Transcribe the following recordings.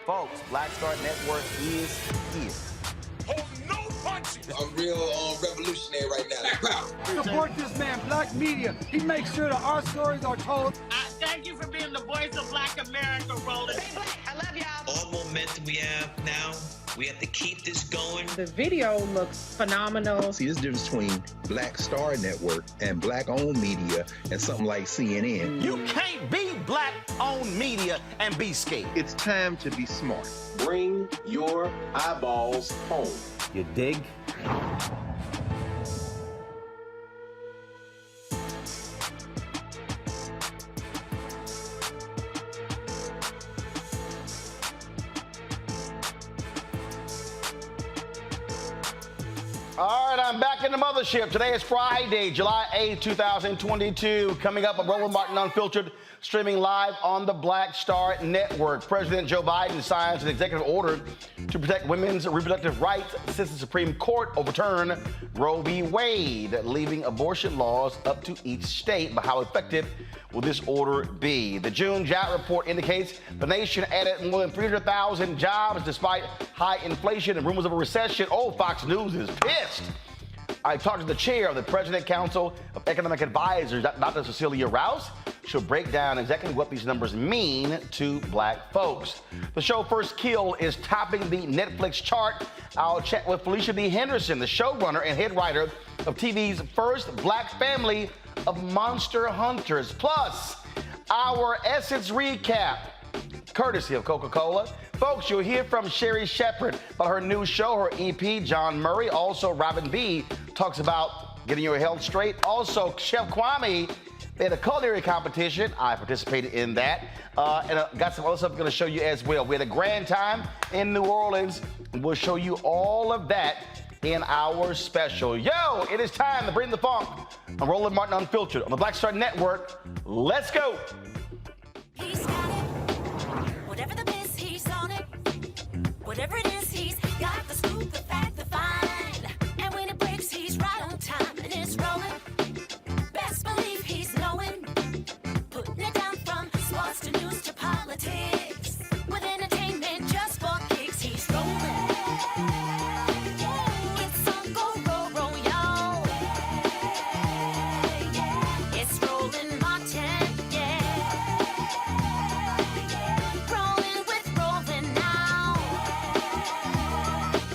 Folks, Black Star Network is here. Hold no punches. I'm real revolutionary right now. Support this man, Black Media. He makes sure that our stories are told. Thank you for being the voice of Black America, Roland. Stay black. I love y'all. All momentum we have now, we have to keep this going. The video looks phenomenal. See, there's a difference between Black Star Network and Black-owned media and something like CNN. You can't be Black-owned media and be scared. It's time to be smart. Bring your eyeballs home. You dig? All right, I'm back in the mothership. Today is Friday, July 8, 2022. Coming up, Roland Martin Unfiltered, streaming live on the Black Star Network. President Joe Biden signs an executive order to protect women's reproductive rights since the Supreme Court overturned Roe v. Wade, leaving abortion laws up to each state. But how effective will this order be? The June job report indicates the nation added more than 300,000 jobs despite high inflation and rumors of a recession. Oh, Fox News is pissed. I talked to the chair of the President Council of Economic Advisors, Dr. Cecilia Rouse. She'll break down exactly what these numbers mean to black folks. The show First Kill is topping the Netflix chart. I'll chat with Felicia D. Henderson, the showrunner and head writer of TV's first black family of Monster Hunters. Plus, our Essence recap, courtesy of Coca-Cola. Folks, you'll hear from Sherry Shepherd about her new show, her EP, John Murray. Also, Robin B. talks about getting your health straight. Also, Chef Kwame, they had a culinary competition. I participated in that. And got some other stuff I'm going to show you as well. We had a grand time in New Orleans. And we'll show you all of that in our special. Yo, it is time to bring the funk. I'm Roland Martin Unfiltered on the Black Star Network. Let's go. He's got it. Whatever the miss, he's on it. Whatever it is, he's got the scoop, the fact, the find. And when it breaks, he's right on time and it's rolling. Best believe he's knowing. Putting it down from sports to news to politics. With entertainment just for kicks, he's rolling. It's on go, roll, y'all. It's Roland Martin, rolling with Roland now.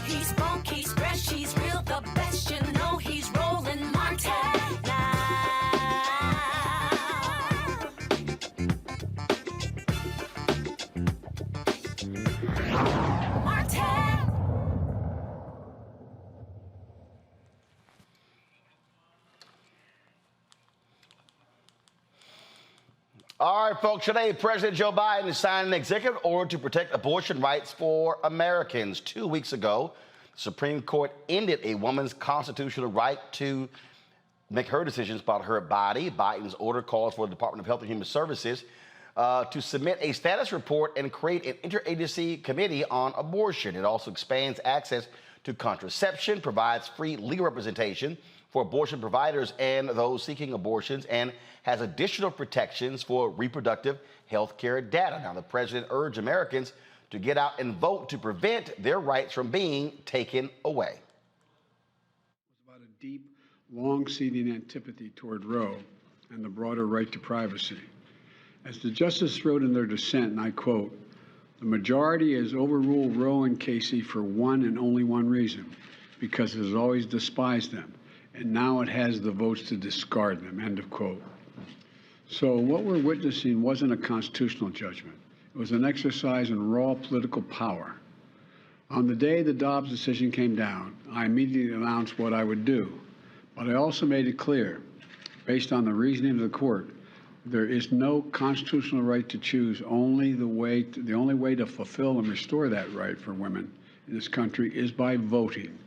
He's funk, he's fresh, he's real, the best, you know he's Roland Martin now. Martin. All right, folks, today President Joe Biden signed an executive order to protect abortion rights for Americans. 2 weeks ago, the Supreme Court ended a woman's constitutional right to make her decisions about her body. Biden's order calls for the Department of Health and Human Services to submit a status report and create an interagency committee on abortion. It also expands access to contraception, provides free legal representation for abortion providers and those seeking abortions, and has additional protections for reproductive health care data. Now, the president urged Americans to get out and vote to prevent their rights from being taken away. It was about a deep, long-seating antipathy toward Roe and the broader right to privacy. As the justice wrote in their dissent, and I quote, "The majority has overruled Roe and Casey for one and only one reason, because it has always despised them, and now it has the votes to discard them," end of quote. So what we're witnessing wasn't a constitutional judgment. It was an exercise in raw political power. On the day the Dobbs decision came down, I immediately announced what I would do. But I also made it clear, based on the reasoning of the court, there is no constitutional right to choose. The only way to fulfill and restore that right for women in this country is by voting,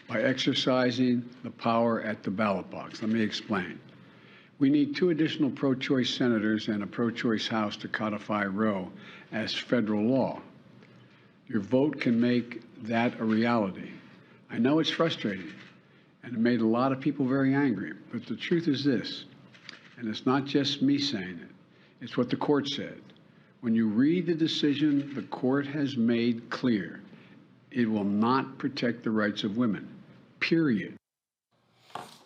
by exercising the power at the ballot box. Let me explain. We need 2 additional pro-choice senators and a pro-choice House to codify Roe as federal law. Your vote can make that a reality. I know it's frustrating, and it made a lot of people very angry, but the truth is this, and it's not just me saying it, it's what the court said. When you read the decision, the court has made clear it will not protect the rights of women, period.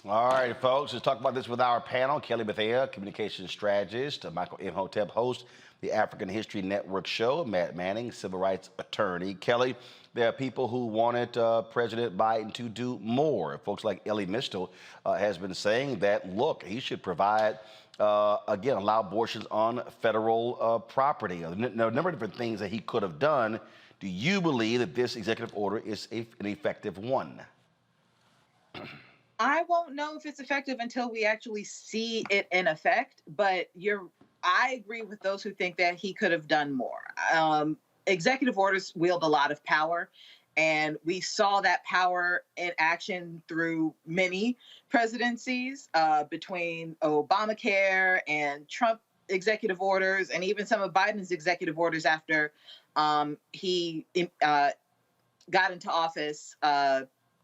All right, folks, let's talk about this with our panel. Kelly Bethea, communications strategist, Michael Imhotep, host, the African History Network show, Matt Manning, civil rights attorney. Kelly, there are people who wanted President Biden to do more. Folks like Ellie Mistel has been saying that, look, he should provide, again, allow abortions on federal property. A number of different things that he could have done. Do you believe that this executive order is an effective one? I won't know if it's effective until we actually see it in effect, but I agree with those who think that he could have done more. Executive orders wield a lot of power, and we saw that power in action through many presidencies, between Obamacare and Trump executive orders, and even some of Biden's executive orders after he got into office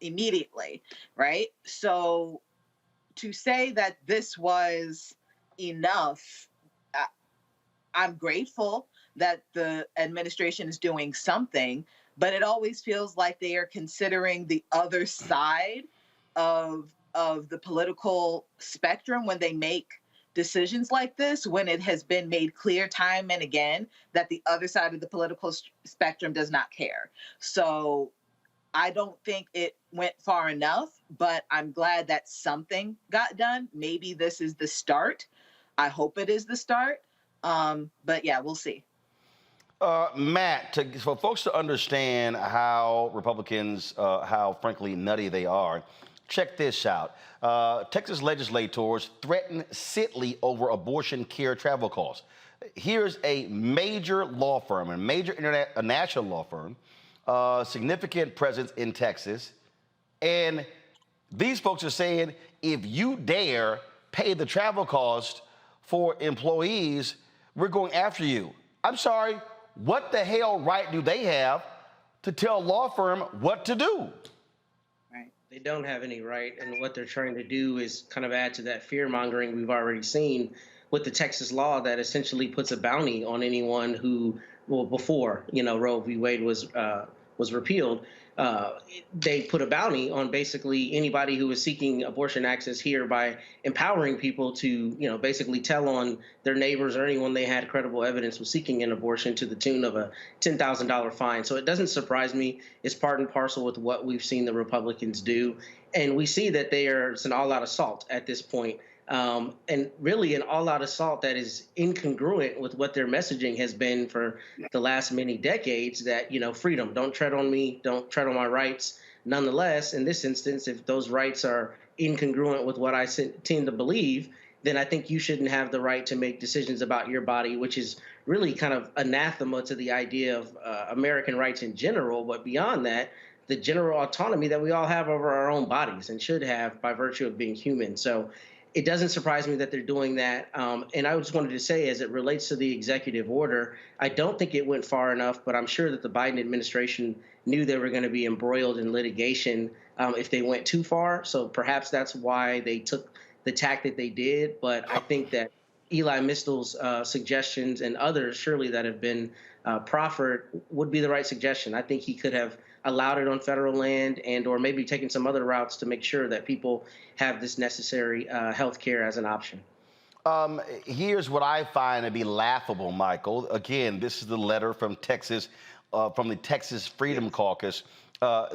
immediately, right? So to say that this was enough, I'm grateful that the administration is doing something, but it always feels like they are considering the other side of the political spectrum when they make decisions like this, when it has been made clear time and again that the other side of the political spectrum does not care. So I don't think it went far enough, but I'm glad that something got done. Maybe this is the start. I hope it is the start. But yeah, we'll see. Matt, for folks to understand how Republicans, how frankly nutty they are, check this out. Texas legislators threaten Sitley over abortion care travel costs. Here's a major law firm, a national law firm, significant presence in Texas. And these folks are saying, if you dare pay the travel cost for employees, we're going after you. I'm sorry, what the hell right do they have to tell a law firm what to do? Right. They don't have any right. And what they're trying to do is kind of add to that fear mongering we've already seen with the Texas law that essentially puts a bounty on anyone who, well, before, Roe v. Wade was repealed, they put a bounty on basically anybody who was seeking abortion access here by empowering people to, basically tell on their neighbors or anyone they had credible evidence was seeking an abortion to the tune of a $10,000 fine. So it doesn't surprise me. It's part and parcel with what we've seen the Republicans do. And we see that it's an all-out assault at this point. And really an all-out assault that is incongruent with what their messaging has been for the last many decades, that, freedom, don't tread on me, don't tread on my rights. Nonetheless, in this instance, if those rights are incongruent with what I tend to believe, then I think you shouldn't have the right to make decisions about your body, which is really kind of anathema to the idea of American rights in general. But beyond that, the general autonomy that we all have over our own bodies and should have by virtue of being human. So it doesn't surprise me that they're doing that. And I just wanted to say, as it relates to the executive order, I don't think it went far enough, but I'm sure that the Biden administration knew they were going to be embroiled in litigation if they went too far. So perhaps that's why they took the tack that they did. But I think that Eli Mistel's suggestions and others, surely, that have been proffered would be the right suggestion. I think he could have allowed it on federal land and or maybe taken some other routes to make sure that people have this necessary health care as an option. Here's what I find to be laughable, Michael. Again, this is the letter from Texas, from the Texas Freedom Caucus.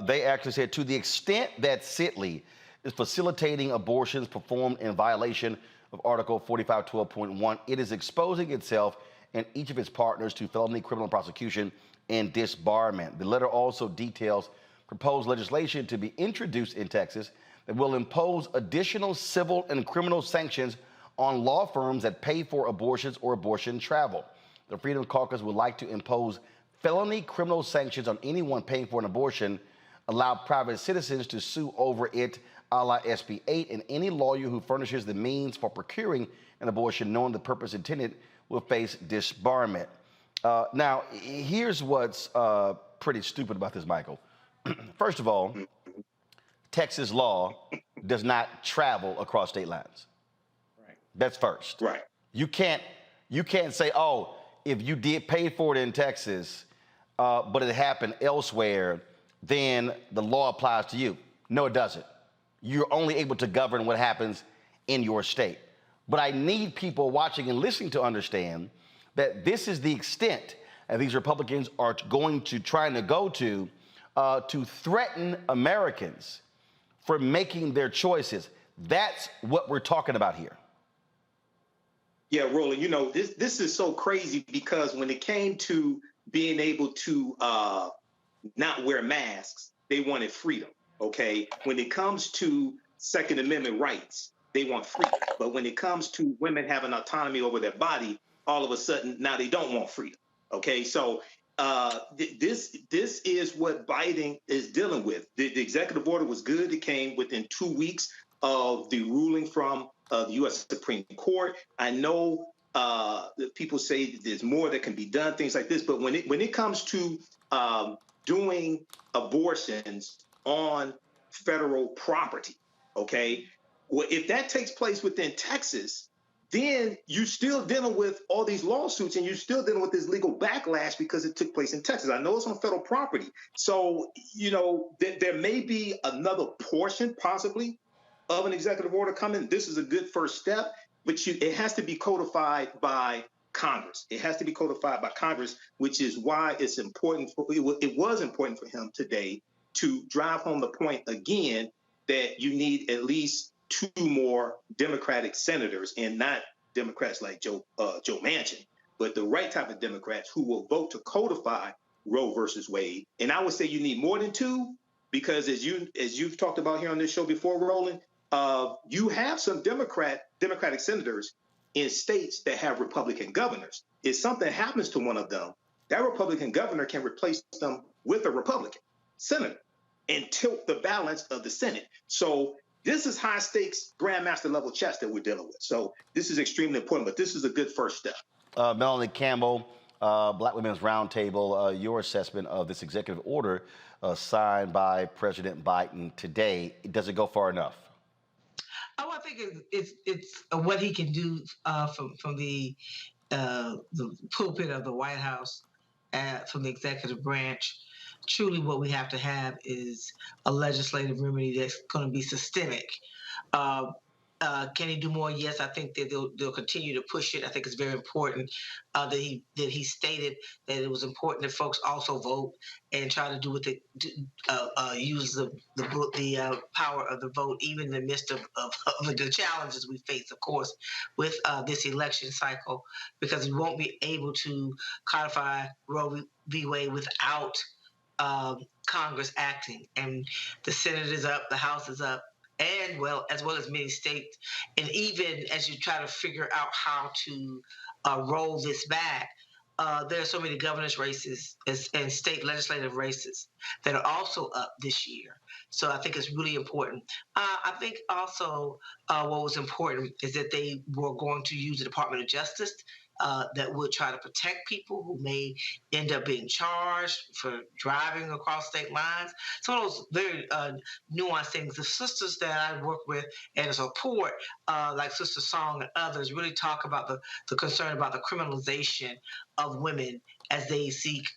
They actually said, to the extent that Sitley is facilitating abortions performed in violation of Article 4512.1, it is exposing itself and each of its partners to felony criminal prosecution and disbarment. The letter also details proposed legislation to be introduced in Texas that will impose additional civil and criminal sanctions on law firms that pay for abortions or abortion travel. The Freedom Caucus would like to impose felony criminal sanctions on anyone paying for an abortion, allow private citizens to sue over it, a la SB 8, and any lawyer who furnishes the means for procuring an abortion knowing the purpose intended will face disbarment. Now, here's what's pretty stupid about this, Michael. First of all, Texas law does not travel across state lines. Right. That's first. Right. You can't say, oh, if you did pay for it in Texas, but it happened elsewhere, then the law applies to you. No, it doesn't. You're only able to govern what happens in your state. But I need people watching and listening to understand that this is the extent that these Republicans are going to trying to go to threaten Americans for making their choices. That's what we're talking about here. Yeah, Roland, you know, this is so crazy because when it came to being able to not wear masks, they wanted freedom, okay? When it comes to Second Amendment rights, they want freedom. But when it comes to women having autonomy over their body, all of a sudden now they don't want freedom, okay? So this is what Biden is dealing with. The executive order was good. It came within 2 weeks of the ruling from the U.S. Supreme Court. I know that people say that there's more that can be done, things like this, but when it comes to doing abortions on federal property, okay, well, if that takes place within Texas, then you're still dealing with all these lawsuits and you're still dealing with this legal backlash because it took place in Texas. I know it's on federal property. So, you know, there may be another portion possibly of an executive order coming. This is a good first step, but it has to be codified by Congress. It has to be codified by Congress, which is why it's important. It was important for him today to drive home the point again that you need at least 2 more Democratic senators, and not Democrats like Joe Manchin, but the right type of Democrats who will vote to codify Roe versus Wade. And I would say you need more than 2, because as you've talked about here on this show before, Roland, you have some Democratic senators in states that have Republican governors. If something happens to one of them, that Republican governor can replace them with a Republican senator and tilt the balance of the Senate. So this is high stakes grandmaster level chess that we're dealing with. So this is extremely important, but this is a good first step. Melanie Campbell, Black Women's Roundtable, your assessment of this executive order signed by President Biden today, does it go far enough? Oh, I think it's what he can do from the pulpit of the White House, from the executive branch. Truly, what we have to have is a legislative remedy that's going to be systemic. Can he do more? Yes, I think that they'll continue to push it. I think it's very important that he stated that it was important that folks also vote and try to do what they use the power of the vote, even in the midst of the challenges we face, of course, with this election cycle, because we won't be able to codify Roe v. Wade without Congress acting. And the Senate is up, the House is up, and as well as many states. And even as you try to figure out how to roll this back, there are so many governor's races and state legislative races that are also up this year. So I think it's really important. I think also what was important is that they were going to use the Department of Justice that would try to protect people who may end up being charged for driving across state lines. Some of those very nuanced things. The sisters that I work with and support, like Sister Song and others, really talk about the concern about the criminalization of women as they seek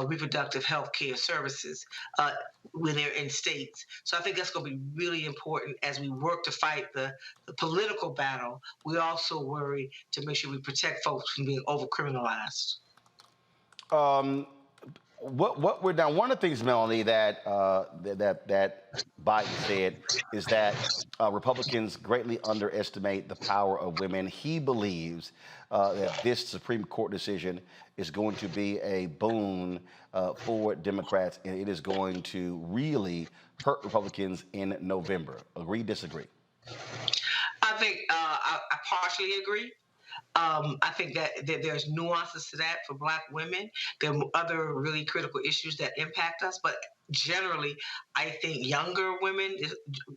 reproductive health care services when they're in states. So I think that's going to be really important as we work to fight the political battle. We also worry to make sure we protect folks from being over-criminalized. What we're now, one of the things, Melanie, that Biden said is that Republicans greatly underestimate the power of women. He believes that this Supreme Court decision is going to be a boon for Democrats, and it is going to really hurt Republicans in November. Agree, disagree? I think I partially agree. I think that there's nuances to that for Black women. There are other really critical issues that impact us, but generally, I think younger women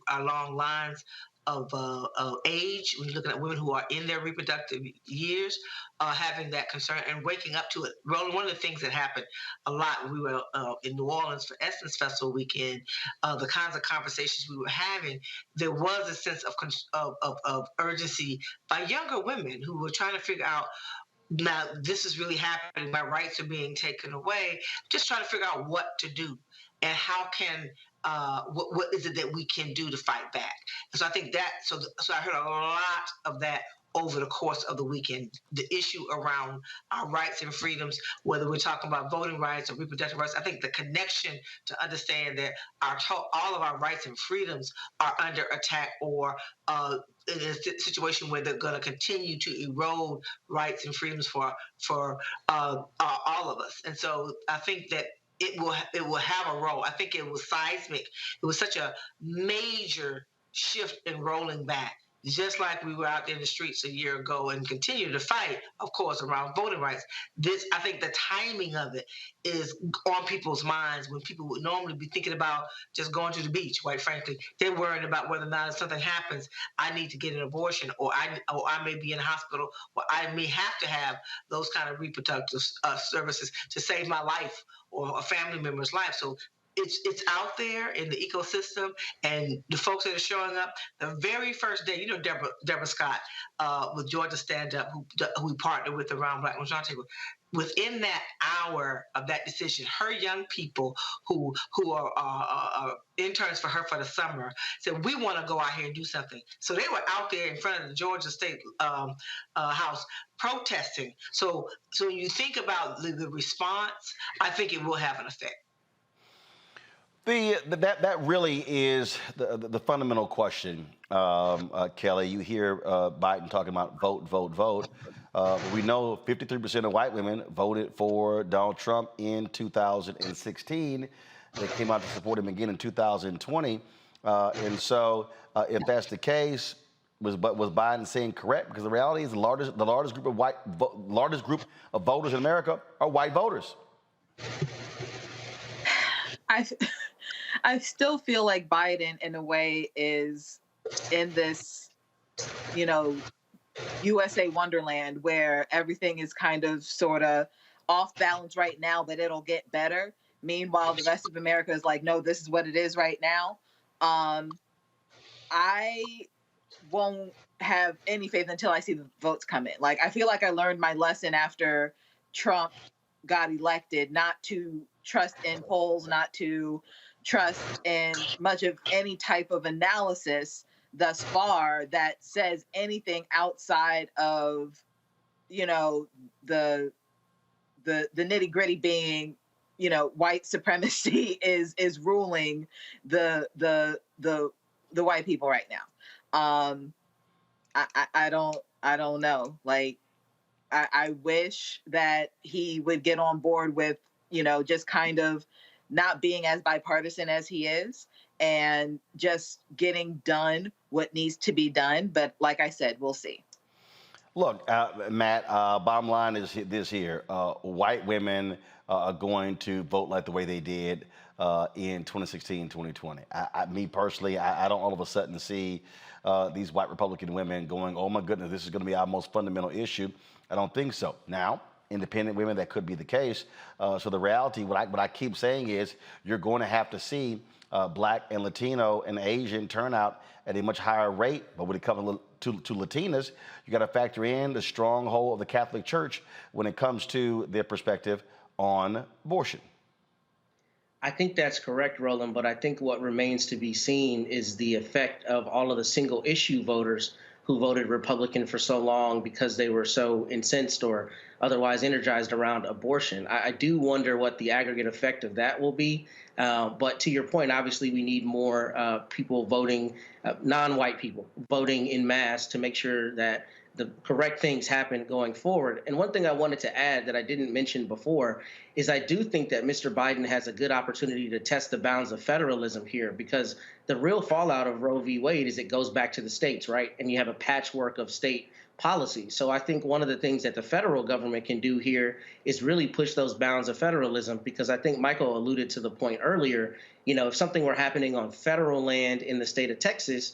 along lines of age, when you're looking at women who are in their reproductive years, having that concern and waking up to it. Roland, one of the things that happened a lot when we were in New Orleans for Essence Festival weekend, the kinds of conversations we were having, there was a sense of urgency by younger women who were trying to figure out now this is really happening. My rights are being taken away. Just trying to figure out what to do and how can what is it that we can do to fight back. And so I think that so I heard a lot of that over the course of the weekend. The issue around our rights and freedoms, whether we're talking about voting rights or reproductive rights, I think the connection to understand that all of our rights and freedoms are under attack or in a situation where they're going to continue to erode rights and freedoms for all of us. And so I think that it will have a role. I think it was seismic. It was such a major shift in rolling back. Just like we were out in the streets a year ago and continue to fight, of course, around voting rights. I think the timing of it is on people's minds when people would normally be thinking about just going to the beach, quite frankly. They're worried about whether or not if something happens, I need to get an abortion or I may be in a hospital or I may have to have those kind of reproductive services to save my life or a family member's life. So it's out there in the ecosystem, and the folks that are showing up. The very first day, Deborah Scott with Georgia Stand Up, who we partnered with around Black Women's Roundtable. Within that hour of that decision, her young people who are interns for her for the summer said, "We want to go out here and do something." So they were out there in front of the Georgia State House protesting. So when you think about the response, I think it will have an effect. That really is the fundamental question, Kelly. You hear Biden talking about vote, vote, vote. But we know 53% of white women voted for Donald Trump in 2016. They came out to support him again in 2020. And so if that's the case, was Biden saying correct? Because the reality is the largest group of voters in America are white voters. I still feel like Biden, in a way, is in this, USA Wonderland where everything is kind of sort of off balance right now, but it'll get better. Meanwhile, the rest of America is like, no, this is what it is right now. I won't have any faith until I see the votes come in. Like, I feel like I learned my lesson after Trump got elected, not to trust in polls, not to trust in much of any type of analysis thus far that says anything outside of, the nitty gritty being, white supremacy is ruling the white people right now. I don't know. Like, I wish that he would get on board with, just kind of not being as bipartisan as he is and just getting done what needs to be done. But like I said, we'll see. Look, Matt, bottom line is this here. White women are going to vote like the way they did in 2016, 2020. Me personally, I don't all of a sudden see these white Republican women going, oh my goodness, this is going to be our most fundamental issue. I don't think so. Now, independent women, that could be the case. So the reality, what I keep saying is you're going to have to see Black and Latino and Asian turnout at a much higher rate. But when it comes to Latinas, you got to factor in the stronghold of the Catholic Church when it comes to their perspective on abortion. I think that's correct, Roland, but I think what remains to be seen is the effect of all of the single issue voters who voted Republican for so long because they were so incensed or otherwise energized around abortion. I do wonder what the aggregate effect of that will be. But to your point, obviously we need more people voting, non-white people voting in mass to make sure that the correct things happen going forward. And one thing I wanted to add that I didn't mention before is I do think that Mr. Biden has a good opportunity to test the bounds of federalism here, because the real fallout of Roe v. Wade is it goes back to the states, right? And you have a patchwork of state policy. So I think one of the things that the federal government can do here is really push those bounds of federalism, because I think Michael alluded to the point earlier, if something were happening on federal land in the state of Texas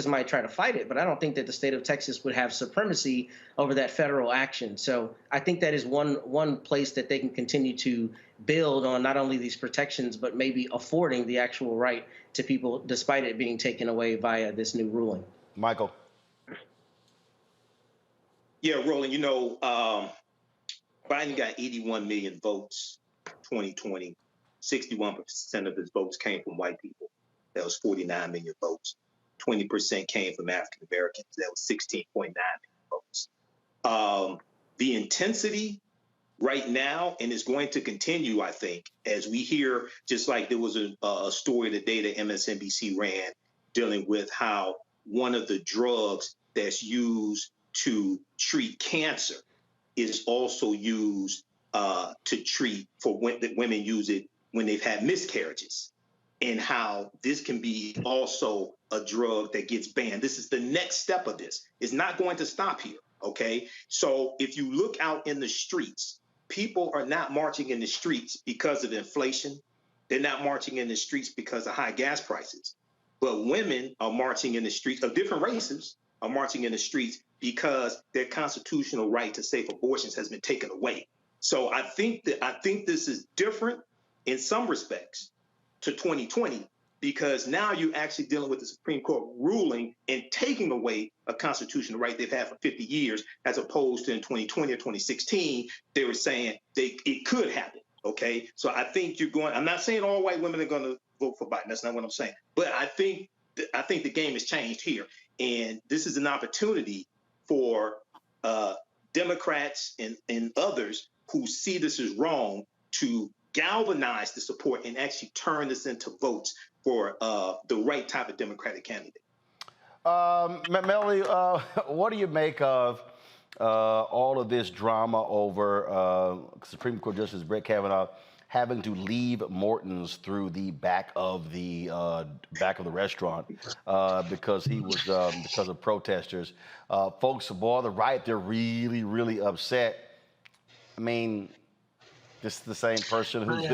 might try to fight it, but I don't think that the state of Texas would have supremacy over that federal action. So I think that is one place that they can continue to build on not only these protections, but maybe affording the actual right to people despite it being taken away via this new ruling. Michael. Yeah, Roland, Biden got 81 million votes 2020. 61% of his votes came from white people. That was 49 million votes. 20% came from African Americans. That was 16.9 million votes. The intensity right now, and it's going to continue, I think, as we hear, just like there was a story today that MSNBC ran dealing with how one of the drugs that's used to treat cancer is also used to treat for women use it when they've had miscarriages, and how this can be also a drug that gets banned. This is the next step of this. It's not going to stop here, okay? So if you look out in the streets, people are not marching in the streets because of inflation. They're not marching in the streets because of high gas prices. But women are marching in the streets of different races, are marching in the streets because their constitutional right to safe abortions has been taken away. So I think this is different in some respects to 2020, because now you're actually dealing with the Supreme Court ruling and taking away a constitutional right they've had for 50 years, as opposed to in 2020 or 2016, they were saying it could happen. Okay, so I think I'm not saying all white women are going to vote for Biden. That's not what I'm saying. But I think the game has changed here, and this is an opportunity for Democrats and others who see this as wrong to galvanize the support and actually turn this into votes for the right type of Democratic candidate. Melody, what do you make of all of this drama over Supreme Court Justice Brett Kavanaugh having to leave Morton's through the back of the restaurant because he was because of protesters? Folks aboard the right, they're really, really upset. I mean, this is the same person who's vote.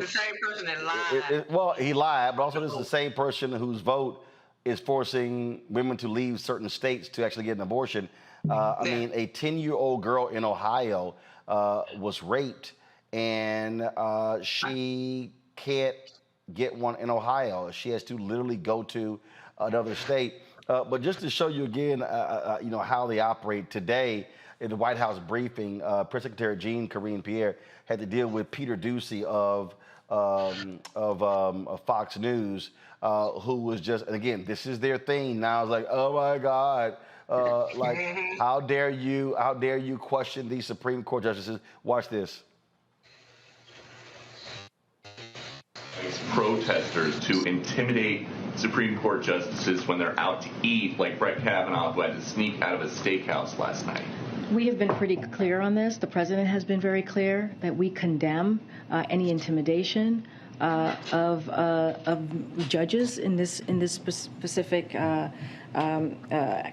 The same person that lied. Well, he lied, but also this is the same person whose vote is forcing women to leave certain states to actually get an abortion. I mean, a 10-year-old girl in Ohio was raped, and she can't get one in Ohio. She has to literally go to another state. But just to show you again, how they operate today, in the White House briefing, Press Secretary Jean-Karine Pierre had to deal with Peter Doocy of Fox News, who was just, and again, this is their thing now. It's like, oh my God, how dare you question these Supreme Court justices? Watch this. Protesters to intimidate Supreme Court justices when they're out to eat, like Brett Kavanaugh, who had to sneak out of a steakhouse last night. We have been pretty clear on this. The president has been very clear that we condemn any intimidation of judges in this specific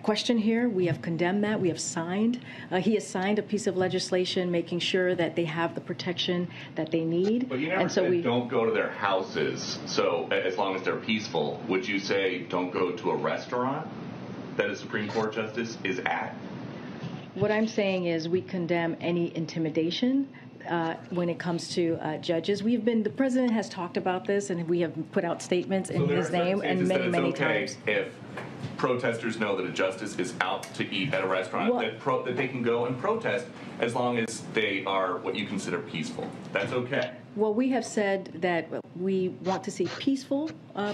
question here. We have condemned that. We have signed. He has signed a piece of legislation making sure that they have the protection that they need. But you never said don't go to their houses. So as long as they're peaceful, would you say don't go to a restaurant that a Supreme Court justice is at? What I'm saying is we condemn any intimidation when it comes to judges. The president has talked about this, and we have put out statements in his name and many times. If protesters know that a justice is out to eat at a restaurant, that they can go and protest as long as they are what you consider peaceful. That's okay. Well, we have said that we want to see peaceful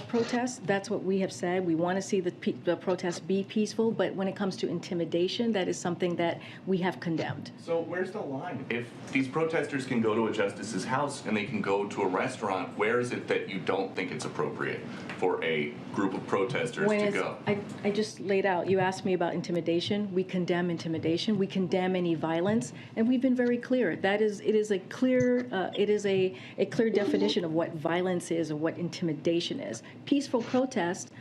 protests. That's what we have said. We want to see the protests be peaceful, but when it comes to intimidation, that is something that we have condemned. So where's the line? If these protesters can go to a justice's house and they can go to a restaurant, where is it that you don't think it's appropriate for a group of protesters to go? I just laid out, you asked me about intimidation. We condemn intimidation. We condemn any violence, and we've been very clear. It is a clear definition of what violence is or what intimidation is. Peaceful protest,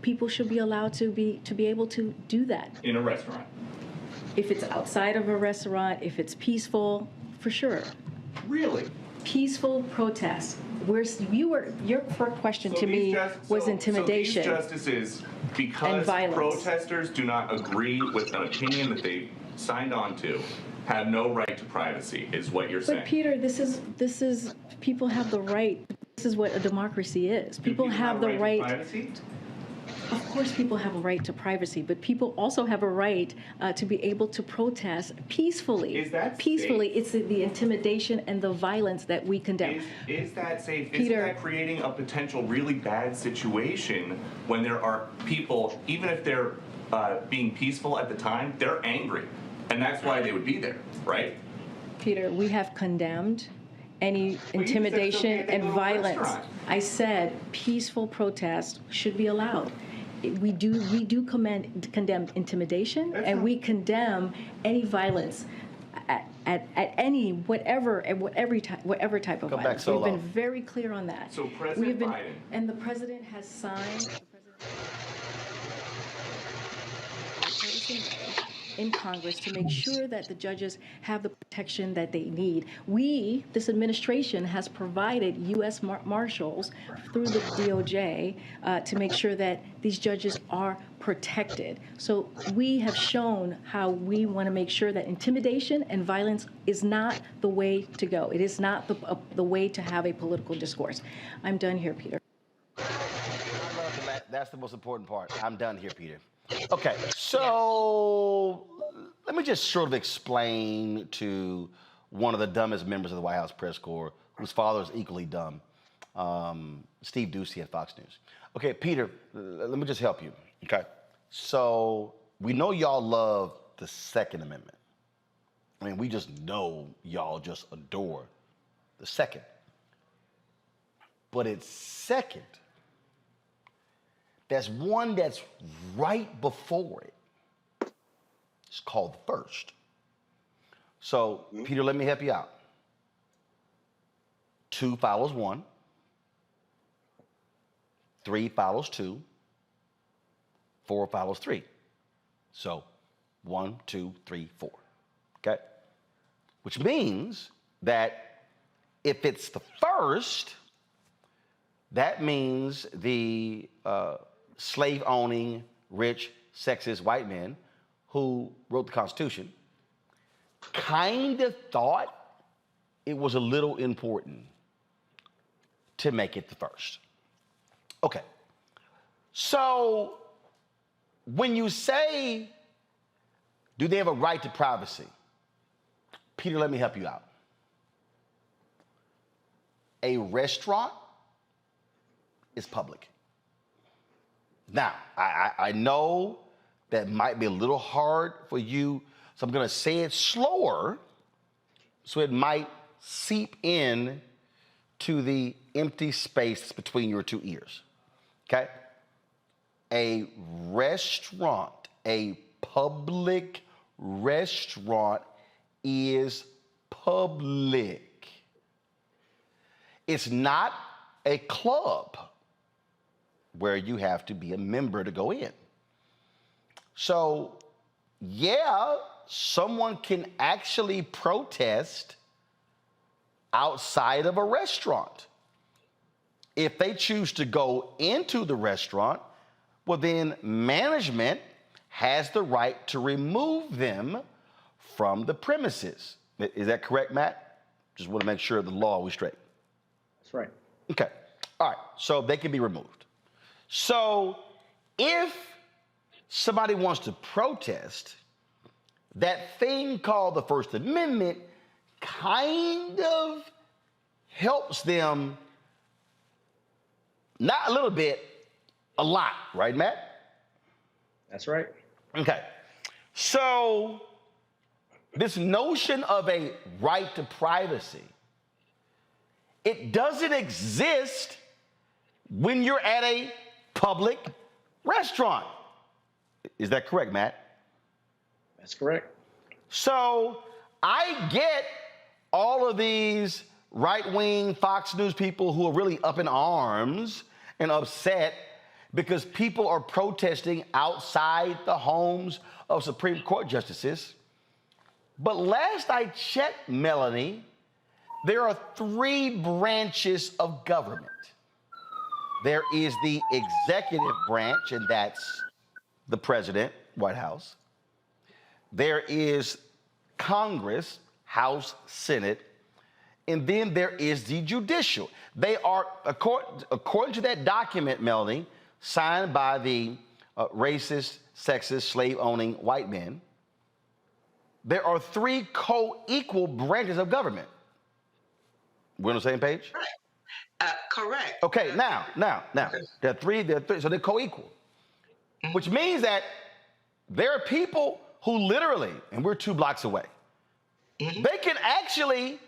people should be allowed to be able to do that. In a restaurant? If it's outside of a restaurant, if it's peaceful, for sure. Really? Peaceful protest. Your first question to me was intimidation. So these justices, because protesters do not agree with an opinion that they signed on to, have no right to privacy, is what you're saying. But Peter, this is people have the right. This is what a democracy is. People have the right. Privacy? Of course, people have a right to privacy, but people also have a right to be able to protest peacefully. Is that peacefully? safe? It's the intimidation and the violence that we condemn. Is that safe? Peter, Isn't that creating a potential really bad situation when there are people, even if they're being peaceful at the time, they're angry, and that's why they would be there, right? Peter, we have condemned any intimidation and violence. I said peaceful protest should be allowed. We do condemn intimidation, and we condemn any violence at any whatever type of violence. We've been very clear on that. So President Biden and the president has signed in Congress to make sure that the judges have the protection that they need. This administration has provided U.S. Marshals through the DOJ to make sure that these judges are protected. So we have shown how we want to make sure that intimidation and violence is not the way to go. It is not the way to have a political discourse. I'm done here, Peter. That's the most important part. I'm done here, Peter. Okay, so let me just sort of explain to one of the dumbest members of the White House press corps, whose father is equally dumb, Steve Doocy at Fox News. Okay, Peter, let me just help you, okay? So we know y'all love the Second Amendment. I mean, we just know y'all just adore the Second. But it's second. There's one that's right before it. It's called the First. So, Peter, let me help you out. 2 follows 1. 3 follows 2. 4 follows 3. So, 1, 2, 3, 4. Okay? Which means that if it's the first, that means the slave-owning, rich, sexist white men who wrote the Constitution kind of thought it was a little important to make it the first. Okay. So when you say, do they have a right to privacy? Peter, let me help you out. A restaurant is public. Now, I know that might be a little hard for you, so I'm going to say it slower so it might seep in to the empty space between your 2 ears, okay? A restaurant, a public restaurant is public. It's not a club where you have to be a member to go in. So, yeah, someone can actually protest outside of a restaurant. If they choose to go into the restaurant, well, then management has the right to remove them from the premises. Is that correct, Matt? Just want to make sure the law was straight. That's right. Okay. All right. So they can be removed. So if somebody wants to protest, that thing called the First Amendment kind of helps them, not a little bit, a lot, right, Matt? That's right. Okay. So this notion of a right to privacy, it doesn't exist when you're at a public restaurant. Is that correct, Matt? That's correct. So I get all of these right-wing Fox News people who are really up in arms and upset because people are protesting outside the homes of Supreme Court justices. But last I checked, Melanie, there are 3 branches of government. There is the executive branch, and that's the president, White House. There is Congress, House, Senate, and then there is the judicial. They are, according to that document, Melanie, signed by the racist, sexist, slave-owning white men, there are three co-equal branches of government. We're on the same page? Correct. Okay, now, there are three, so they're co-equal, which means that there are people who literally, and we're 2 blocks away, they can actually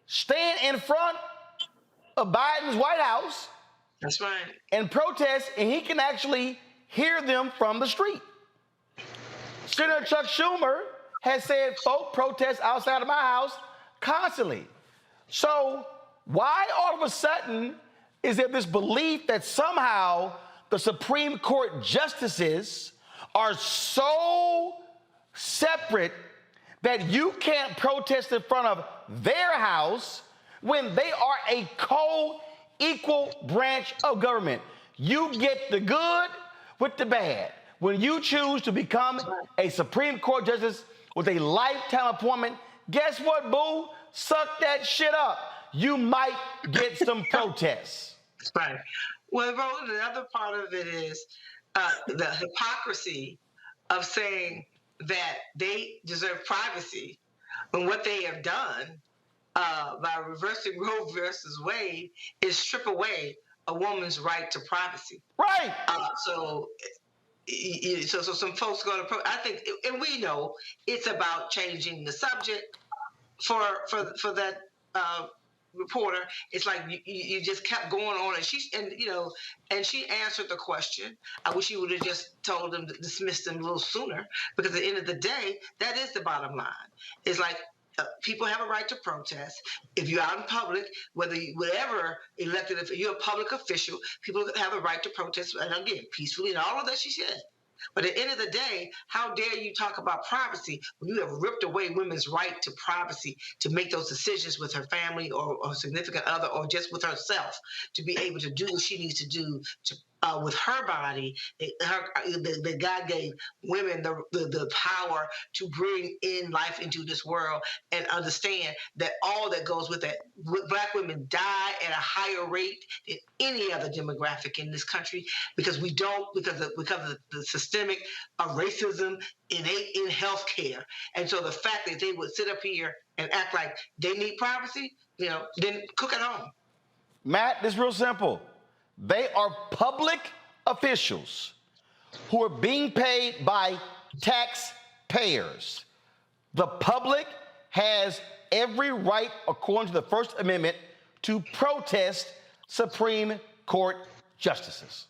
stand in front of Biden's White House. That's right. And protest, and he can actually hear them from the street. Senator Chuck Schumer has said, folk protest outside of my house constantly. So why all of a sudden is there this belief that somehow the Supreme Court justices are so separate that you can't protest in front of their house when they are a co-equal branch of government? You get the good with the bad. When you choose to become a Supreme Court justice with a lifetime appointment, guess what, boo? Suck that shit up. You might get some protests. Right. Well, Roland, the other part of it is the hypocrisy of saying that they deserve privacy when what they have done by reversing Roe versus Wade is strip away a woman's right to privacy. Right. So some folks are going to. I think, and we know it's about changing the subject for that reporter. It's like you just kept going on, and she answered the question. I wish you would have just told them to dismiss them a little sooner, because at the end of the day, that is the bottom line. It's like people have a right to protest. If you're out in public, whatever elected, if you're a public official, people have a right to protest, and again, peacefully, and all of that she said. But at the end of the day, how dare you talk about privacy when you have ripped away women's right to privacy to make those decisions with her family or significant other, or just with herself, to be able to do what she needs to do to with her body. The God gave women the power to bring in life into this world, and understand that all that goes with that. Black women die at a higher rate than any other demographic in this country because of the systemic racism in healthcare. And so the fact that they would sit up here and act like they need privacy, then cook at home. Matt, this is real simple. They are public officials who are being paid by taxpayers. The public has every right, according to the First Amendment, to protest Supreme Court justices.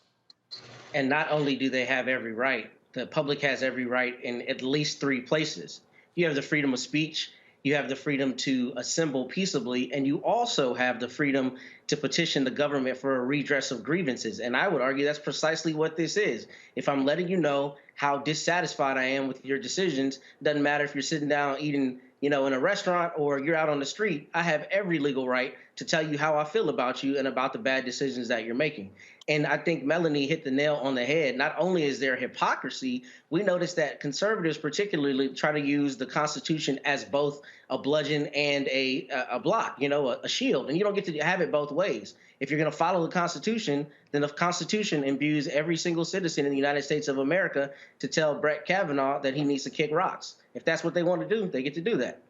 And not only do they have every right, the public has every right in at least 3 places. You have the freedom of speech, you have the freedom to assemble peaceably, and you also have the freedom to petition the government for a redress of grievances. And I would argue that's precisely what this is. If I'm letting you know how dissatisfied I am with your decisions, doesn't matter if you're sitting down eating, in a restaurant or you're out on the street, I have every legal right to tell you how I feel about you and about the bad decisions that you're making. And I think Melanie hit the nail on the head. Not only is there hypocrisy, we notice that conservatives particularly try to use the Constitution as both a bludgeon and a block, a shield. And you don't get to have it both ways. If you're going to follow the Constitution, then the Constitution imbues every single citizen in the United States of America to tell Brett Kavanaugh that he needs to kick rocks. If that's what they want to do, they get to do that.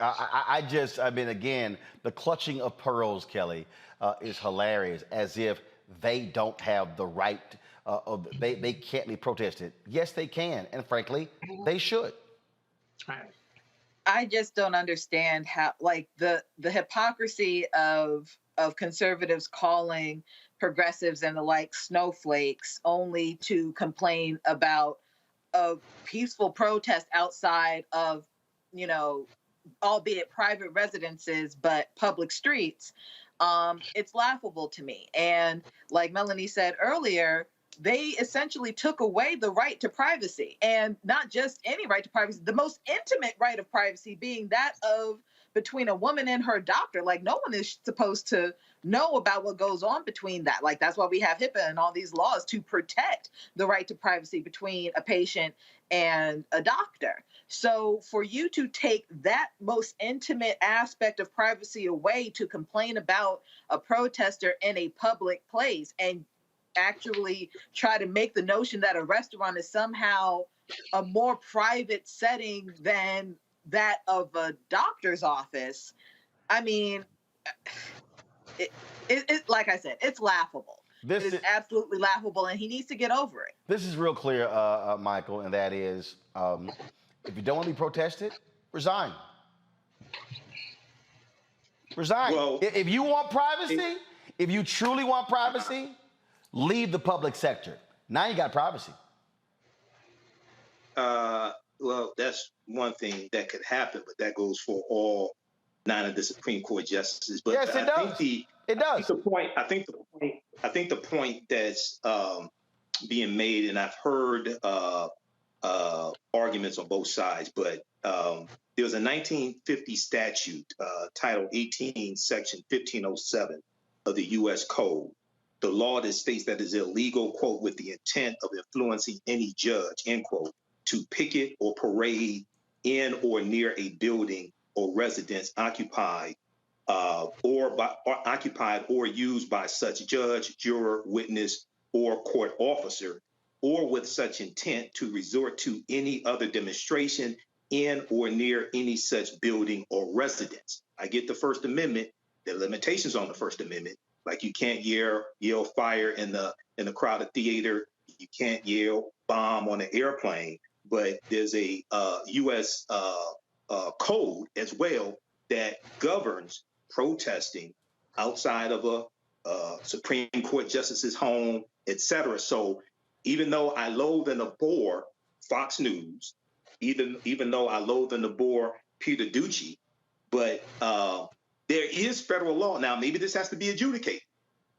Again, the clutching of pearls, Kelly, is hilarious, as if they don't have the right, they can't be protested. Yes, they can, and frankly, they should. Right. I just don't understand how, the hypocrisy of conservatives calling progressives and the like snowflakes only to complain about a peaceful protest outside of, albeit private residences, but public streets. It's laughable to me. And like Melanie said earlier, they essentially took away the right to privacy, and not just any right to privacy, the most intimate right of privacy being that of between a woman and her doctor. Like, no one is supposed to know about what goes on between that. Like, that's why we have HIPAA and all these laws to protect the right to privacy between a patient and a doctor. So for you to take that most intimate aspect of privacy away to complain about a protester in a public place, and actually try to make the notion that a restaurant is somehow a more private setting than that of a doctor's office, I mean, it like I said, it's laughable. It is absolutely laughable, and he needs to get over it. This is real clear, Michael, and that is, if you don't want to be protested, resign. Resign. Well, if you want privacy, if you truly want privacy, leave the public sector. Now you got privacy. Well, that's one thing that could happen, but that goes for all 9 of the Supreme Court justices. But yes, it does. It does. I think the point that's being made, and I've heard arguments on both sides, but there was a 1950 statute, Title 18, Section 1507 of the U.S. Code. The law that states that it's illegal, quote, with the intent of influencing any judge, end quote, to picket or parade in or near a building or residence occupied or used by such judge, juror, witness, or court officer, or with such intent to resort to any other demonstration in or near any such building or residence. I get the First Amendment, the limitations on the First Amendment, like you can't yell fire in the crowded theater, you can't yell bomb on an airplane, but there's a U.S. Code as well that governs protesting outside of a Supreme Court justice's home, et cetera. So even though I loathe and abhor Fox News, even though I loathe and abhor Peter Ducey, but there is federal law. Now, maybe this has to be adjudicated.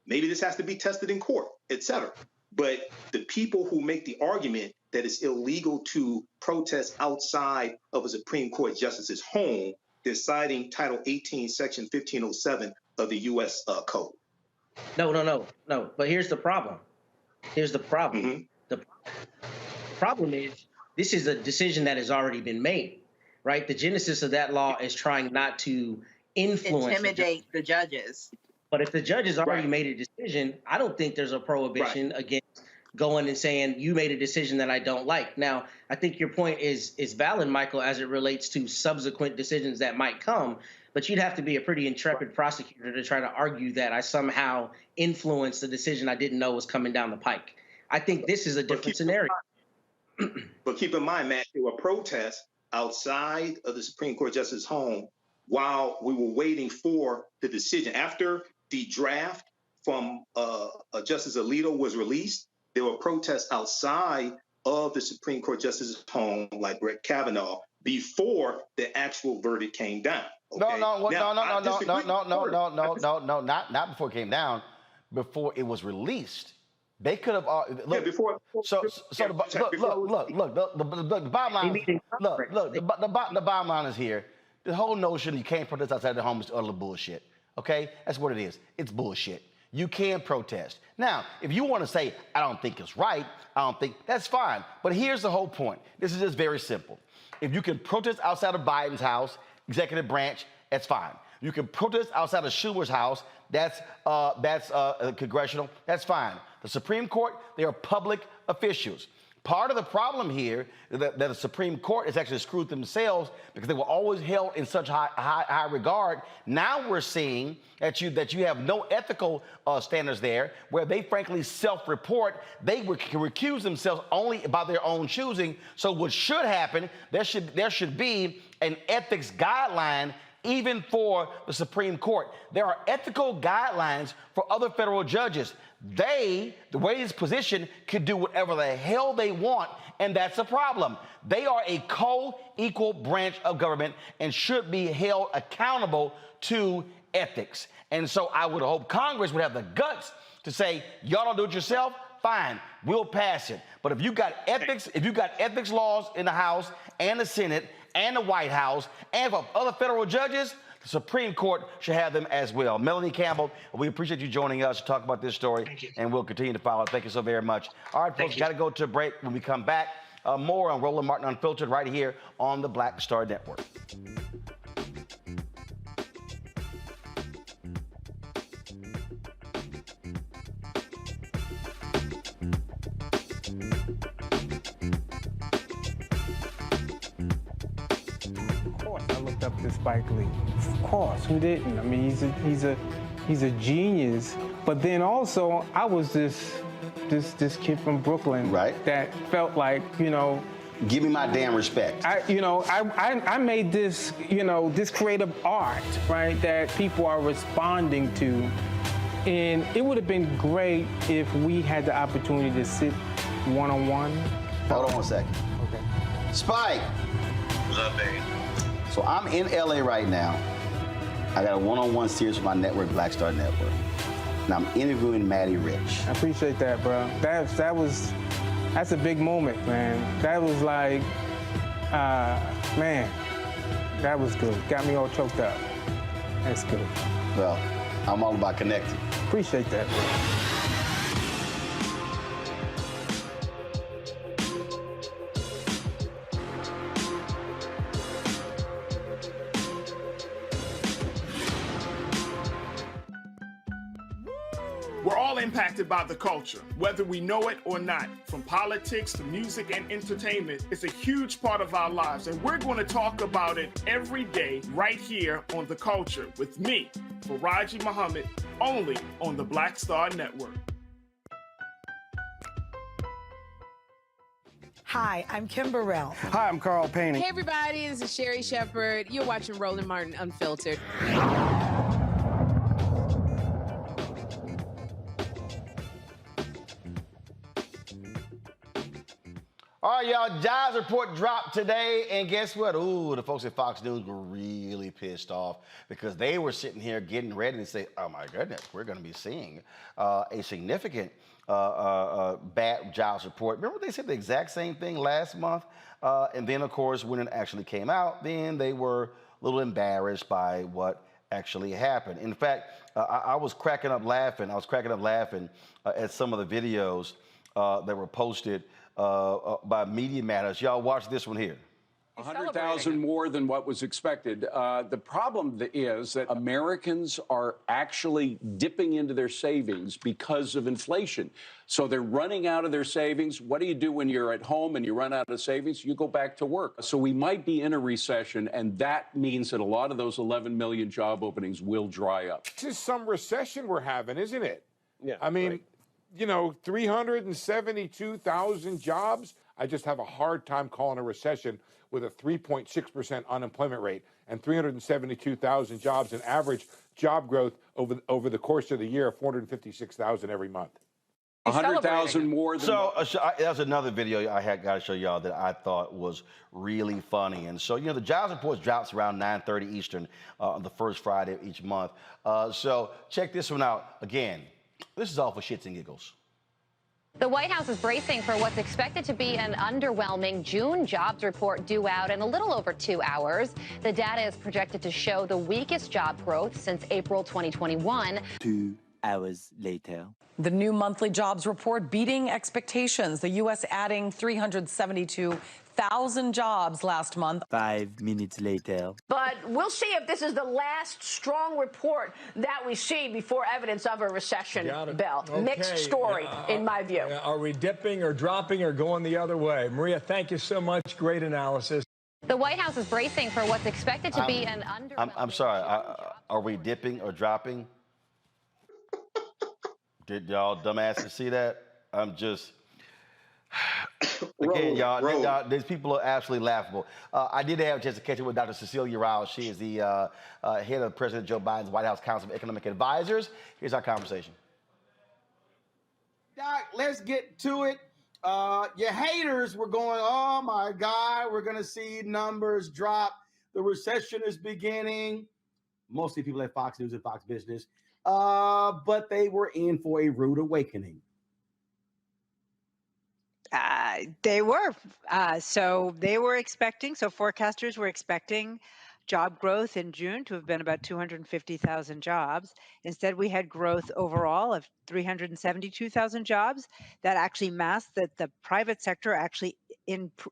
Maybe this has to be tested in court, et cetera. But the people who make the argument that it's illegal to protest outside of a Supreme Court justice's home, they're citing Title 18, Section 1507 of the U.S. Code. No. But here's the problem. Mm-hmm. The problem is this is a decision that has already been made, right? The genesis of that law is trying not to intimidate the judges. But if the judge has already made a decision, I don't think there's a prohibition against going and saying, you made a decision that I don't like. Now, I think your point is valid, Michael, as it relates to subsequent decisions that might come, but you'd have to be a pretty intrepid prosecutor to try to argue that I somehow influenced the decision I didn't know was coming down the pike. I think this is a different scenario. But keep in mind, Matt, there were protests outside of the Supreme Court justice's home while we were waiting for the decision. After the draft from Justice Alito was released, there were protests outside of the Supreme Court justice's home, like Brett Kavanaugh, before the actual verdict came down. Okay? No, not before it came down, before it was released. They could have look. The bottom line. The bottom line is here. The whole notion you can't protest outside the home is utter bullshit. Okay, that's what it is. It's bullshit. You can protest. Now, if you want to say, I don't think it's right, that's fine. But here's the whole point. This is just very simple. If you can protest outside of Biden's house, executive branch, that's fine. You can protest outside of Schumer's house, that's congressional, that's fine. The Supreme Court, they are public officials. Part of the problem here is that the Supreme Court has actually screwed themselves because they were always held in such high regard. Now we're seeing that you have no ethical standards there, where they frankly self-report. They can recuse themselves only by their own choosing. So what should happen? There should be an ethics guideline even for the Supreme Court. There are ethical guidelines for other federal judges. They, the way it's positioned, can do whatever the hell they want, and that's a problem. They are a co-equal branch of government and should be held accountable to ethics. And so I would hope Congress would have the guts to say, y'all don't do it yourself, fine, we'll pass it. But if you got ethics laws in the House and the Senate and the White House and for other federal judges, the Supreme Court should have them as well. Melanie Campbell, we appreciate you joining us to talk about this story, and we'll continue to follow. Thank you so very much. All right, folks, got to go to a break. When we come back, more on Roland Martin Unfiltered right here on the Black Star Network. Spike Lee. Of course, who didn't? I mean, he's a genius. But then also, I was this kid from Brooklyn, right? That felt like, you know, give me my damn respect. I made this, this creative art, right, that people are responding to. And it would have been great if we had the opportunity to sit one-on-one. Hold on one second. Okay. Spike. What's up, babe? So I'm in LA right now. I got a one-on-one series with my network, Black Star Network. And I'm interviewing Maddie Rich. I appreciate that, bro. That's a big moment, man. That was like, man, that was good. Got me all choked up. That's good. Well, I'm all about connecting. Appreciate that, bro. We're all impacted by the culture, whether we know it or not. From politics to music and entertainment, it's a huge part of our lives, and we're going to talk about it every day right here on The Culture with me, Faraji Muhammad, only on the Black Star Network. Hi, I'm Kim Burrell. Hi, I'm Carl Payne. Hey, everybody, this is Sherry Shepherd. You're watching Roland Martin Unfiltered. All right, y'all, jobs report dropped today, and guess what? Ooh, the folks at Fox News were really pissed off because they were sitting here getting ready to say, oh my goodness, we're gonna be seeing a significant bad jobs report. Remember they said the exact same thing last month? And then, of course, when it actually came out, then they were a little embarrassed by what actually happened. In fact, I was cracking up laughing. At some of the videos that were posted by Media Matters. Y'all watch this one here. 100,000 more than what was expected. The problem is that Americans are actually dipping into their savings because of inflation. So they're running out of their savings. What do you do when you're at home and you run out of savings? You go back to work. So we might be in a recession, and that means that a lot of those 11 million job openings will dry up. This is some recession we're having, isn't it? Yeah. I mean, right. 372,000 jobs. I just have a hard time calling a recession with a 3.6% unemployment rate and 372,000 jobs, an average job growth over the course of the year of 456,000 every month. 100,000 more than. So that's another video I had got to show y'all that I thought was really funny. And so, the jobs report drops around 9:30 Eastern on the first Friday of each month. So check this one out. Again, this is all for shits and giggles. The White House is bracing for what's expected to be an underwhelming June jobs report due out in a little over 2 hours. The data is projected to show the weakest job growth since April 2021. 2 hours later. The new monthly jobs report beating expectations. The U.S. adding 372,000 jobs last month. 5 minutes later. But we'll see if this is the last strong report that we see before evidence of a recession, Bill. Okay. Mixed story, in my view. Are we dipping or dropping or going the other way? Maria, thank you so much. Great analysis. The White House is bracing for what's expected to be an underwhelming. I'm sorry. Are we dipping or dropping? Did y'all dumbasses see that? I'm just... Again, y'all, these people are absolutely laughable. I did have a chance to catch up with Dr. Cecilia Rouse. She is the head of President Joe Biden's White House Council of Economic Advisors. Here's our conversation. Doc, let's get to it. Your haters were going, oh my God, we're going to see numbers drop. The recession is beginning. Mostly people at Fox News and Fox Business. But they were in for a rude awakening. They were. So they were expecting, forecasters were expecting job growth in June to have been about 250,000 jobs. Instead, we had growth overall of 372,000 jobs. That actually masked that the private sector actually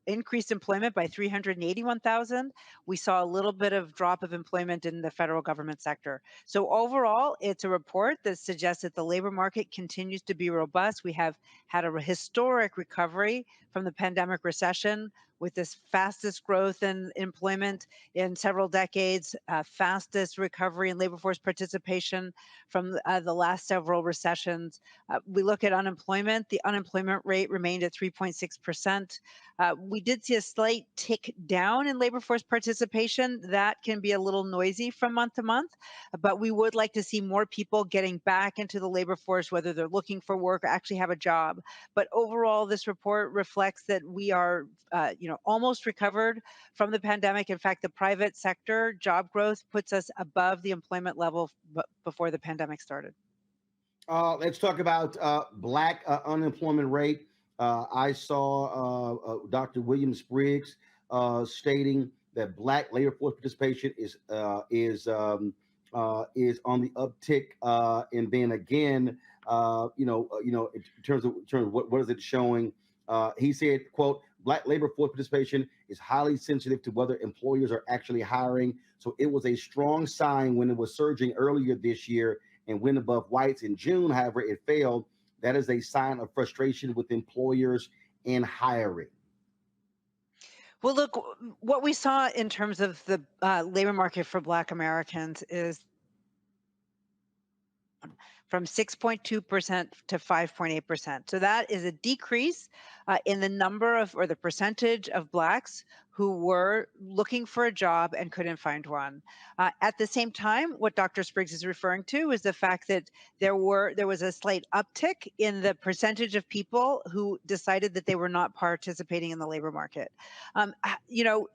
increased employment by 381,000. We saw a little bit of drop of employment in the federal government sector. So overall, it's a report that suggests that the labor market continues to be robust. We have had a historic recovery from the pandemic recession with this fastest growth in employment in several decades, fastest recovery in labor force participation from the last several recessions. We look at unemployment. The unemployment rate remained at 3.6%. We did see a slight tick down in labor force participation. That can be a little noisy from month to month, but we would like to see more people getting back into the labor force, whether they're looking for work or actually have a job. But overall, this report reflects that we are, almost recovered from the pandemic. In fact, the private sector job growth puts us above the employment level before the pandemic started. Let's talk about Black unemployment rate. I saw Dr. William Spriggs stating that Black labor force participation is on the uptick, and then again, in terms of what is it showing? He said, "quote Black labor force participation is highly sensitive to whether employers are actually hiring. So it was a strong sign when it was surging earlier this year and went above whites in June. However, it failed. That is a sign of frustration with employers in hiring." Well, look, what we saw in terms of the labor market for Black Americans is from 6.2% to 5.8%. So that is a decrease in the number of, or the percentage of Blacks who were looking for a job and couldn't find one. At the same time, what Dr. Spriggs is referring to is the fact that there was a slight uptick in the percentage of people who decided that they were not participating in the labor market.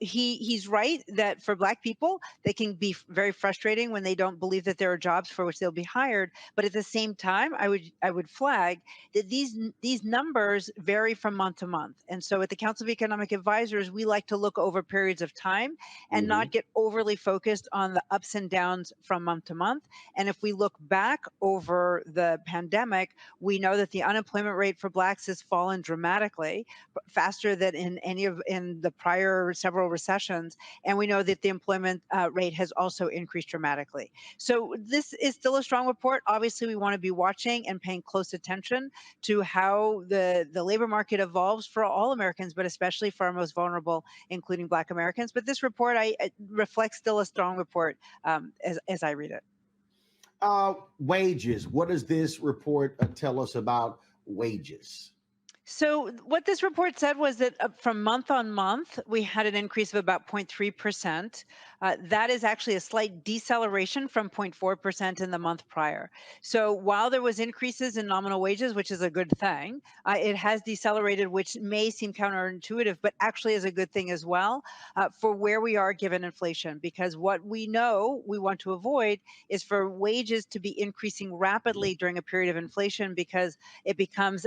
He's right that for Black people, they can be very frustrating when they don't believe that there are jobs for which they'll be hired. But at the same time, I would flag that these numbers vary from month to month. And so at the Council of Economic Advisors, we like to look over periods of time and not get overly focused on the ups and downs from month to month. And if we look back over the pandemic, we know that the unemployment rate for Blacks has fallen dramatically, faster than in the prior several recessions. And we know that the employment rate has also increased dramatically. So this is still a strong report. Obviously, we want to be watching and paying close attention to how the labor market evolves for all Americans, but especially for our most vulnerable, including Black Americans. But this report reflects still a strong report as I read it. Wages. What does this report tell us about wages? So what this report said was that from month on month, we had an increase of about 0.3%. That is actually a slight deceleration from 0.4% in the month prior. So while there was increases in nominal wages, which is a good thing, it has decelerated, which may seem counterintuitive, but actually is a good thing as well for where we are given inflation. Because what we know we want to avoid is for wages to be increasing rapidly during a period of inflation, because it becomes,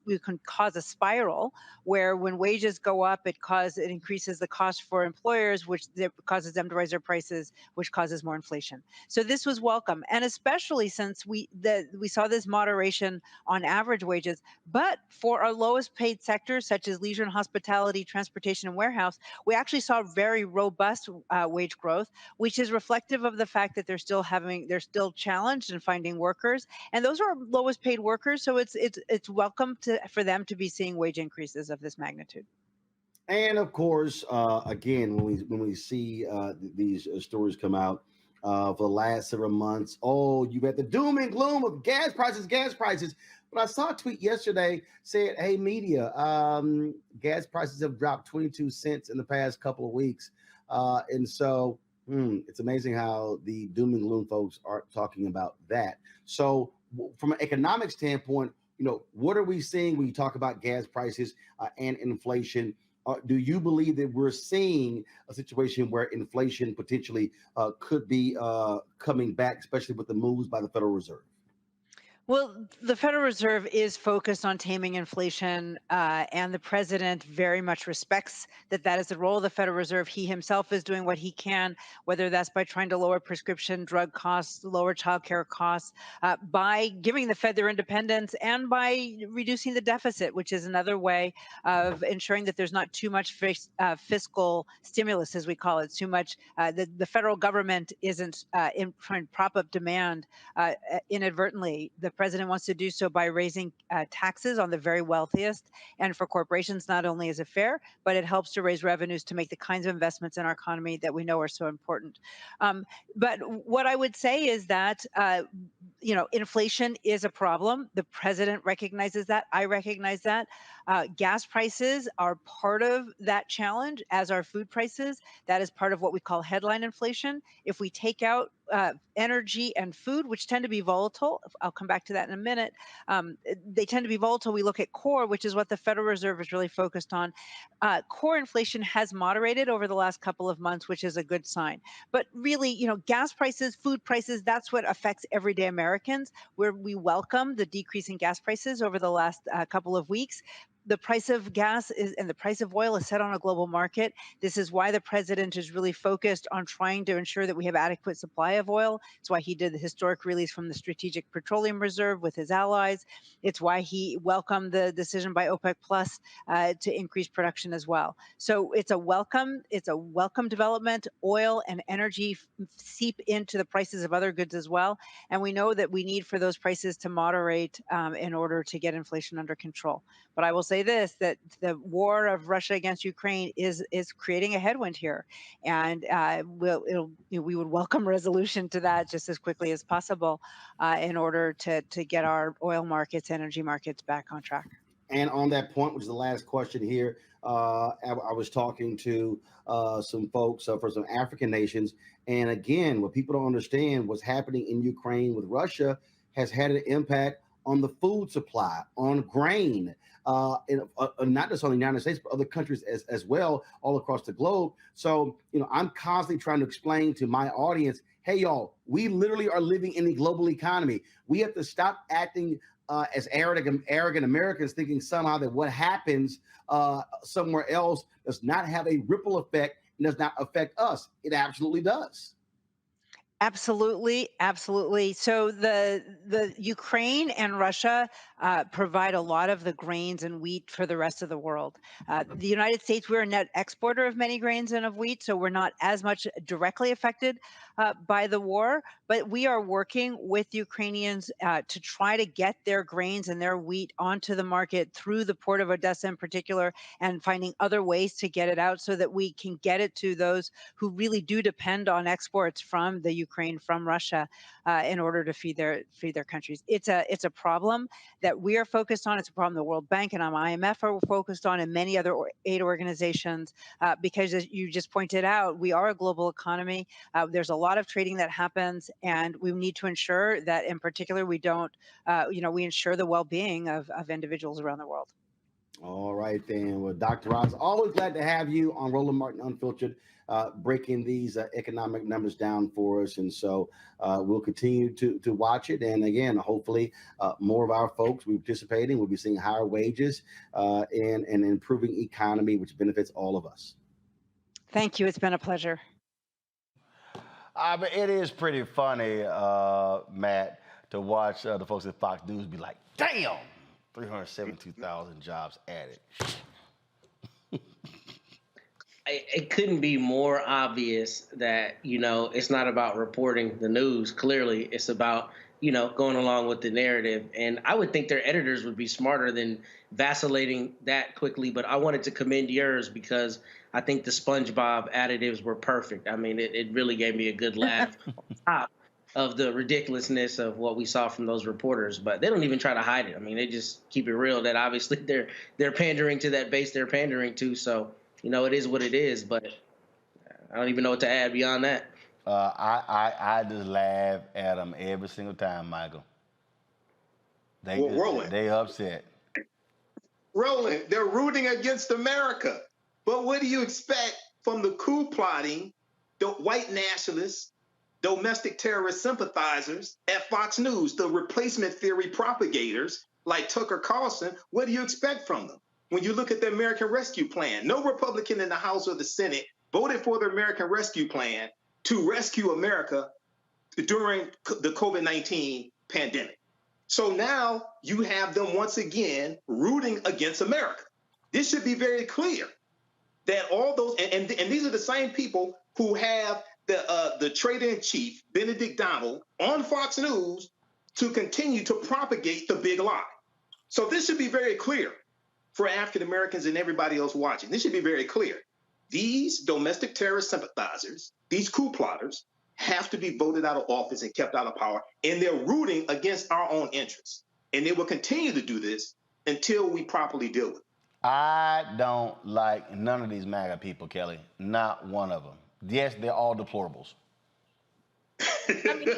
we can cause a spiral where when wages go up, it increases the cost for employers, which causes them to raise their prices, which causes more inflation. So this was welcome, and especially since we saw this moderation on average wages. But for our lowest paid sectors, such as leisure and hospitality, transportation, and warehouse, we actually saw very robust wage growth, which is reflective of the fact that they're still challenged in finding workers, and those are our lowest paid workers. So it's welcome for them to be seeing wage increases of this magnitude. And of course, again, when we see these stories come out for the last several months, you've got the doom and gloom of gas prices. But I saw a tweet yesterday said, "Hey, media, gas prices have dropped 22 cents in the past couple of weeks," and so it's amazing how the doom and gloom folks are talking about that. So, from an economic standpoint, what are we seeing when you talk about gas prices and inflation? Do you believe that we're seeing a situation where inflation potentially could be coming back, especially with the moves by the Federal Reserve? Well, the Federal Reserve is focused on taming inflation, and the president very much respects that is the role of the Federal Reserve. He himself is doing what he can, whether that's by trying to lower prescription drug costs, lower childcare costs, by giving the Fed their independence, and by reducing the deficit, which is another way of ensuring that there's not too much fiscal stimulus, as we call it, too much. The federal government isn't trying to prop up demand inadvertently. The president wants to do so by raising taxes on the very wealthiest. And for corporations, not only is it fair, but it helps to raise revenues to make the kinds of investments in our economy that we know are so important. But what I would say is that, inflation is a problem. The president recognizes that. I recognize that. Gas prices are part of that challenge, as are food prices. That is part of what we call headline inflation. If we take out energy and food, which tend to be volatile, I'll come back to that in a minute. They tend to be volatile. We look at core, which is what the Federal Reserve is really focused on. Core inflation has moderated over the last couple of months, which is a good sign. But really, gas prices, food prices, that's what affects everyday Americans, where we welcome the decrease in gas prices over the last couple of weeks. The price of gas and the price of oil is set on a global market. This is why the president is really focused on trying to ensure that we have adequate supply of oil. It's why he did the historic release from the Strategic Petroleum Reserve with his allies. It's why he welcomed the decision by OPEC Plus to increase production as well. So it's a welcome development. Oil and energy seep into the prices of other goods as well. And we know that we need for those prices to moderate in order to get inflation under control. But I will say this, that the war of Russia against Ukraine is creating a headwind here. And we would welcome resolution to that just as quickly as possible in order to get our oil markets, energy markets back on track. And on that point, which is the last question here, I was talking to some folks from some African nations. And again, what people don't understand, what's happening in Ukraine with Russia has had an impact on the food supply, on grain, not just on the United States, but other countries as well, all across the globe. So, I'm constantly trying to explain to my audience, hey, y'all, we literally are living in the global economy. We have to stop acting as arrogant Americans, thinking somehow that what happens somewhere else does not have a ripple effect and does not affect us. It absolutely does. Absolutely, absolutely. So the Ukraine and Russia provide a lot of the grains and wheat for the rest of the world. The United States, we're a net exporter of many grains and of wheat, so we're not as much directly affected by the war. But we are working with Ukrainians to try to get their grains and their wheat onto the market through the port of Odessa in particular, and finding other ways to get it out so that we can get it to those who really do depend on exports from the Ukraine, from Russia, in order to feed their countries. It's a problem that we are focused on. It's a problem the World Bank and IMF are focused on, and many other aid organizations, because as you just pointed out, we are a global economy. There's a lot of trading that happens, and we need to ensure that, in particular, we don't, we ensure the well-being of individuals around the world. All right, then. Well, Dr. Rouse, always glad to have you on Roland Martin Unfiltered, breaking these economic numbers down for us. And so we'll continue to watch it. And again, hopefully more of our folks will be participating. We'll be seeing higher wages and an improving economy, which benefits all of us. Thank you. It's been a pleasure. But it is pretty funny, Matt, to watch the folks at Fox News be like, damn, 372,000 jobs added. It couldn't be more obvious that, it's not about reporting the news. Clearly, it's about, going along with the narrative. And I would think their editors would be smarter than vacillating that quickly. But I wanted to commend yours because I think the SpongeBob additives were perfect. I mean, it really gave me a good laugh on top of the ridiculousness of what we saw from those reporters. But they don't even try to hide it. I mean, they just keep it real that obviously they're pandering to that base they're pandering to. So, it is what it is. But I don't even know what to add beyond that. I just laugh at them every single time, Michael. They upset. Roland, they're rooting against America. But what do you expect from the coup plotting, the white nationalists, domestic terrorist sympathizers at Fox News, the replacement theory propagators like Tucker Carlson? What do you expect from them? When you look at the American Rescue Plan, no Republican in the House or the Senate voted for the American Rescue Plan to rescue America during the COVID-19 pandemic. So now you have them once again rooting against America. This should be very clear that all those, and these are the same people who have the trader-in-chief, Benedict Donald, on Fox News to continue to propagate the big lie. So this should be very clear for African Americans and everybody else watching. This should be very clear. These domestic terrorist sympathizers, these coup plotters, have to be voted out of office and kept out of power, and they're rooting against our own interests. And they will continue to do this until we properly deal with it. I don't like none of these MAGA people, Kelly. Not one of them. Yes, they're all deplorables. I mean,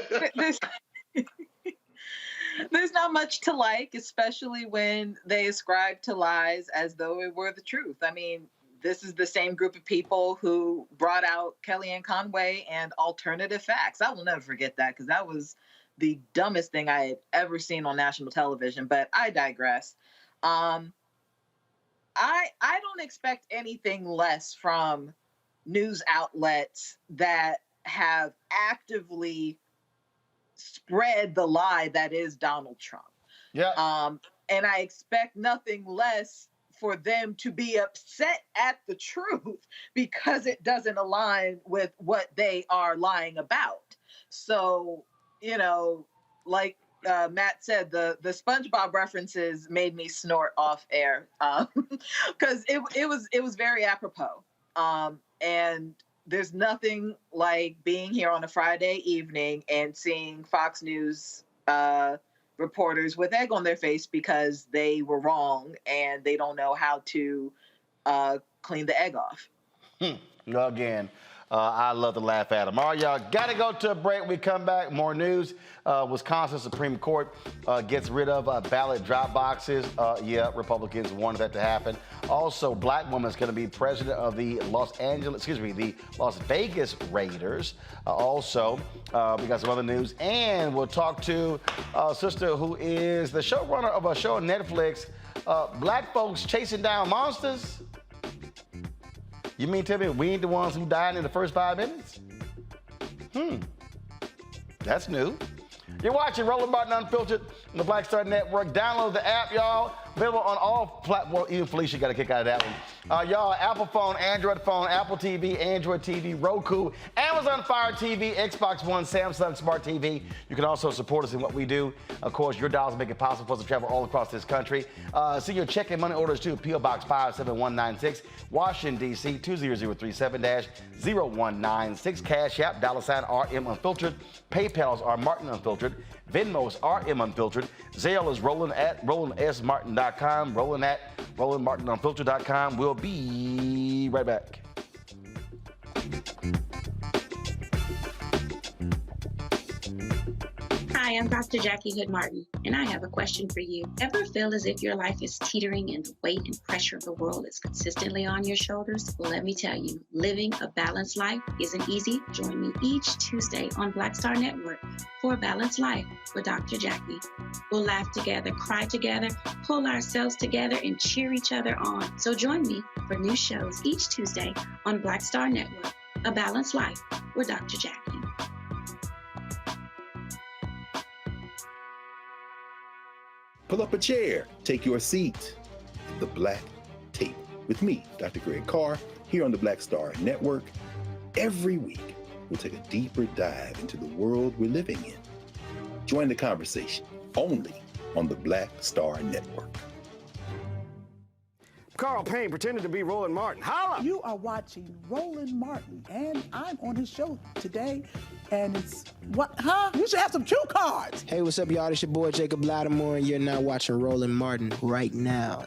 there's not much to like, especially when they ascribe to lies as though it were the truth. I mean, this is the same group of people who brought out Kellyanne Conway and alternative facts. I will never forget that because that was the dumbest thing I had ever seen on national television, but I digress. I don't expect anything less from news outlets that have actively spread the lie that is Donald Trump. Yeah. And I expect nothing less for them to be upset at the truth because it doesn't align with what they are lying about. So, you know, like Matt said, the SpongeBob references made me snort off air because it was very apropos. And there's nothing like being here on a Friday evening and seeing Fox News reporters with egg on their face because they were wrong and they don't know how to clean the egg off. Again, I love to laugh at them. All right, y'all, got to go to a break. We come back, more news. Wisconsin Supreme Court gets rid of ballot drop boxes. Yeah, Republicans wanted that to happen. Also, black woman's going to be president of the Las Vegas Raiders. Also, we got some other news. And we'll talk to a sister who is the showrunner of a show on Netflix, Black Folks Chasing Down Monsters. You mean tell me we ain't the ones who died in the first 5 minutes? That's new. You're watching Roland Martin Unfiltered on the Black Star Network. Download the app, y'all. Available on all platforms. Even Felicia got a kick out of that one. Y'all, Apple phone, Android phone, Apple TV, Android TV, Roku, Amazon Fire TV, Xbox One, Samsung Smart TV. You can also support us in what we do. Of course, your dollars make it possible for us to travel all across this country. See your check and money orders too. P.O. Box 57196, Washington, D.C. 20037-0196. Cash App, $RM Unfiltered. PayPal's are Martin Unfiltered. Venmo's RM Unfiltered. Zelle is Roland at RolandSMartin.com. Roland at RolandMartinUnfiltered.com. We'll be right back. Hi, I'm Dr. Jackie Hood Martin, and I have a question for you. Ever feel as if your life is teetering and the weight and pressure of the world is consistently on your shoulders? Well, let me tell you, living a balanced life isn't easy. Join me each Tuesday on Black Star Network for A Balanced Life with Dr. Jackie. We'll laugh together, cry together, pull ourselves together, and cheer each other on. So join me for new shows each Tuesday on Black Star Network, A Balanced Life with Dr. Jackie. Pull up a chair, take your seat. The Black Tape with me, Dr. Greg Carr, here on the Black Star Network. Every week, we'll take a deeper dive into the world we're living in. Join the conversation only on the Black Star Network. Carl Payne pretended to be Roland Martin. Holla! You are watching Roland Martin, and I'm on his show today. And it's what? Huh? You should have some cue cards. Hey, what's up, y'all? It's your boy Jacob Lattimore, and you're now watching Roland Martin right now.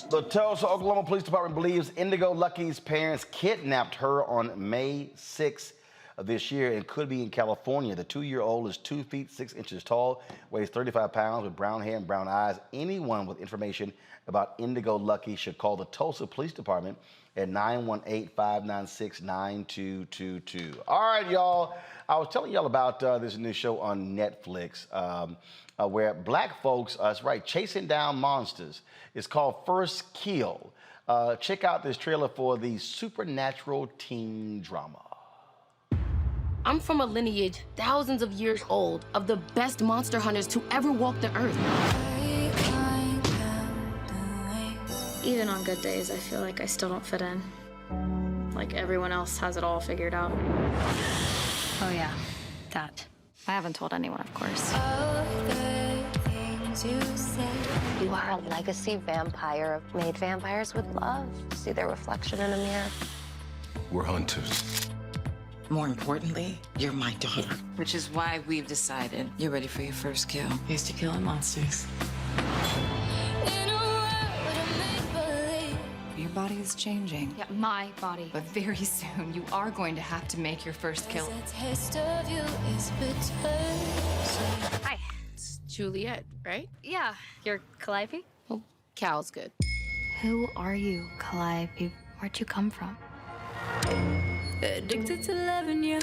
The Tulsa, Oklahoma Police Department believes Indigo Lucky's parents kidnapped her on May 6th of this year and could be in California. The 2-year-old is 2 feet 6 inches tall, weighs 35 pounds, with brown hair and brown eyes. Anyone with information about Indigo Lucky should call the Tulsa Police Department at 918-596-9222. All right, y'all. I was telling y'all about this new show on Netflix where black folks, that's right, chasing down monsters. It's called First Kill. Check out this trailer for the supernatural teen drama. I'm from a lineage thousands of years old of the best monster hunters to ever walk the earth. Even on good days, I feel like I still don't fit in. Like everyone else has it all figured out. Oh yeah, that. I haven't told anyone, of course. You are a legacy vampire. Made vampires would love to see their reflection in a mirror. We're hunters. More importantly, you're my daughter. Which is why we've decided you're ready for your first kill. Here's to killing monsters. Your body is changing. Yeah, my body. But very soon, you are going to have to make your first kill. Hi, it's Juliet, right? Yeah, you're Calliope? Well, Cal's good. Who are you, Calliope? Where'd you come from? Addicted to loving you.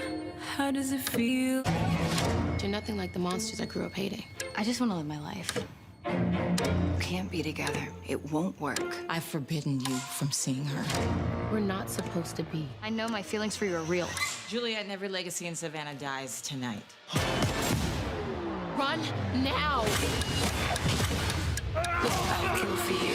How does it feel? You're nothing like the monsters I grew up hating. I just want to live my life. We can't be together. It won't work. I've forbidden you from seeing her. We're not supposed to be. I know my feelings for you are real. Juliet and every legacy in Savannah dies tonight. Run now! I'll kill for you.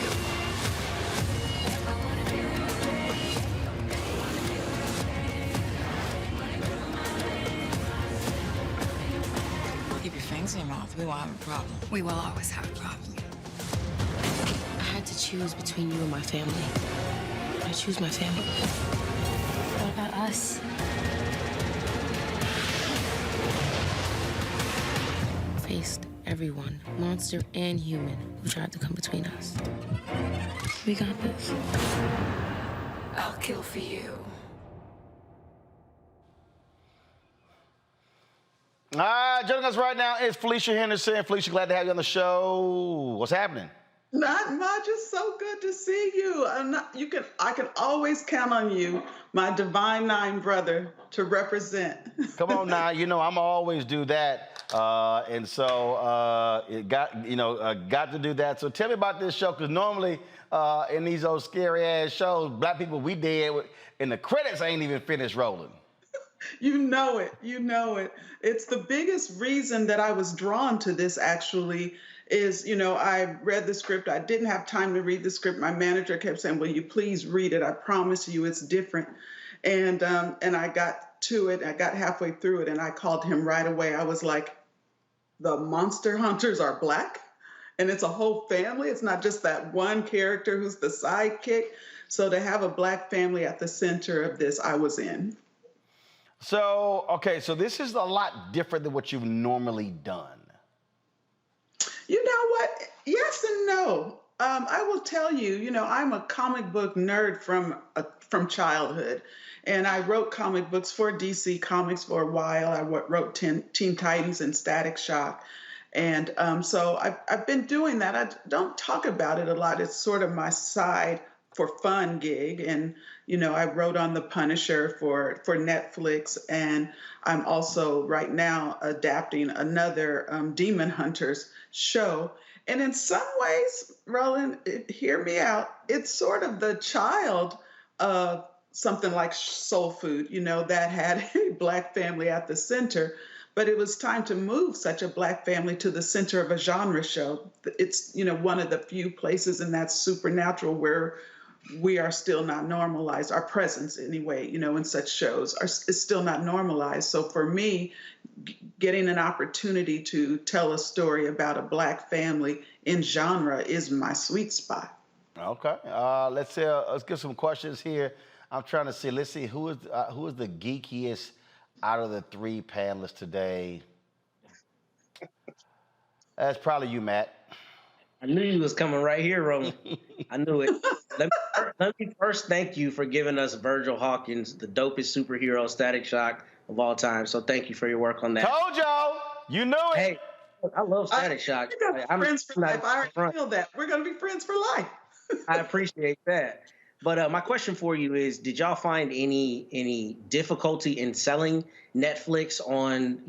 Keep your fangs in your mouth. We won't have a problem. We will always have a problem. I had to choose between you and my family. I choose my family. What about us? Faced everyone, monster and human, who tried to come between us. We got this. I'll kill for you. All right, joining us right now is Felicia Henderson. Felicia, glad to have you on the show. What's happening? Not much. It's so good to see you. I can always count on you, my Divine Nine brother, to represent. Come on now, you know I'm always do that, and so it got to do that. So tell me about this show, because normally in these old scary ass shows, black people we dead, and the credits ain't even finished rolling. You know it. You know it. It's the biggest reason that I was drawn to this, actually, is, I read the script. I didn't have time to read the script. My manager kept saying, will you please read it? I promise you it's different. And I got to it. I got halfway through it, and I called him right away. I was like, the monster hunters are black? And it's a whole family. It's not just that one character who's the sidekick. So to have a black family at the center of this, I was in. So, okay, so this is a lot different than what you've normally done. You know what? Yes and no. I will tell you, I'm a comic book nerd from childhood. And I wrote comic books for DC Comics for a while. I wrote Teen Titans and Static Shock. And so I've been doing that. I don't talk about it a lot. It's sort of my side for fun gig. And, I wrote on The Punisher for Netflix. And I'm also right now adapting another Demon Hunters show. And in some ways, Roland, hear me out, it's sort of the child of something like Soul Food, that had a black family at the center. But it was time to move such a black family to the center of a genre show. It's, one of the few places in that supernatural where we are still not normalized. Our presence, anyway, in such shows is still not normalized. So for me, getting an opportunity to tell a story about a black family in genre is my sweet spot. Okay, let's get some questions here. I'm trying to see. Let's see who is the geekiest out of the three panelists today. That's probably you, Matt. I knew you was coming right here, Roland. I knew it. Let me first thank you for giving us Virgil Hawkins, the dopest superhero Static Shock of all time. So thank you for your work on that. Told y'all. You knew it. Hey, I love Static Shock. We're friends for life. I already feel that. We're going to be friends for life. I appreciate that. But my question for you is, did y'all find any difficulty in selling Netflix on,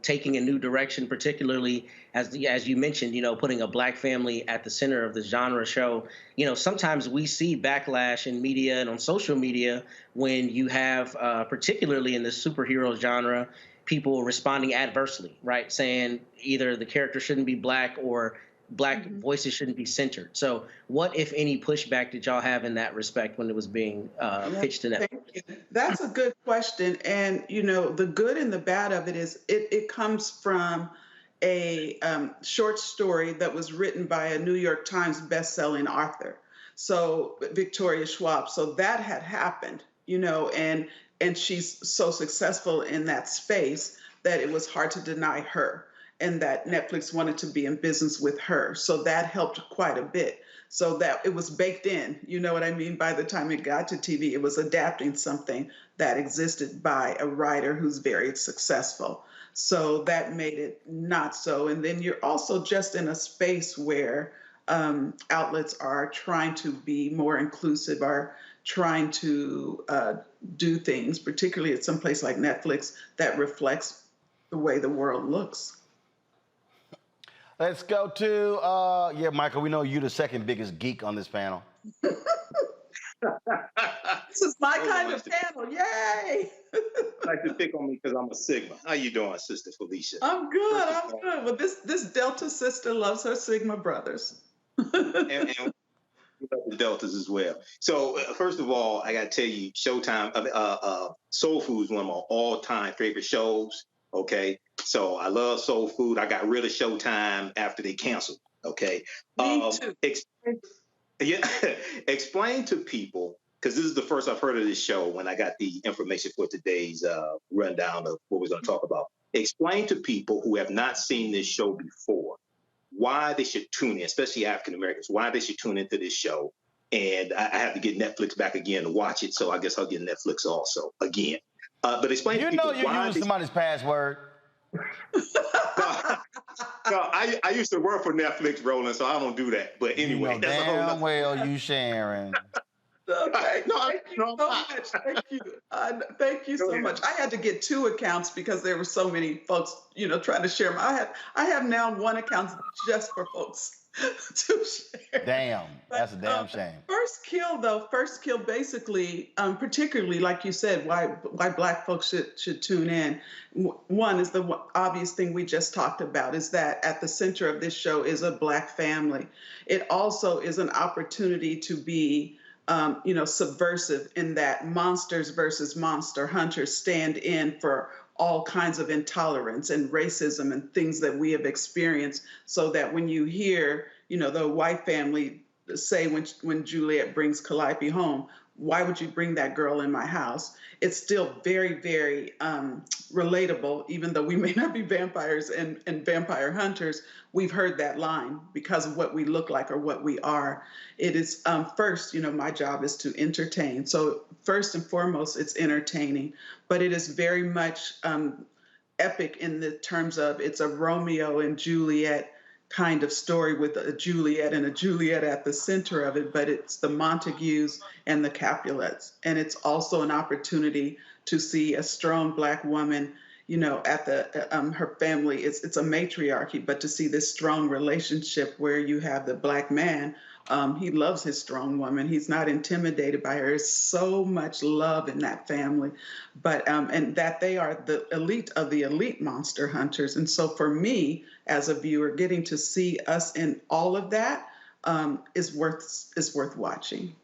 taking a new direction, particularly as you mentioned, putting a Black family at the center of the genre show? Sometimes we see backlash in media and on social media when you have, particularly in the superhero genre, people responding adversely, right? Saying either the character shouldn't be Black or Black voices shouldn't be centered. So what, if any, pushback did y'all have in that respect when it was being pitched to Netflix? Thank you. That's a good question. And, the good and the bad of it is it comes from a short story that was written by a New York Times best-selling author. So Victoria Schwab. So that had happened, and she's so successful in that space that it was hard to deny her, and that Netflix wanted to be in business with her. So that helped quite a bit. So that it was baked in, you know what I mean? By the time it got to TV, it was adapting something that existed by a writer who's very successful. So that made it not so. And then you're also just in a space where outlets are trying to be more inclusive, are trying to do things, particularly at some place like Netflix, that reflects the way the world looks. Let's go to, Michael, we know you're the second biggest geek on this panel. This is my kind of panel, yay! Like to pick on me because I'm a Sigma. How you doing, Sister Felicia? I'm good. Well, this Delta sister loves her Sigma brothers. and we love the Deltas as well. So first of all, I got to tell you, Showtime, Soul Food is one of my all-time favorite shows. Okay, so I love Soul Food. I got rid of Showtime after they canceled. Okay, me too. Explain to people, because this is the first I've heard of this show when I got the information for today's rundown of what we're going to talk about. Explain to people who have not seen this show before why they should tune in, especially African Americans, why they should tune into this show. And I have to get Netflix back again to watch it, so I guess I'll get Netflix also again. But explain to people why you use somebody's password. No, I used to work for Netflix, Roland, so I don't do that. But anyway, that's a whole damn well you sharing. Okay. Thank you so much. Thank you. Thank you so much. I had to get 2 accounts because there were so many folks, trying to share. I have now 1 account just for folks to share. Damn, that's a damn shame. First Kill basically, particularly like you said, why Black folks should tune in. One is the obvious thing we just talked about, is that at the center of this show is a Black family. It also is an opportunity to be subversive, in that monsters versus monster hunters stand in for all kinds of intolerance and racism and things that we have experienced, so that when you hear, the white family say when Juliet brings Calliope home, why would you bring that girl in my house? It's still very, very relatable, even though we may not be vampires and vampire hunters. We've heard that line because of what we look like or what we are. It is first, my job is to entertain. So first and foremost, it's entertaining, but it is very much epic in the terms of it's a Romeo and Juliet kind of story with a Juliet and a Juliet at the center of it, but it's the Montagues and the Capulets. And it's also an opportunity to see a strong Black woman, at the her family. It's a matriarchy, but to see this strong relationship where you have the Black man, he loves his strong woman. He's not intimidated by her. There's so much love in that family, but and that they are the elite of the elite monster hunters. And so for me, as a viewer, getting to see us in all of that is worth watching.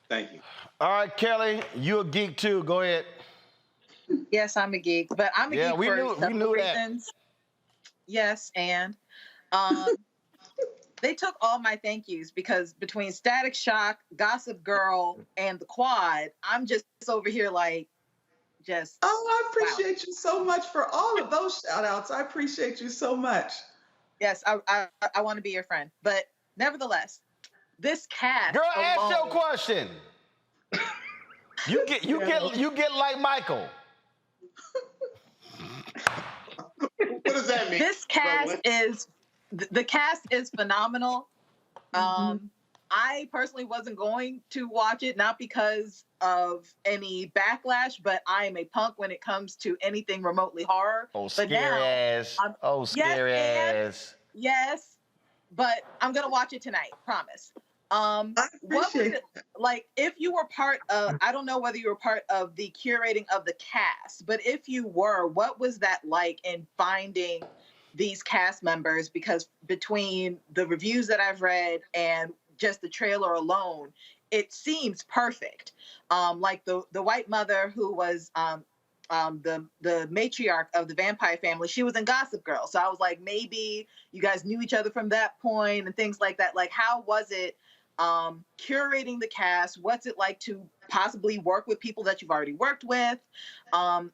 Thank you. All right, Kelly, you a geek too. Go ahead. Yes, I'm a geek, but I'm a geek for several reasons. Yes, and they took all my thank yous, because between Static Shock, Gossip Girl, and The Quad, I'm just over here like, just. Oh, I appreciate you so much for all of those shout outs. I appreciate you so much. Yes, I want to be your friend. But nevertheless, this cast. Girl, ask your question. You get like Michael. What does that mean? This cast the cast is phenomenal. I personally wasn't going to watch it, not because of any backlash, but I am a punk when it comes to anything remotely horror. Oh, But scary now, ass. Oh, scary ass. yes, but I'm gonna watch it tonight, promise. What was it like if you were part of, I don't know whether you were part of the curating of the cast, but if you were, what was that like in finding these cast members? Because between the reviews that I've read and just the trailer alone, it seems perfect. Like the white mother who was the matriarch of the vampire family, she was in Gossip Girl. So I was like, maybe you guys knew each other from that point and things like that. Like, how was it curating the cast? What's it like to possibly work with people that you've already worked with?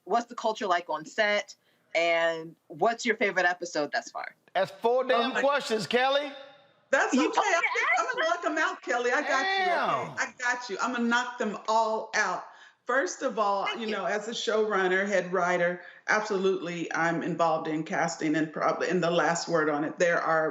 What's the culture like on set? And what's your favorite episode thus far? That's 4 damn questions, Kelly. That's okay. I'm going to knock them out, Kelly. I got you. Okay? I got you. I'm going to knock them all out. First of all, you know, as a showrunner, head writer, absolutely, I'm involved in casting, and probably in the last word on it.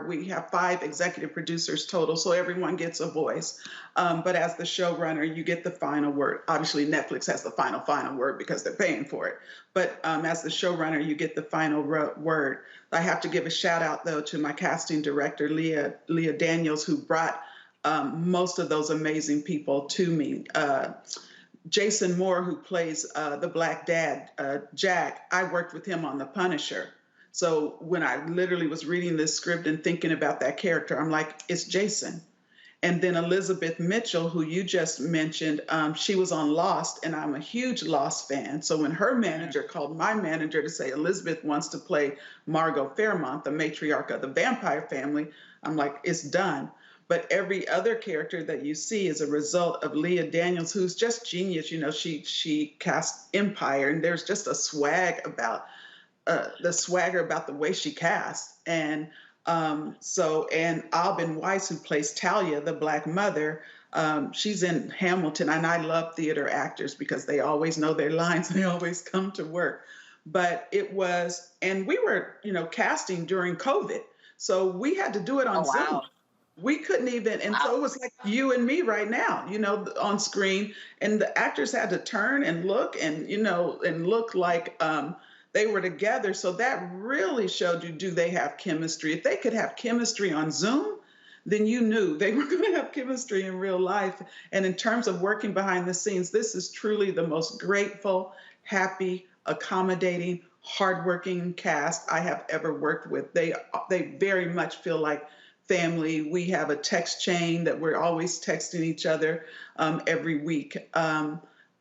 We have 5 executive producers total, so everyone gets a voice. But as the showrunner, you get the final word. Obviously, Netflix has the final word because they're paying for it. But as the showrunner, you get the final word. I have to give a shout out, though, to my casting director, Leah Daniels, who brought most of those amazing people to me. Jason Moore, who plays the Black Dad, Jack, I worked with him on The Punisher. So when I literally was reading this script and thinking about that character, I'm like, it's Jason. And then Elizabeth Mitchell, who you just mentioned, she was on Lost, and I'm a huge Lost fan. So when her manager called my manager to say Elizabeth wants to play Margot Fairmont, the matriarch of the vampire family, I'm like, it's done. But every other character that you see is a result of Leah Daniels, who's just genius. You know, she cast Empire, and there's just a swagger about the way she casts. And and Alban Weiss, who plays Talia, the Black mother, she's in Hamilton, and I love theater actors because they always know their lines and they always come to work. But and we were, casting during COVID, so we had to do it on Zoom. Wow. We couldn't even, and so it was like you and me right now, on screen, and the actors had to turn and look and, and look like they were together. So that really showed you, do they have chemistry? If they could have chemistry on Zoom, then you knew they were going to have chemistry in real life. And in terms of working behind the scenes, this is truly the most grateful, happy, accommodating, hardworking cast I have ever worked with. They very much feel like family. We have a text chain that we're always texting each other every week.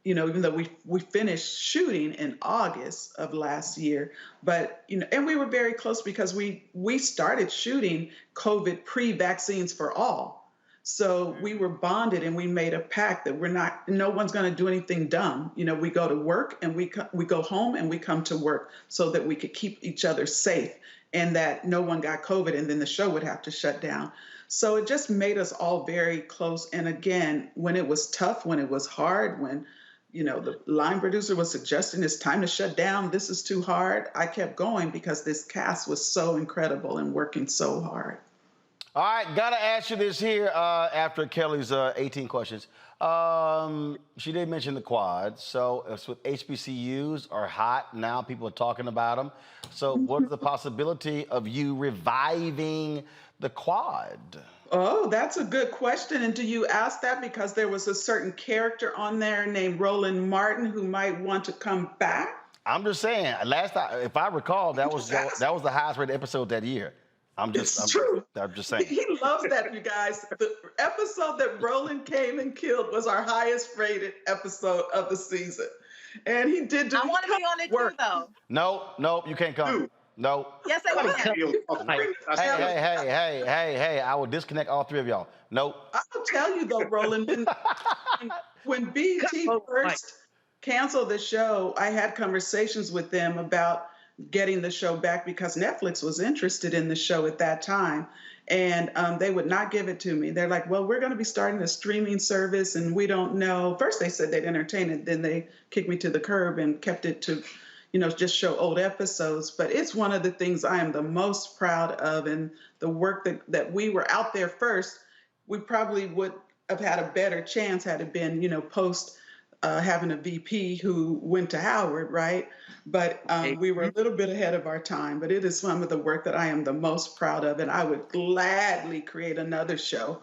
Even though we finished shooting in August of last year, but and we were very close because we started shooting COVID pre-vaccines for all. So we were bonded, and we made a pact that no one's going to do anything dumb. We go to work and we go home and we come to work so that we could keep each other safe, and that no one got COVID and then the show would have to shut down. So it just made us all very close. And again, when it was tough, when it was hard, when, the line producer was suggesting it's time to shut down, this is too hard, I kept going because this cast was so incredible and working so hard. All right, gotta ask you this here after Kelly's 18 questions. She did mention the quads. So it's with HBCUs are hot now. People are talking about them. So what is the possibility of you reviving the quad? Oh, that's a good question. And do you ask that because there was a certain character on there named Roland Martin who might want to come back? I'm just saying. Last time, if I recall, that was the highest rated episode that year. I'm just saying. He loves that, you guys. The episode that Roland came and killed was our highest rated episode of the season. And he did do I want to be on it too, though. Nope, you can't come. No. Yes, I can. Hey, I will disconnect all 3 of y'all. Nope. I'll tell you though, Roland, when BET first canceled the show, I had conversations with them about getting the show back because Netflix was interested in the show at that time, and they would not give it to me. They're like, well, we're going to be starting a streaming service and we don't know. First they said they'd entertain it, then they kicked me to the curb and kept it to, just show old episodes. But it's one of the things I am the most proud of, and the work that we were out there first we probably would have had a better chance had it been, post having a VP who went to Howard, right? But we were a little bit ahead of our time. But it is some of the work that I am the most proud of, and I would gladly create another show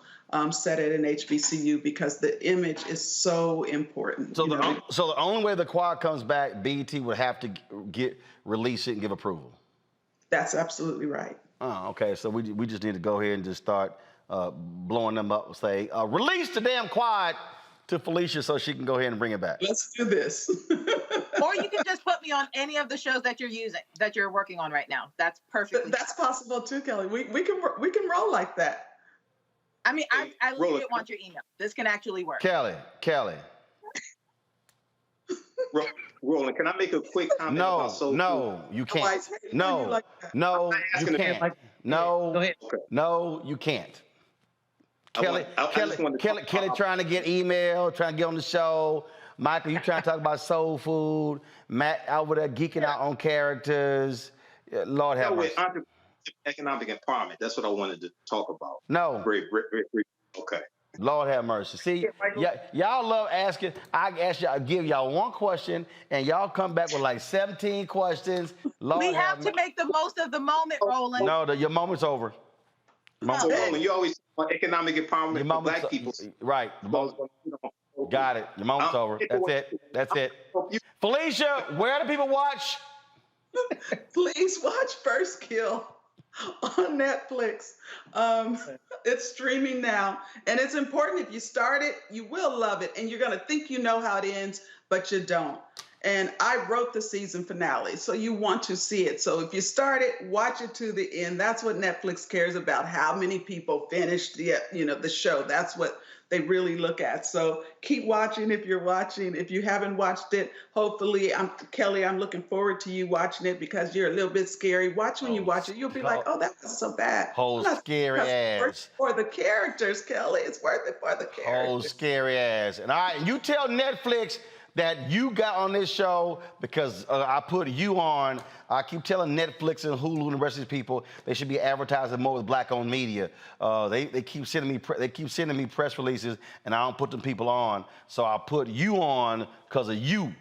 set at an HBCU because the image is so important. So the only way the quad comes back, BET would have to release it and give approval. That's absolutely right. Oh, okay. So we just need to go ahead and just start blowing them up and say, release the damn quad to Felicia so she can go ahead and bring it back. Let's do this. Or you can just put me on any of the shows that you're working on right now. That's perfect. That's possible too, Kelly. We can roll like that. I mean, I legit want your email. This can actually work. Kelly. Roland, can I make a quick comment about soul food? No, you can't. No, you can't. No, you can't. Kelly trying to get email, trying to get on the show. Michael, you trying to talk about soul food. Matt over there geeking out on characters. Lord have mercy. Economic empowerment. That's what I wanted to talk about. No. Great. Okay. Lord have mercy. See, y'all love asking. I give y'all one question, and y'all come back with like 17 questions. Lord we have to make the most of the moment, Roland. No, your moment's over. Roland, you always want economic empowerment for black people. Right. Got it. Your moment's over. That's it. Felicia, where do people watch? Please watch First Kill on Netflix. It's streaming now. And it's important, if you start it, you will love it. And you're going to think you know how it ends, but you don't. And I wrote the season finale, so you want to see it. So if you start it, watch it to the end. That's what Netflix cares about, how many people finished the show. That's what they really look at. So keep watching if you're watching. If you haven't watched it, hopefully, Kelly, I'm looking forward to you watching it because you're a little bit scary. Watch when you watch it. You'll be like, oh, that wasn't so bad. Whole scary ass. For the characters, Kelly. It's worth it for the characters. Whole scary ass. And you tell Netflix that you got on this show because I put you on. I keep telling Netflix and Hulu and the rest of these people they should be advertising more with black-owned media. They keep sending me press releases, and I don't put them people on. So I put you on because of you,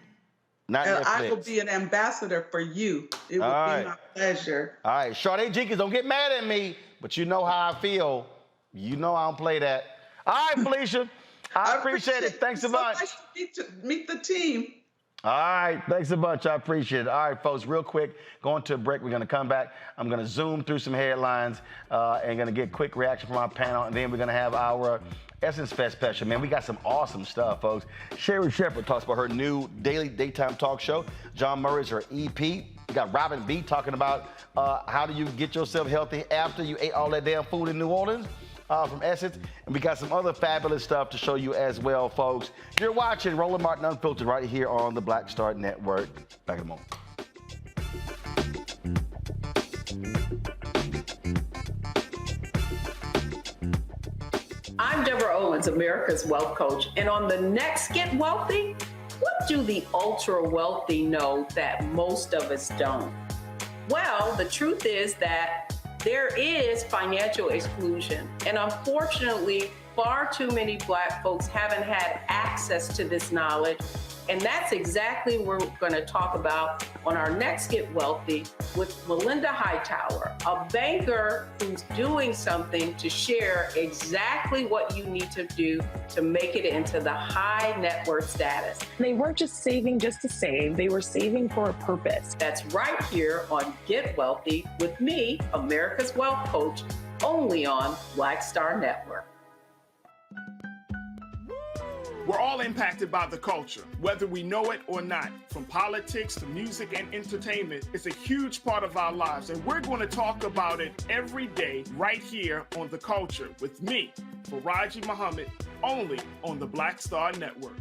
not Netflix. I will be an ambassador for you. It will be my pleasure. All right, Sade Jenkins, don't get mad at me, but you know how I feel. You know I don't play that. All right, Felicia. I appreciate it. Thanks a bunch. So nice to meet the team. All right. Thanks a bunch. I appreciate it. All right, folks, real quick, going to a break. We're going to come back. I'm going to zoom through some headlines and going to get quick reaction from our panel. And then we're going to have our Essence Fest special. Man, we got some awesome stuff, folks. Sherry Shepherd talks about her new daily daytime talk show. John Murray's her EP. We got Robin B talking about how do you get yourself healthy after you ate all that damn food in New Orleans. From Essence, and we got some other fabulous stuff to show you as well, folks. You're watching Roland Martin Unfiltered right here on the Black Star Network. Back in a moment. I'm Deborah Owens, America's Wealth Coach, and on the next Get Wealthy, what do the ultra wealthy know that most of us don't? Well, the truth is that there is financial exclusion, and unfortunately, far too many Black folks haven't had access to this knowledge, and that's exactly what we're going to talk about on our next Get Wealthy with Melinda Hightower, a banker who's doing something to share exactly what you need to do to make it into the high net worth status. They weren't just saving just to save, they were saving for a purpose. That's right here on Get Wealthy with me, America's Wealth Coach, only on Black Star Network. We're all impacted by the culture, whether we know it or not. From politics to music and entertainment, it's a huge part of our lives, and we're going to talk about it every day right here on The Culture with me, Faraji Muhammad, only on the Black Star Network.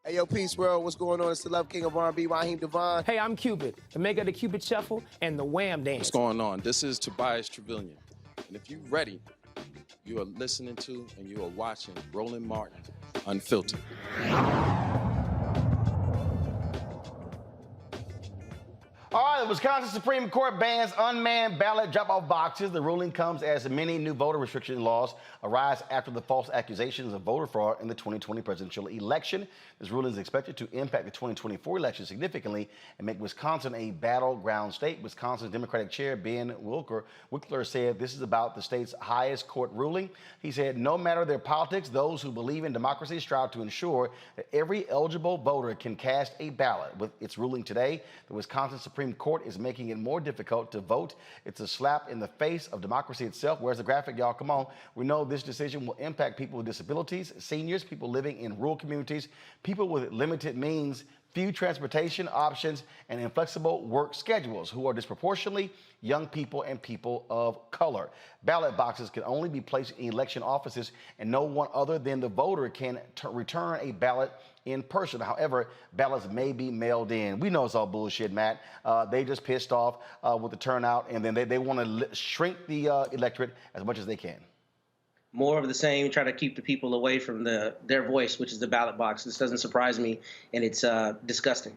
Hey, yo, Peace World, what's going on? It's the Love King of R&B, Raheem Devon. Hey, I'm Cupid, the maker of the Cupid Shuffle and the Wham Dance. What's going on? This is Tobias Trevelyan, and if you're ready, you are listening to and you are watching Roland Martin Unfiltered. All right, right, the Wisconsin Supreme Court bans unmanned ballot drop-off boxes. The ruling comes as many new voter restriction laws arise after the false accusations of voter fraud in the 2020 presidential election. This ruling is expected to impact the 2024 election significantly and make Wisconsin a battleground state. Wisconsin's Democratic Chair Ben Wickler said this is about the state's highest court ruling. He said, no matter their politics, those who believe in democracy strive to ensure that every eligible voter can cast a ballot. With its ruling today, the Wisconsin Supreme Court is making it more difficult to vote. It's a slap in the face of democracy itself. Where's the graphic, y'all? Come on. We know this decision will impact people with disabilities, seniors, people living in rural communities, people with limited means, few transportation options, and inflexible work schedules, who are disproportionately young people and people of color. Ballot boxes can only be placed in election offices, and no one other than the voter can return a ballot in person. However, ballots may be mailed in. We know it's all bullshit, Matt. They just pissed off with the turnout, and then they want to shrink the electorate as much as they can. More of the same, try to keep the people away from their voice, which is the ballot box. This doesn't surprise me, and it's disgusting.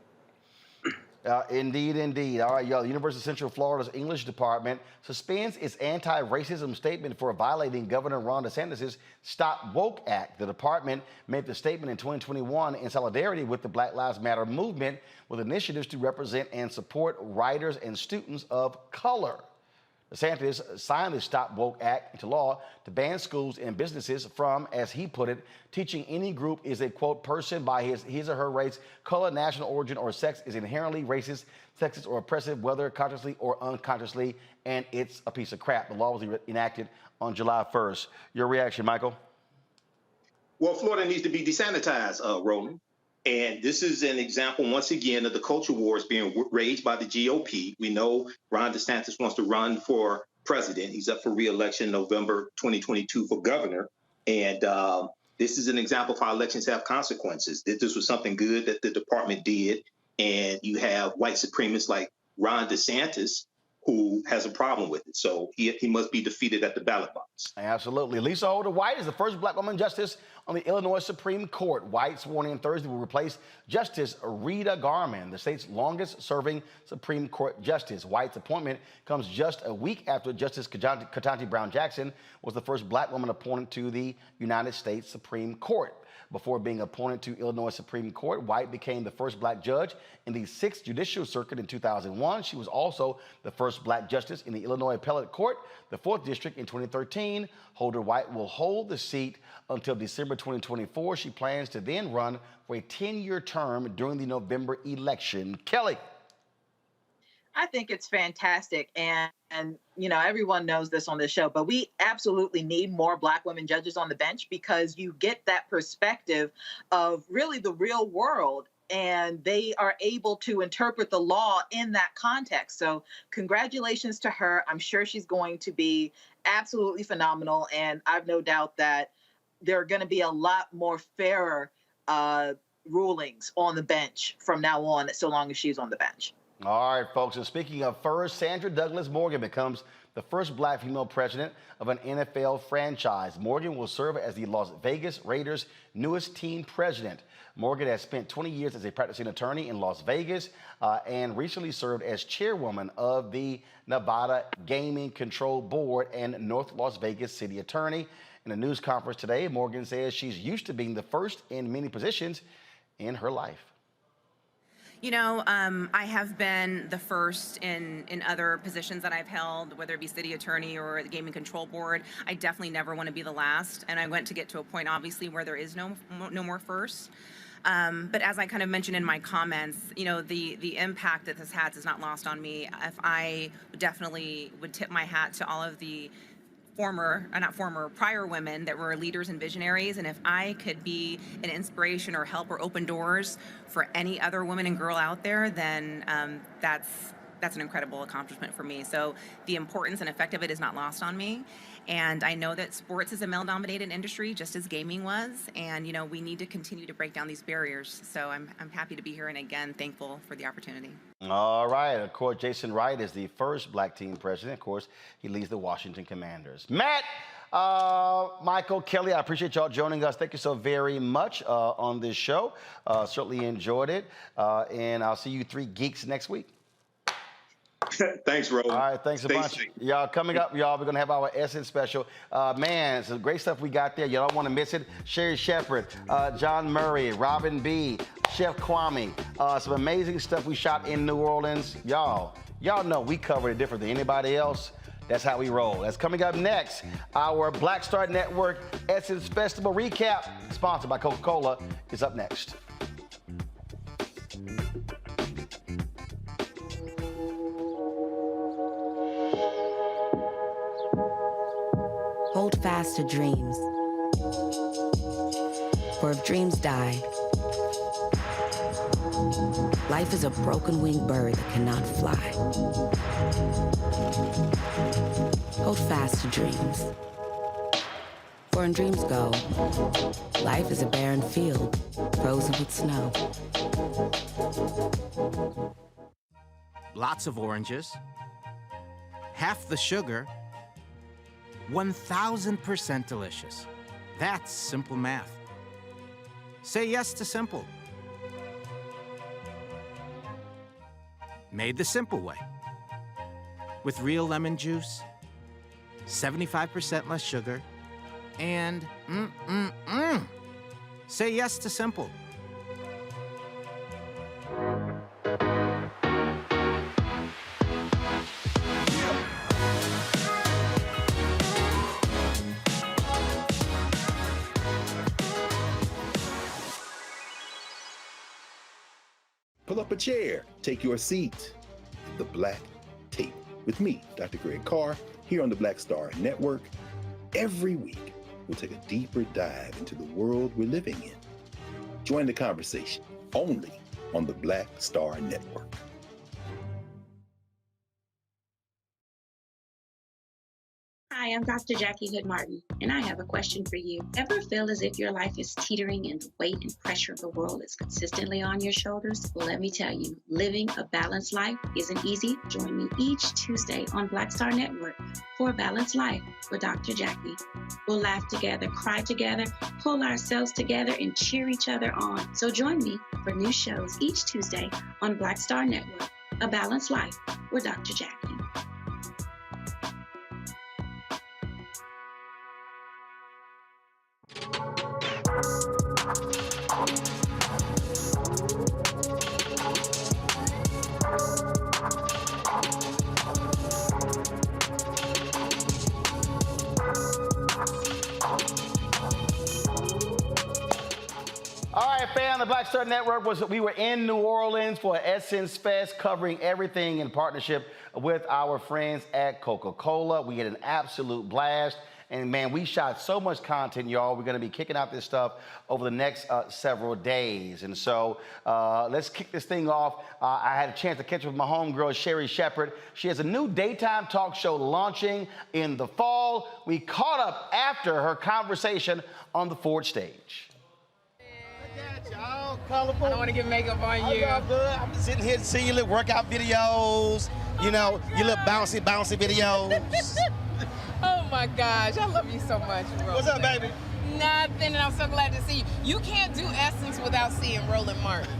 Indeed, indeed. All right, y'all. The University of Central Florida's English department suspends its anti-racism statement for violating Governor Ron DeSantis' Stop Woke Act. The department made the statement in 2021 in solidarity with the Black Lives Matter movement, with initiatives to represent and support writers and students of color. DeSantis signed the Stop Woke Act into law to ban schools and businesses from, as he put it, teaching any group is a, quote, person by his or her race, color, national origin, or sex is inherently racist, sexist, or oppressive, whether consciously or unconsciously, and it's a piece of crap. The law was enacted on July 1st. Your reaction, Michael? Well, Florida needs to be desanitized, Roland. And this is an example, once again, of the culture wars being waged by the GOP. We know Ron DeSantis wants to run for president. He's up for re-election November 2022 for governor. And this is an example of how elections have consequences. This was something good that the department did. And you have white supremacists like Ron DeSantis, who has a problem with it. So he must be defeated at the ballot box. Absolutely. Lisa Holder White is the first black woman justice on the Illinois Supreme Court. White, sworn in Thursday, will replace Justice Rita Garman, the state's longest-serving Supreme Court justice. White's appointment comes just a week after Justice Ketanji Brown Jackson was the first black woman appointed to the United States Supreme Court. Before being appointed to Illinois Supreme Court, White became the first black judge in the 6th Judicial Circuit in 2001. She was also the first black justice in the Illinois Appellate Court, the 4th District, in 2013. Holder White will hold the seat until December 2024. She plans to then run for a 10-year term during the November election. Kelly. I think it's fantastic. And you know, everyone knows this on this show, but we absolutely need more black women judges on the bench, because you get that perspective of really the real world, and they are able to interpret the law in that context. So congratulations to her. I'm sure she's going to be absolutely phenomenal. And I've no doubt that there are going to be a lot more fairer rulings on the bench from now on, so long as she's on the bench. All right, folks, and speaking of first, Sandra Douglas Morgan becomes the first black female president of an NFL franchise. Morgan will serve as the Las Vegas Raiders' newest team president. Morgan has spent 20 years as a practicing attorney in Las Vegas and recently served as chairwoman of the Nevada Gaming Control Board and North Las Vegas city attorney. In a news conference today, Morgan says she's used to being the first in many positions in her life. You know, I have been the first in other positions that I've held, whether it be city attorney or the Gaming Control Board. I definitely never want to be the last, and I want to get to a point, obviously, where there is no more firsts. But as I kind of mentioned in my comments, you know, the impact that this has is not lost on me. If I definitely would tip my hat to all of the prior women that were leaders and visionaries, and if I could be an inspiration or help or open doors for any other woman and girl out there, then that's an incredible accomplishment for me. So the importance and effect of it is not lost on me. And I know that sports is a male-dominated industry, just as gaming was. And, you know, we need to continue to break down these barriers. So I'm happy to be here, and again, thankful for the opportunity. All right. Of course, Jason Wright is the first black team president. Of course, he leads the Washington Commanders. Matt, Michael, Kelly, I appreciate y'all joining us. Thank you so very much on this show. Certainly enjoyed it. And I'll see you three geeks next week. Thanks, Roland. All right, thanks a Stay bunch. safe. Y'all, coming up, y'all, we're going to have our Essence special. Man, some great stuff we got there. Y'all don't want to miss it. Sherry Shepherd, John Murray, Robin B., Chef Kwame. Some amazing stuff we shot in New Orleans. Y'all know we covered it different than anybody else. That's how we roll. That's coming up next. Our Black Star Network Essence Festival recap, sponsored by Coca-Cola, is up next. Hold fast to dreams. For if dreams die, life is a broken-winged bird that cannot fly. Hold fast to dreams. For when dreams go, life is a barren field, frozen with snow. Lots of oranges, half the sugar, 1,000% delicious. That's simple math. Say yes to simple. Made the simple way. With real lemon juice, 75% less sugar, and Say yes to simple. Pull up a chair, take your seat. The Black Tape with me, Dr. Greg Carr, here on the Black Star Network. Every week, we'll take a deeper dive into the world we're living in. Join the conversation only on the Black Star Network. Hi, I'm Dr. Jackie Hood Martin, and I have a question for you. Ever feel as if your life is teetering and the weight and pressure of the world is consistently on your shoulders? Well, let me tell you, living a balanced life isn't easy. Join me each Tuesday on Black Star Network for A Balanced Life with Dr. Jackie. We'll laugh together, cry together, pull ourselves together, and cheer each other on. So join me for new shows each Tuesday on Black Star Network, A Balanced Life with Dr. Jackie. The Black Star Network we were in New Orleans for Essence Fest, covering everything in partnership with our friends at Coca-Cola. We had an absolute blast. And man, we shot so much content, y'all. We're going to be kicking out this stuff over the next several days. And so let's kick this thing off. I had a chance to catch up with my homegirl, Sherry Shepherd. She has a new daytime talk show launching in the fall. We caught up after her conversation on the Ford stage. All colorful. I don't want to get makeup on you. I'm good. I'm sitting here seeing your little workout videos, you know, your little bouncy videos. Oh my gosh, I love you so much, Roland. What's up, baby? Nothing, and I'm so glad to see you. You can't do Essence without seeing Roland Martin.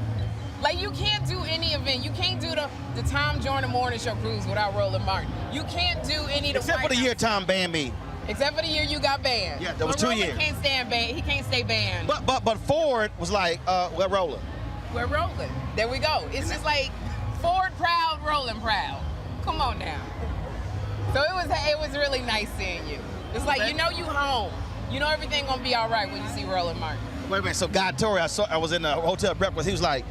Like, you can't do any event. You can't do the Tom Joyner Morning Show cruise without Roland Martin. You can't do any of the Except for the year Tom banned me. Except for the year you got banned. Yeah, that was 2 years. Can't stand banned. He can't stay banned. But Ford was like, we're rolling. We're rolling. There we go. It's just like Ford proud, Roland proud. Come on now. So it was really nice seeing you. It's like, you know you home. You know everything gonna be all right when you see Roland Martin. Wait a minute. So Guy Torrey, I was in a hotel breakfast. He was like,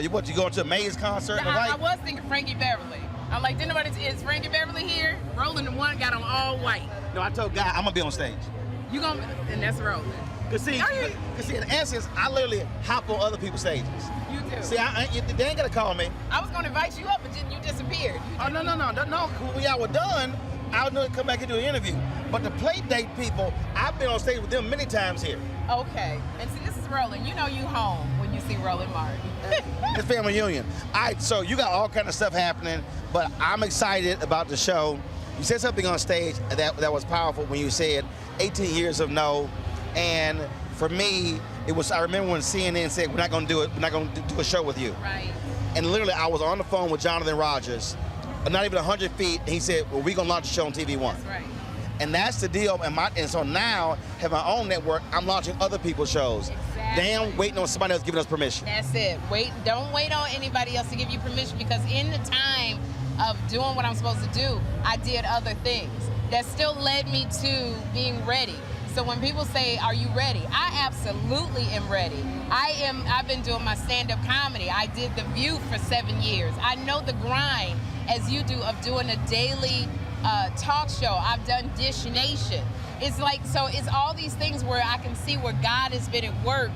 you going to a Maze concert? I was thinking Frankie Beverly. I'm like, is Frankie Beverly here? Roland the one got on all white. No, I told Guy I'm gonna be on stage. You gonna, and that's Roland. Cause see, in Essence, I literally hop on other people's stages. You do. See, they ain't gonna call me. I was gonna invite you up, but you disappeared. No. When y'all were done, I was gonna come back and do an interview. But the play date people, I've been on stage with them many times here. Okay, and see, this is Roland. You know you home when you see Roland Martin. It's family reunion. All right, so you got all kind of stuff happening, but I'm excited about the show. You said something on stage that was powerful when you said 18 years of no, and for me, I remember when CNN said, we're not gonna do a show with you. Right. And literally, I was on the phone with Jonathan Rogers, not even 100 feet. And he said, well, we're going to launch a show on TV One. That's right. And that's the deal. And so now, have my own network, I'm launching other people's shows. Exactly. Damn, waiting on somebody else giving us permission. That's it. Don't wait on anybody else to give you permission, because in the time of doing what I'm supposed to do, I did other things that still led me to being ready. So when people say, are you ready? I absolutely am ready. I've been doing my stand-up comedy. I did The View for 7 years. I know the grind, as you do, of doing a daily talk show. I've done Dish Nation. It's like, so it's all these things where I can see where God has been at work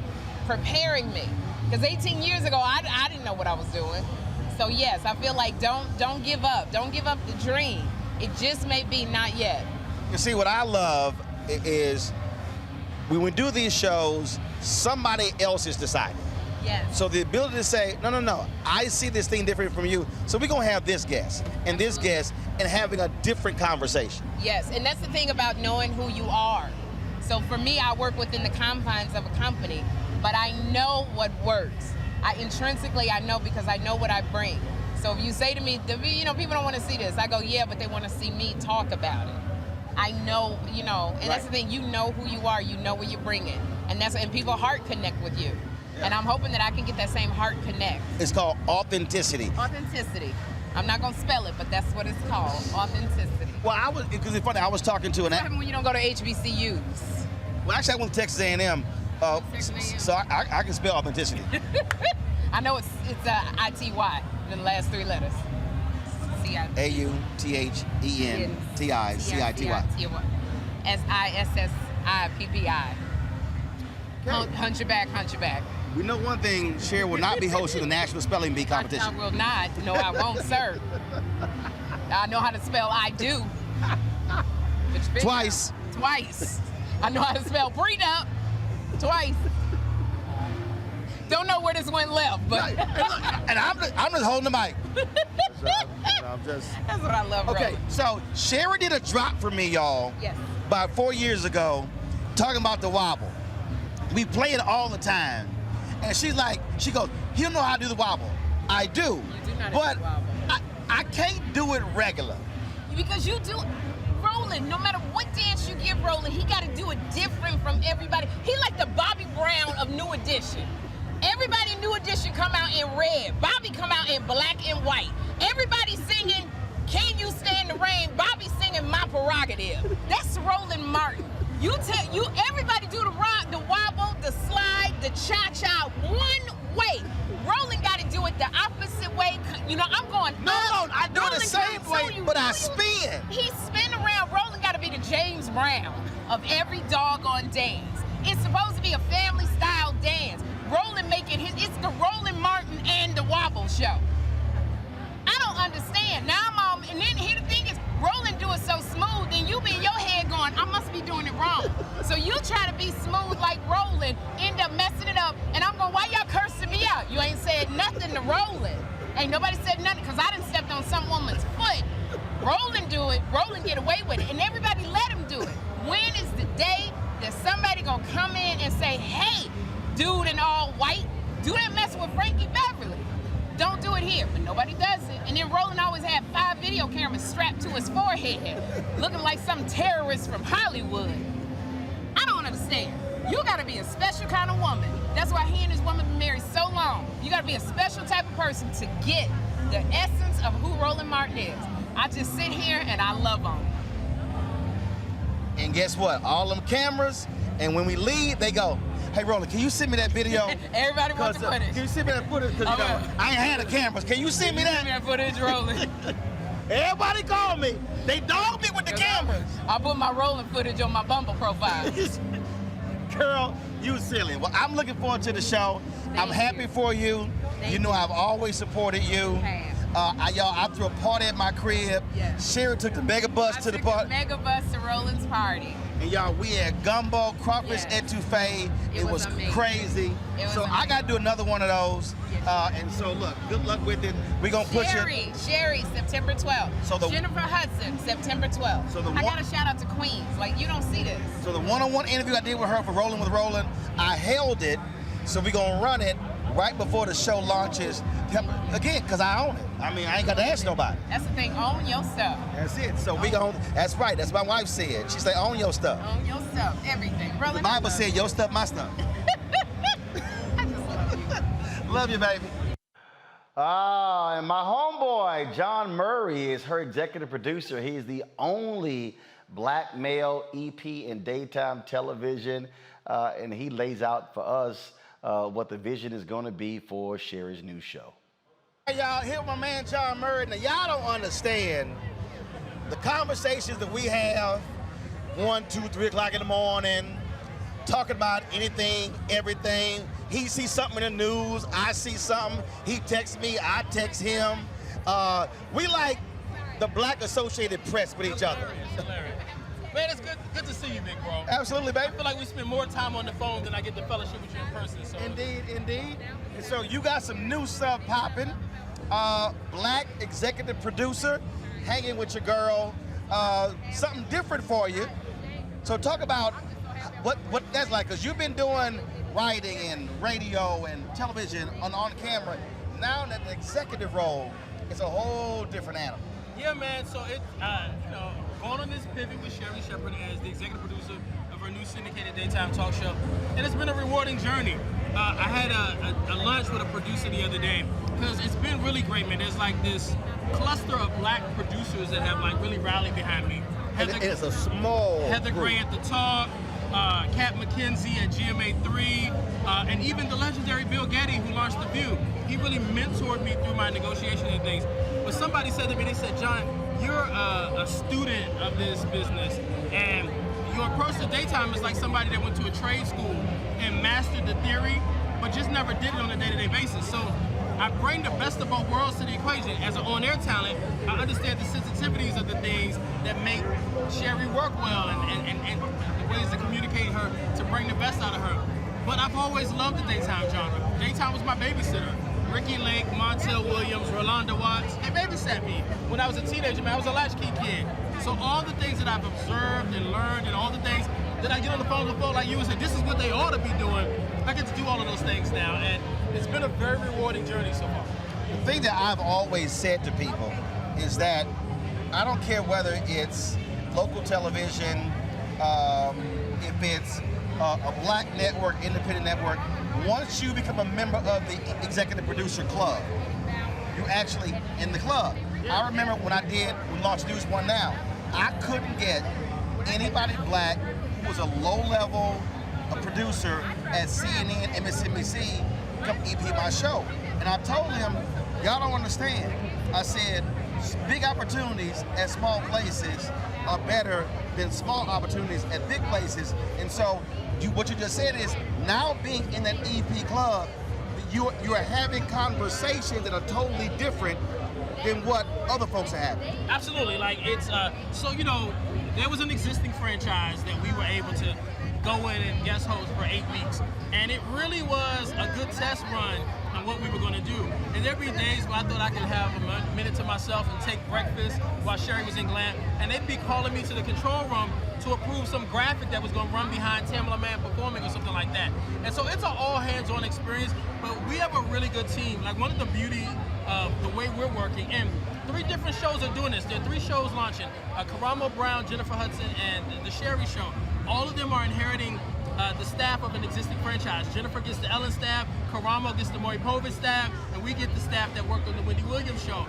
preparing me. Because 18 years ago, I didn't know what I was doing. So yes, I feel like don't give up. Don't give up the dream. It just may be not yet. You see, what I love is when we do these shows, somebody else is deciding. Yes. So the ability to say, no, I see this thing different from you, so we're going to have this guest and this guest and having a different conversation. Yes, and that's the thing about knowing who you are. So for me, I work within the confines of a company, but I know what works. Intrinsically, I know, because I know what I bring. So if you say to me, people don't want to see this, I go, yeah, but they want to see me talk about it. I know, and right. That's the thing, you know who you are, you know what you're bringing. And people heart connect with you. Yeah. And I'm hoping that I can get that same heart connect. It's called authenticity. Authenticity. I'm not going to spell it, but that's what it's called, authenticity. Well, because it's funny, I was talking to what happens when you don't go to HBCUs? Well, actually, I went to Texas A&M, so I can spell authenticity. I know it's I-T-Y, the last 3 letters. AUTHENTICICITY. SISSIPPI. Hunch your back. We know one thing, Cher will not be hosting the National Spelling Bee competition. I will not. No, I won't, sir. I know how to spell I do. Twice. I know how to spell prenup. Twice. Don't know where this went left, but. And I'm just holding the mic. That's what I love. Okay, Rolling. so Sherry did a drop for me, y'all. Yes. About 4 years ago, talking about the wobble. We play it all the time, and she goes, "He don't know how to do the wobble." I do. You do not but do the wobble. I can't do it regular. Because you do. Roland, no matter what dance you give Roland, he got to do it different from everybody. He like the Bobby Brown of New Edition. Everybody in New Edition come out in red. Bobby come out in black and white. Everybody singing, "Can You Stand the Rain?" Bobby singing "My Prerogative." That's Roland Martin. Everybody do the rock, the wobble, the slide, the cha-cha one way. Roland got to do it the opposite way. I'm going No, up. I do it the same way, but I spin. He spin around. Roland got to be the James Brown of every doggone dance. It's supposed to be a family style dance. Roland making it's the Roland Martin and the Wobble show. I don't understand. Now and then here the thing is, Roland do it so smooth, and you be in your head going, I must be doing it wrong. So you try to be smooth like Roland, end up messing it up, and I'm going, why y'all cursing me out? You ain't said nothing to Roland. Ain't nobody said nothing, because I done stepped on some woman's foot. Roland do it, Roland get away with it, and everybody let him do it. When is the day that somebody gonna come in and say, hey, dude in all white, do that mess with Frankie Beverly. Don't do it here, but nobody does it. And then Roland always had 5 video cameras strapped to his forehead, looking like some terrorist from Hollywood. I don't understand. You gotta be a special kind of woman. That's why he and his woman been married so long. You gotta be a special type of person to get the essence of who Roland Martin is. I just sit here and I love him. And guess what? All them cameras, and when we leave, they go, hey, Roland, can you send me that video? Everybody wants the footage. Can you send me that footage? Because I ain't had the cameras. Can you send me that? Send me that footage, Roland. Everybody call me. They dog me with the cameras. I put my Roland footage on my Bumble profile. Girl, you silly. Well, I'm looking forward to the show. I'm happy for you. You know I've always supported you. I threw a party at my crib. Yes. Sherry took the mega bus to the party. Mega bus to Roland's party. And y'all, we had gumbo, crawfish etouffee. It was crazy. So I got to do another one of those. And so look, good luck with it. We're going to push it. Sherry, September 12th. So Jennifer Hudson, September 12th. So I got to shout out to Queens. Like, you don't see this. So the one-on-one interview I did with her for Rolling with Roland, I held it. So we're going to run it right before the show launches. Again, because I own it. I mean, I ain't got to ask nobody. That's the thing, own your stuff. That's it. So we gon' that's right. That's what my wife said. She said, own your stuff. Own your stuff, everything. The Bible said, your stuff, my stuff. I just love you. Love you, baby. And my homeboy, John Murray, is her executive producer. He's the only black male EP in daytime television, and he lays out for us what the vision is going to be for Sherry's new show. Hey, y'all, here with my man John Murray. Now, y'all don't understand the conversations that we have 1, 2, 3 o'clock in the morning, talking about anything, everything. He sees something in the news, I see something, he texts me, I text him. We like the Black Associated Press with each other. Hilarious. Man, it's good to see you, big bro. Absolutely, baby. I feel like we spend more time on the phone than I get to fellowship with you in person. So. Indeed. And so you got some new stuff popping. Black executive producer, hanging with your girl. Something different for you. So talk about what that's like, because you've been doing writing and radio and television on camera. Now that the executive role is a whole different animal. Yeah, man. So it, going on this pivot with Sherry Shepherd as the executive producer of her new syndicated daytime talk show, and it's been a rewarding journey. I had a lunch with a producer the other day because it's been really great, man. There's like this cluster of black producers that have like really rallied behind me. It's a small Heather group. Gray at the Talk, Kat McKenzie at GMA3, and even the legendary Bill Getty, who launched The View. He really mentored me through my negotiation and things. But somebody said to me, they said, John, you're a student of this business, and your approach to daytime is like somebody that went to a trade school and mastered the theory, but just never did it on a day-to-day basis. So I bring the best of both worlds to the equation. As an on-air talent, I understand the sensitivities of the things that make Sherry work well and the ways to communicate her to bring the best out of her. But I've always loved the daytime genre. Daytime was my babysitter. Ricky Lake, Montel Williams, Rolanda Watts, they babysat me. When I was a teenager, man, I was a latchkey kid. So all the things that I've observed and learned and all the things that I get on the phone with folks like you and say, this is what they ought to be doing, I get to do all of those things now. And it's been a very rewarding journey so far. The thing that I've always said to people is that I don't care whether it's local television, if it's a black network, independent network, once you become a member of the executive producer club, you're actually in the club. I remember when we launched News One Now, I couldn't get anybody black who was a low-level producer at CNN, MSNBC, come EP my show. And I told him, y'all don't understand. I said, big opportunities at small places are better than small opportunities at big places. And so what you just said is, now being in that EP club, you are having conversations that are totally different than what other folks are having. Absolutely, like it's, there was an existing franchise that we were able to go in and guest host for 8 weeks. And it really was a good test run on what we were gonna do. And there'd be days where I thought I could have a minute to myself and take breakfast while Sherry was in glam, and they'd be calling me to the control room to approve some graphic that was gonna run behind Tamala Man performing or something like that. And so it's an all hands-on experience, but we have a really good team. Like, one of the beauty of the way we're working, and 3 different shows are doing this. There are 3 shows launching, Karamo Brown, Jennifer Hudson, and the Sherry Show. All of them are inheriting the staff of an existing franchise. Jennifer gets the Ellen staff, Karamo gets the Maury Povich staff, and we get the staff that worked on the Wendy Williams show.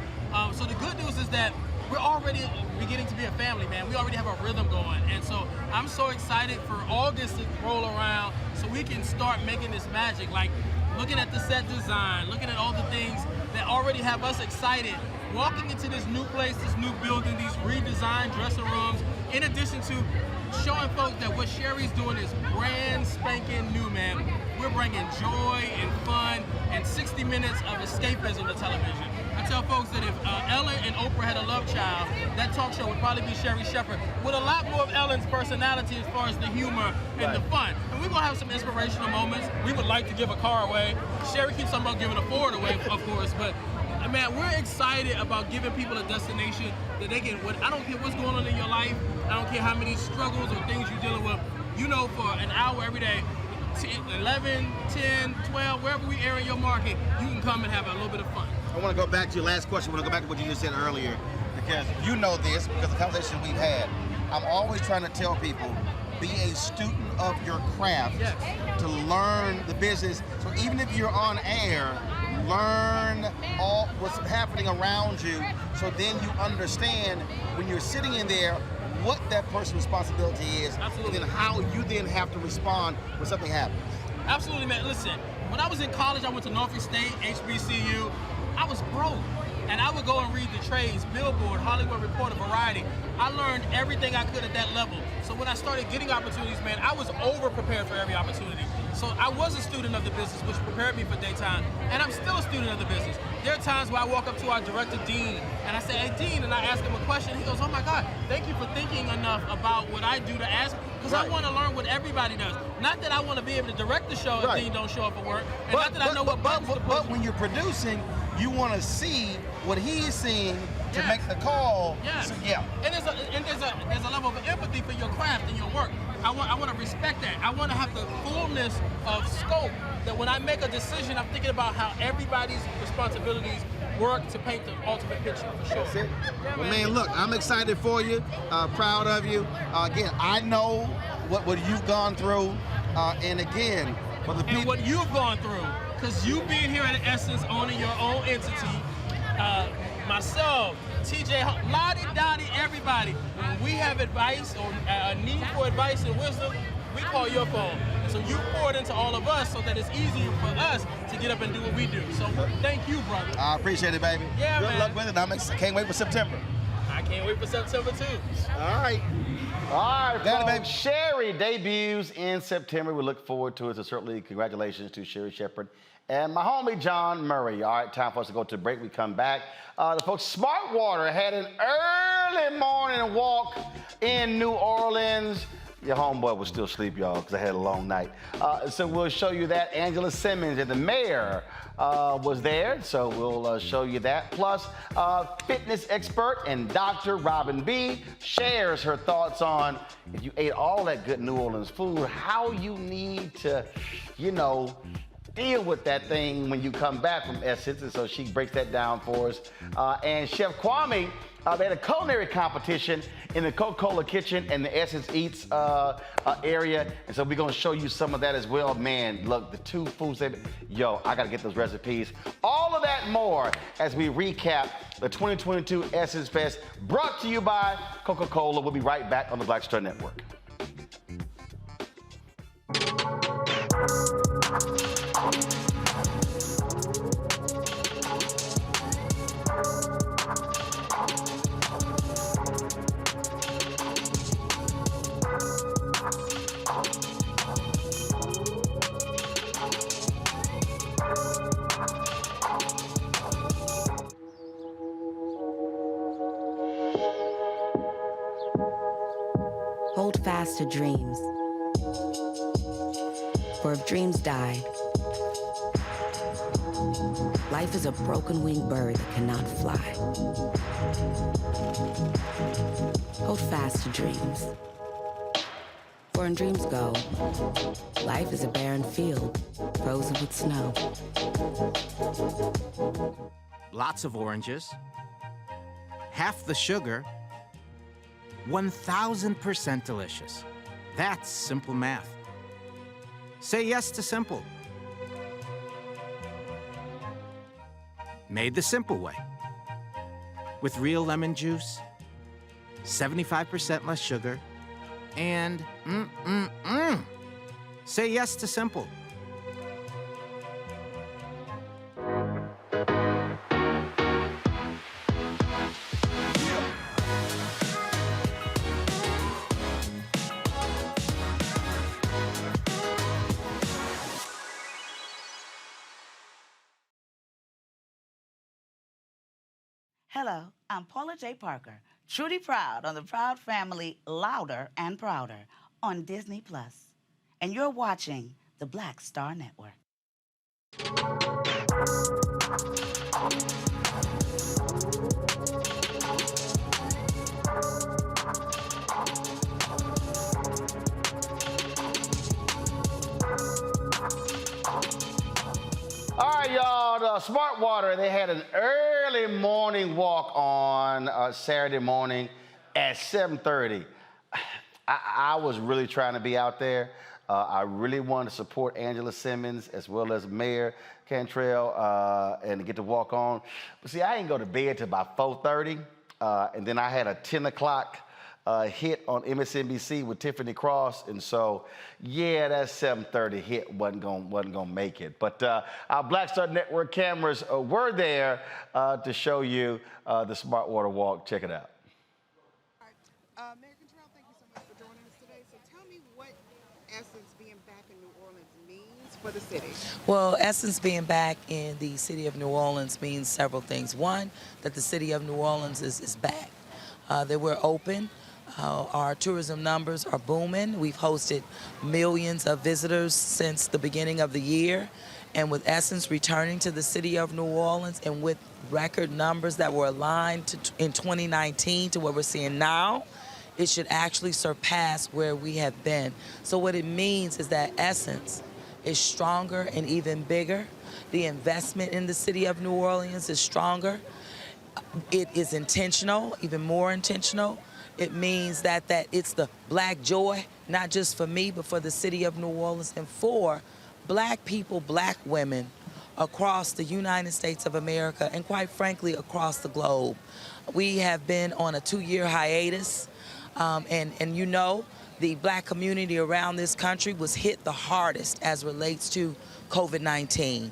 So the good news is that we're already beginning to be a family, man. We already have a rhythm going. And so I'm so excited for August to roll around so we can start making this magic. Like, looking at the set design, looking at all the things that already have us excited, walking into this new place, this new building, these redesigned dressing rooms, in addition to showing folks that what Sherry's doing is brand spanking new, man. We're bringing joy and fun and 60 minutes of escapism to television. I tell folks that if Ellen and Oprah had a love child, that talk show would probably be Sherry Shepherd, with a lot more of Ellen's personality as far as the humor and the fun. And we're gonna have some inspirational moments. We would like to give a car away. Sherry keeps talking about giving a Ford away, of course, but man, we're excited about giving people a destination that they can, I don't care what's going on in your life, I don't care how many struggles or things you're dealing with, for an hour every day, 11, 10, 12, wherever we air in your market, you can come and have a little bit of fun. I want to go back to your last question. I want to go back to what you just said earlier, because you know this, because of the conversation we've had. I'm always trying to tell people, be a student of your craft to learn the business. So even if you're on air, learn all what's happening around you, so then you understand when you're sitting in there what that person's responsibility is. Absolutely. And then how you then have to respond when something happens. Absolutely, man. Listen, when I was in college, I went to Norfolk State, HBCU. I was broke. And I would go and read the trades, Billboard, Hollywood Reporter, Variety. I learned everything I could at that level. So when I started getting opportunities, man, I was over-prepared for every opportunity. So I was a student of the business, which prepared me for daytime. And I'm still a student of the business. There are times where I walk up to our director, Dean, and I say, hey, Dean, and I ask him a question. He goes, oh, my God, thank you for thinking enough about what I do to ask, because I want to learn what everybody does. Not that I want to be able to direct the show if Dean don't show up at work, and not that I know what buttons to push. But when you're producing, you want to see what he's seeing to make the call. Yes. So, And there's a level of empathy for your craft and your work. I want to respect that. I want to have the fullness of scope that when I make a decision, I'm thinking about how everybody's responsibilities work to paint the ultimate picture, for sure. That's it. Well, man, look, I'm excited for you, proud of you. Again, I know what you've gone through, and again, for the people. And what you've gone through, because you being here at Essence, owning your own entity, myself, TJ, Lottie, Dottie, everybody, when we have advice or a need for advice and wisdom, we call your phone. So you pour it into all of us so that it's easier for us to get up and do what we do. So thank you, brother. I appreciate it, baby. Yeah, Good man. luck with it. I can't wait for September. I can't wait for September, too. All right. All right, folks. Sherry debuts in September. We look forward to it. So certainly congratulations to Sherry Shepherd and my homie John Murray. All right, time for us to go to break. We come back. The folks, Smart Water had an early morning walk in New Orleans. Your homeboy was still asleep, y'all, because I had a long night. So we'll show you that. Angela Simmons and the mayor was there, so we'll show you that. Plus, fitness expert and Dr. Robin B. shares her thoughts on if you ate all that good New Orleans food, how you need to, deal with that thing when you come back from Essence. And so she breaks that down for us. And Chef Kwame, they had a culinary competition in the Coca-Cola kitchen and the Essence Eats area. And so we're going to show you some of that as well. Man, look, the two foods, I got to get those recipes. All of that more as we recap the 2022 Essence Fest, brought to you by Coca-Cola. We'll be right back on the Black Star Network. Hold fast to dreams. For if dreams die, life is a broken-winged bird that cannot fly. Hold fast to dreams. For when dreams go, life is a barren field, frozen with snow. Lots of oranges, half the sugar, 1,000% delicious. That's simple math. Say yes to simple. Made the simple way. With real lemon juice, 75% less sugar, and Say yes to simple. Hello, I'm Paula J. Parker, truly proud on the Proud Family Louder and Prouder on Disney+. And you're watching the Black Star Network. Smart Water, they had an early morning walk on Saturday morning at 7:30. I was really trying to be out there. I really wanted to support Angela Simmons as well as Mayor Cantrell and to get to walk on. But see, I didn't go to bed till about 4:30, and then I had a 10 o'clock hit on MSNBC with Tiffany Cross, and so yeah, that 7:30 hit wasn't gonna make it. But our Black Star Network cameras were there to show you the Smart Water Walk. Check it out. Mayor Cantrell, thank you so much for joining us today. So tell me what Essence being back in New Orleans means for the city. Well, Essence being back in the city of New Orleans means several things. One, that the city of New Orleans is back. That we're open. Our tourism numbers are booming. We've hosted millions of visitors since the beginning of the year. And with Essence returning to the city of New Orleans and with record numbers that were aligned in 2019 to what we're seeing now, it should actually surpass where we have been. So what it means is that Essence is stronger and even bigger. The investment in the city of New Orleans is stronger. It is intentional, even more intentional. It means that it's the Black joy, not just for me, but for the city of New Orleans and for Black people, Black women across the United States of America and quite frankly, across the globe. We have been on a 2-year hiatus and you know, the Black community around this country was hit the hardest as relates to COVID-19.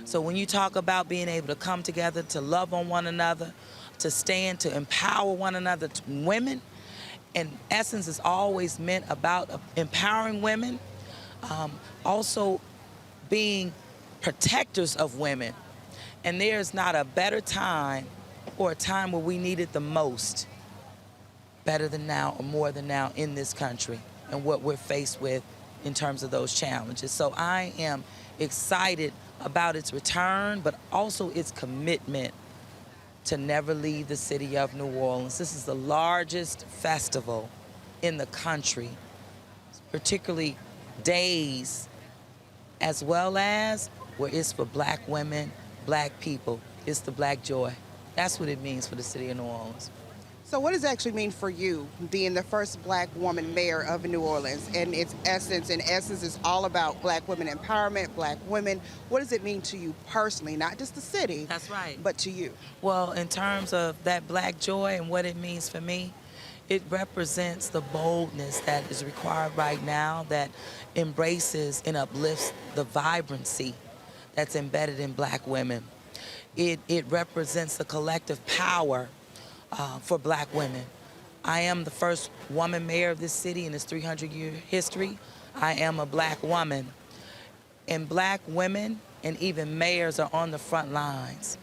So when you talk about being able to come together, to love on one another, to stand, to empower one another, to women, and Essence is always meant about empowering women, also being protectors of women. And there's not a better time or a time where we need it the most, better than now or more than now in this country and what we're faced with in terms of those challenges. So I am excited about its return, but also its commitment to never leave the city of New Orleans. This is the largest festival in the country, particularly days, as well as where it's for Black women, Black people. It's the Black joy. That's what it means for the city of New Orleans. So what does it actually mean for you, being the first Black woman mayor of New Orleans and its Essence? And Essence is all about Black women empowerment, Black women. What does it mean to you personally, not just the city? That's right. But to you? Well, in terms of that Black joy and what it means for me, it represents the boldness that is required right now that embraces and uplifts the vibrancy that's embedded in Black women. It represents the collective power for Black women. I am the first woman mayor of this city in its 300-year history. I am a Black woman. And Black women and even mayors are on the front lines,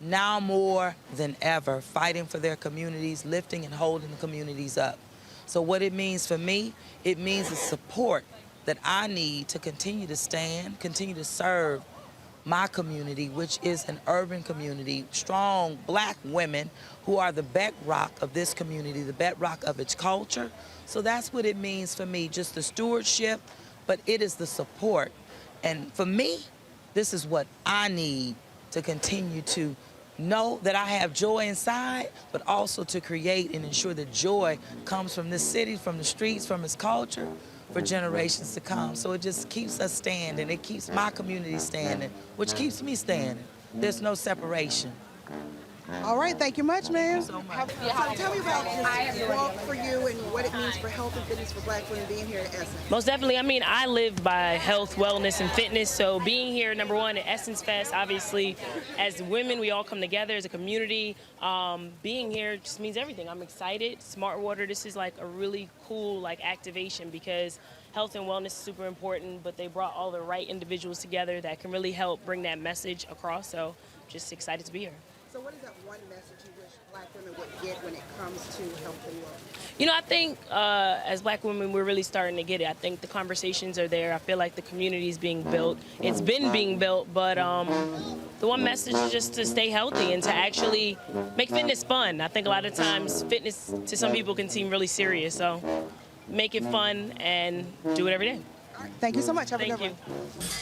now more than ever, fighting for their communities, lifting and holding the communities up. So what it means for me, it means the support that I need to continue to stand, continue to serve my community, which is an urban community, strong Black women who are the bedrock of this community, the bedrock of its culture. So that's what it means for me, just the stewardship, but it is the support. And for me, this is what I need to continue to know that I have joy inside, but also to create and ensure that joy comes from this city, from the streets, from its culture, for generations to come. So it just keeps us standing. It keeps my community standing, which keeps me standing. There's no separation. All right, thank you much, ma'am. Thank you so much. So tell me about this walk for you and what it means for health and fitness for Black women being here at Essence. Most definitely. I mean, I live by health, wellness, and fitness. So being here, number one, at Essence Fest, obviously, as women, we all come together as a community. Being here just means everything. I'm excited. Smart Water, this is like a really cool activation because health and wellness is super important, but they brought all the right individuals together that can really help bring that message across. So just excited to be here. So what is that one message you wish Black women would get when it comes to health and wellness? You know, I think as Black women, we're really starting to get it. I think the conversations are there. I feel like the community is being built. It's been being built, but the one message is just to stay healthy and to actually make fitness fun. I think a lot of times fitness to some people can seem really serious, so make it fun and do it every day. All right, thank you so much. Have a good one.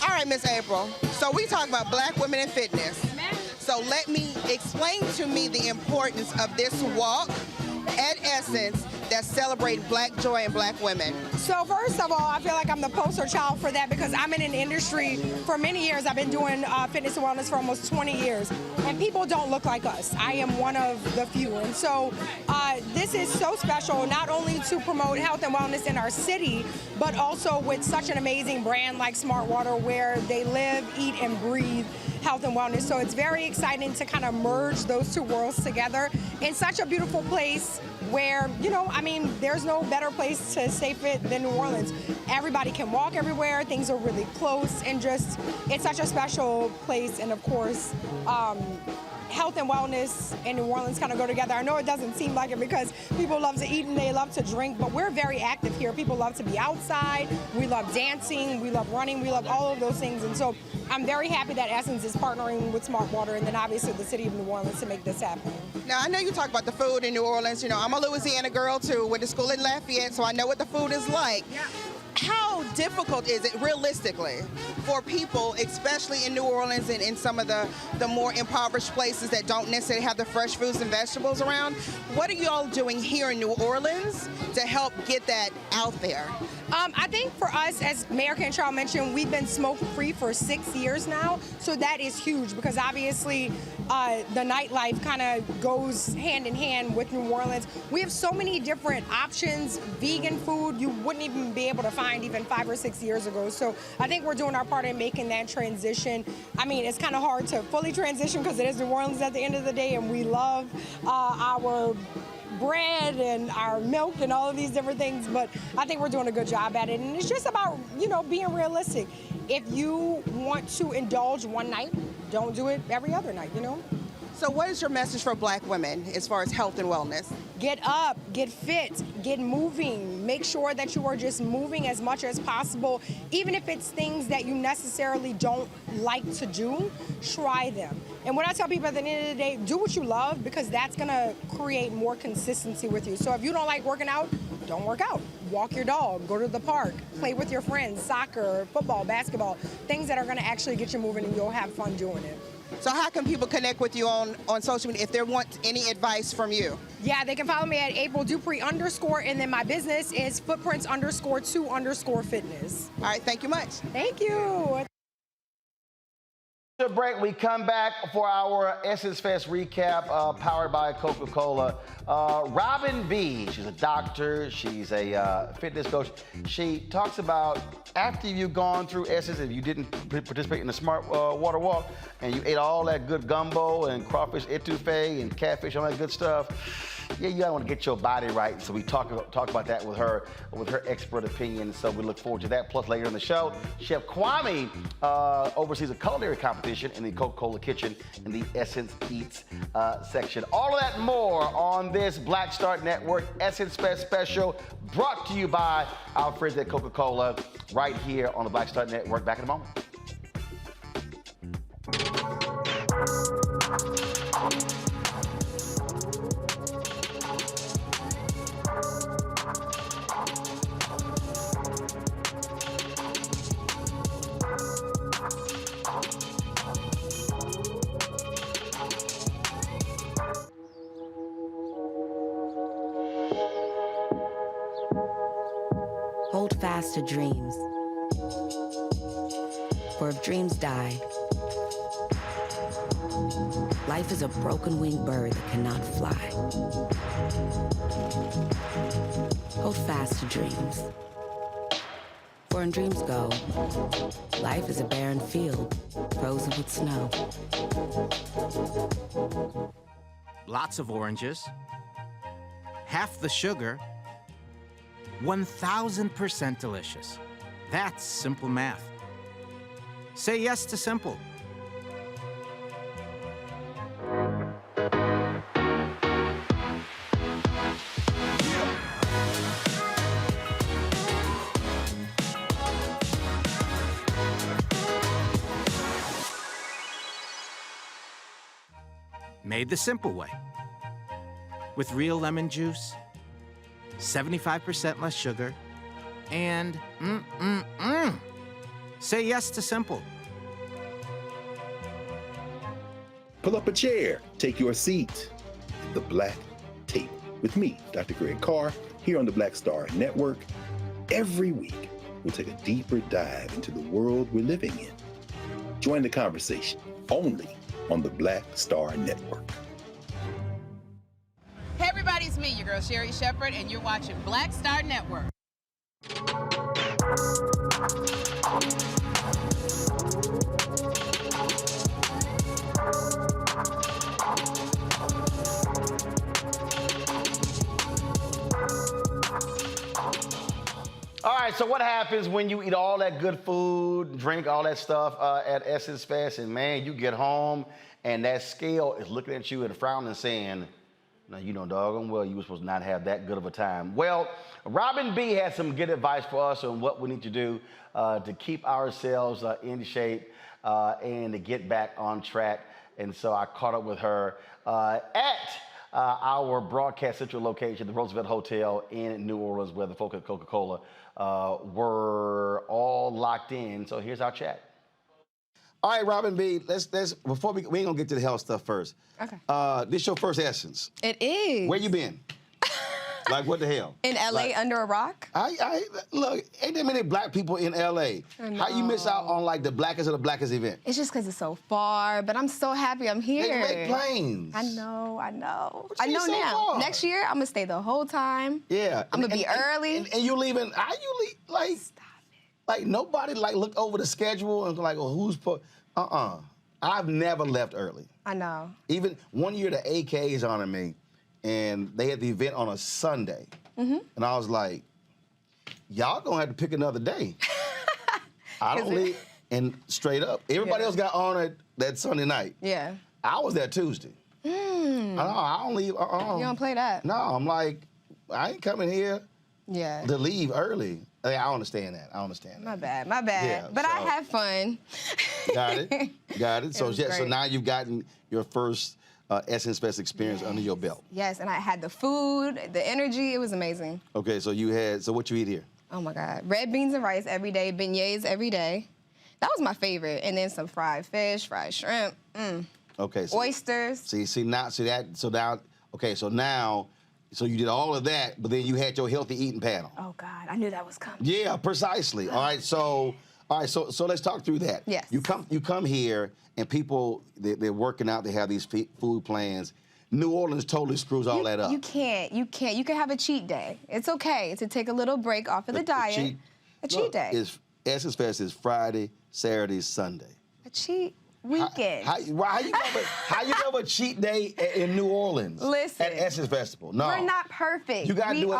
All right, Miss April. So we talk about Black women in fitness. So let me explain to me the importance of this walk at Essence that celebrates Black joy and Black women. So first of all, I feel like I'm the poster child for that because I'm in an industry for many years. I've been doing fitness and wellness for almost 20 years, and people don't look like us. I am one of the few, and so this is so special, not only to promote health and wellness in our city, but also with such an amazing brand like Smart Water, where they live, eat, and breathe health and wellness. So it's very exciting to kind of merge those two worlds together in such a beautiful place where, you know, I mean, there's no better place to stay fit than New Orleans. Everybody can walk everywhere, things are really close, and just, it's such a special place. And of course, health and wellness in New Orleans kind of go together. I know it doesn't seem like it because people love to eat and they love to drink, but we're very active here. People love to be outside, we love dancing, we love running, we love all of those things. And so I'm very happy that Essence is partnering with Smart Water and then obviously the city of New Orleans to make this happen. Now, I know you talk about the food in New Orleans. You know, I'm a Louisiana girl too, went to school in Lafayette, so I know what the food is like. Yeah. How difficult is it realistically for people, especially in New Orleans and in some of the more impoverished places that don't necessarily have the fresh fruits and vegetables around? What are you all doing here in New Orleans to help get that out there? I think for us, as Mayor Cantrell mentioned, we've been smoke-free for 6 years now, so that is huge because obviously the nightlife kind of goes hand in hand with New Orleans. We have so many different options, vegan food you wouldn't even be able to find even 5 or 6 years ago. So I think we're doing our part in making that transition. I mean, it's kind of hard to fully transition because it is New Orleans at the end of the day, and we love our bread and our milk and all of these different things, but I think we're doing a good job at it. And it's just about, you know, being realistic. If you want to indulge one night, don't do it every other night, you know? So what is your message for Black women as far as health and wellness? Get up, get fit, get moving. Make sure that you are just moving as much as possible. Even if it's things that you necessarily don't like to do, try them. And what I tell people at the end of the day, do what you love because that's gonna create more consistency with you. So if you don't like working out, don't work out. Walk your dog, go to the park, play with your friends, soccer, football, basketball, things that are gonna actually get you moving and you'll have fun doing it. So how can people connect with you on social media if they want any advice from you? Yeah, they can follow me at April Dupree _ and then my business is footprints _2 fitness. All right, thank you much. Thank you. After break, we come back for our Essence Fest recap powered by Coca-Cola. Robin B, she's a doctor, she's a fitness coach. She talks about after you've gone through Essence, if you didn't participate in the Smart Water Walk and you ate all that good gumbo and crawfish etouffee and catfish, all that good stuff, yeah, you gotta want to get your body right. So we talk about that with her expert opinion. So we look forward to that. Plus later in the show, Chef Kwame oversees a culinary competition in the Coca-Cola kitchen in the Essence Eats section. All of that and more on this Black Star Network Essence Fest special, brought to you by our friends at Coca-Cola, right here on the Black Star Network. Back in a moment. Hold fast to dreams. For if dreams die, life is a broken-winged bird that cannot fly. Hold fast to dreams. For when dreams go, life is a barren field, frozen with snow. Lots of oranges, half the sugar, 1,000% delicious. That's simple math. Say yes to simple. Made the simple way. With real lemon juice, 75% less sugar, and Say yes to simple. Pull up a chair, take your seat. The Black Tape with me, Dr. Greg Carr, here on the Black Star Network. Every week, we'll take a deeper dive into the world we're living in. Join the conversation only on the Black Star Network. Hey everybody, it's me, your girl Sherry Shepherd, and you're watching Black Star Network. All right, so what happens when you eat all that good food, drink all that stuff at Essence Fest, and man, you get home and that scale is looking at you and frowning and saying, now, you know doggone well you were supposed to not have that good of a time. Well, Robin B had some good advice for us on what we need to do to keep ourselves in shape and to get back on track. And so I caught up with her at our Broadcast Central location, the Roosevelt Hotel in New Orleans, where the folks at Coca-Cola were all locked in. So here's our chat. All right, Robin B, let's before we ain't gonna get to the health stuff first. Okay. This your first Essence. It is. Where you been? Like, what the hell? In LA, like, under a rock? Look, ain't there many black people in LA? How you miss out on like the blackest of the blackest event? It's just because it's so far, but I'm so happy I'm here. They make planes. I know. I know so now. far? Next year, I'm going to stay the whole time. Yeah. I'm going to be early. And you leaving, how you leave, like, stop it. Like nobody like looked over the schedule and like, well, who's put, I've never left early. I know. Even one year the AKs honored me, and they had the event on a Sunday. And I was like, y'all gonna have to pick another day. I don't leave. And straight up, everybody else got honored that Sunday night. Yeah. I was there Tuesday. I don't leave. You don't play that? No, I'm like, I ain't coming here to leave early. I understand that. My bad. Yeah, but I had fun. Got it. So was so great. now you've gotten your first Essence Fest experience under your belt. Yes, and I had the food, the energy. It was amazing. Okay, so what you eat here? Oh my God. Red beans and rice every day, beignets every day. That was my favorite. And then some fried fish, fried shrimp. Okay. So, oysters. So you did all of that, but then you had your healthy eating panel. Oh God, I knew that was coming. Yeah, precisely. All right, so let's talk through that. Yes. You come here and people they're working out. They have these food plans. New Orleans totally screws all that up. You can't. You can have a cheat day. It's okay to take a little break off of the diet. A cheat day. Essence Fest is Friday, Saturday, Sunday. A cheat weekend. How you have a cheat day in New Orleans? Listen. At Essence Festival. No. We're not perfect. You gotta do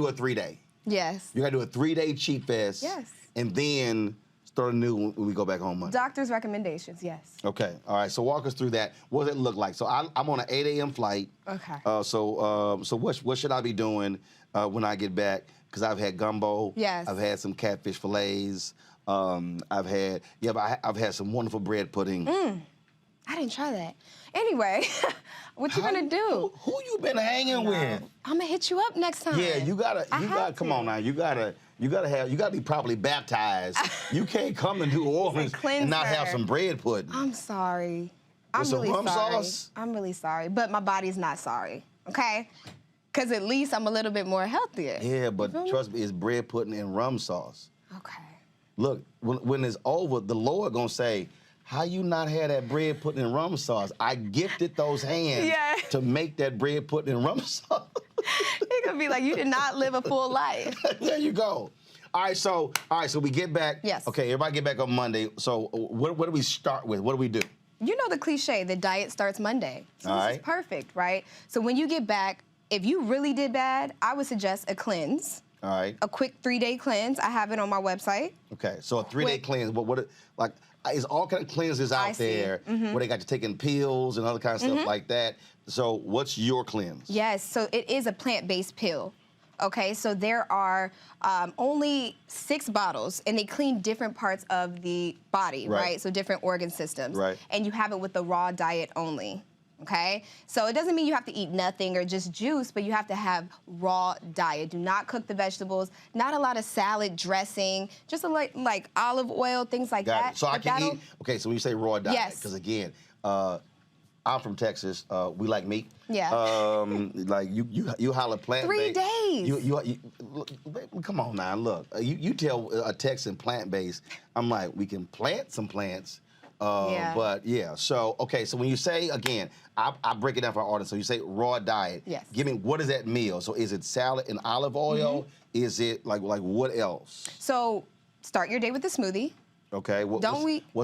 a 3-day. Yes. You gotta do a 3-day cheat fest. Yes. And then start anew when we go back home Monday. Doctor's recommendations, yes. Okay. All right. So walk us through that. What does it look like? So I'm on an 8 a.m. flight. Okay. So what should I be doing when I get back? Because I've had gumbo. Yes. I've had some catfish fillets. I've had some wonderful bread pudding. I didn't try that. Anyway, what you gonna do? Who you been hanging with? I'm gonna hit you up next time. Yeah, you gotta come on now. You gotta be properly baptized. You can't come to New Orleans and not have some bread pudding. I'm sorry. I'm With some really rum sorry. sauce? I'm really sorry, but my body's not sorry. Okay? Because at least I'm a little bit more healthier. Yeah, but trust me, it's bread pudding and rum sauce. Okay. Look, when it's over, the Lord gonna say, how you not had that bread pudding and rum sauce? I gifted those hands to make that bread pudding and rum sauce. It's gonna be like, you did not live a full life. There you go. All right, so we get back. Yes. Okay, everybody get back on Monday. So what do we start with? What do we do? You know the cliche, the diet starts Monday. So All this right. is perfect, right? So when you get back, if you really did bad, I would suggest a cleanse. All right. A quick 3-day cleanse. I have it on my website. Okay, so a 3-day cleanse. But is all kind of cleanses out there where they got you taking pills and other kind of stuff like that. So what's your cleanse? Yes, so it is a plant-based pill. Okay, so there are only 6 bottles, and they clean different parts of the body, right? So different organ systems. Right. And you have it with the raw diet only. Okay, so it doesn't mean you have to eat nothing or just juice, but you have to have raw diet. Do not cook the vegetables. Not a lot of salad dressing. Just like olive oil, things like Got that. it. So I can eat. Okay, so when you say raw diet, Yes. because again, I'm from Texas. We like meat. Yeah. Like you holler plant. 3 days. Look, come on now, look. You tell a Texan plant based. I'm like, we can plant some plants. Yeah. But yeah. So okay. So when you say again, I break it down for our audience. So you say raw diet. Yes. Give me what is that meal? So is it salad and olive oil? Is it like what else? So start your day with a smoothie. Okay. What's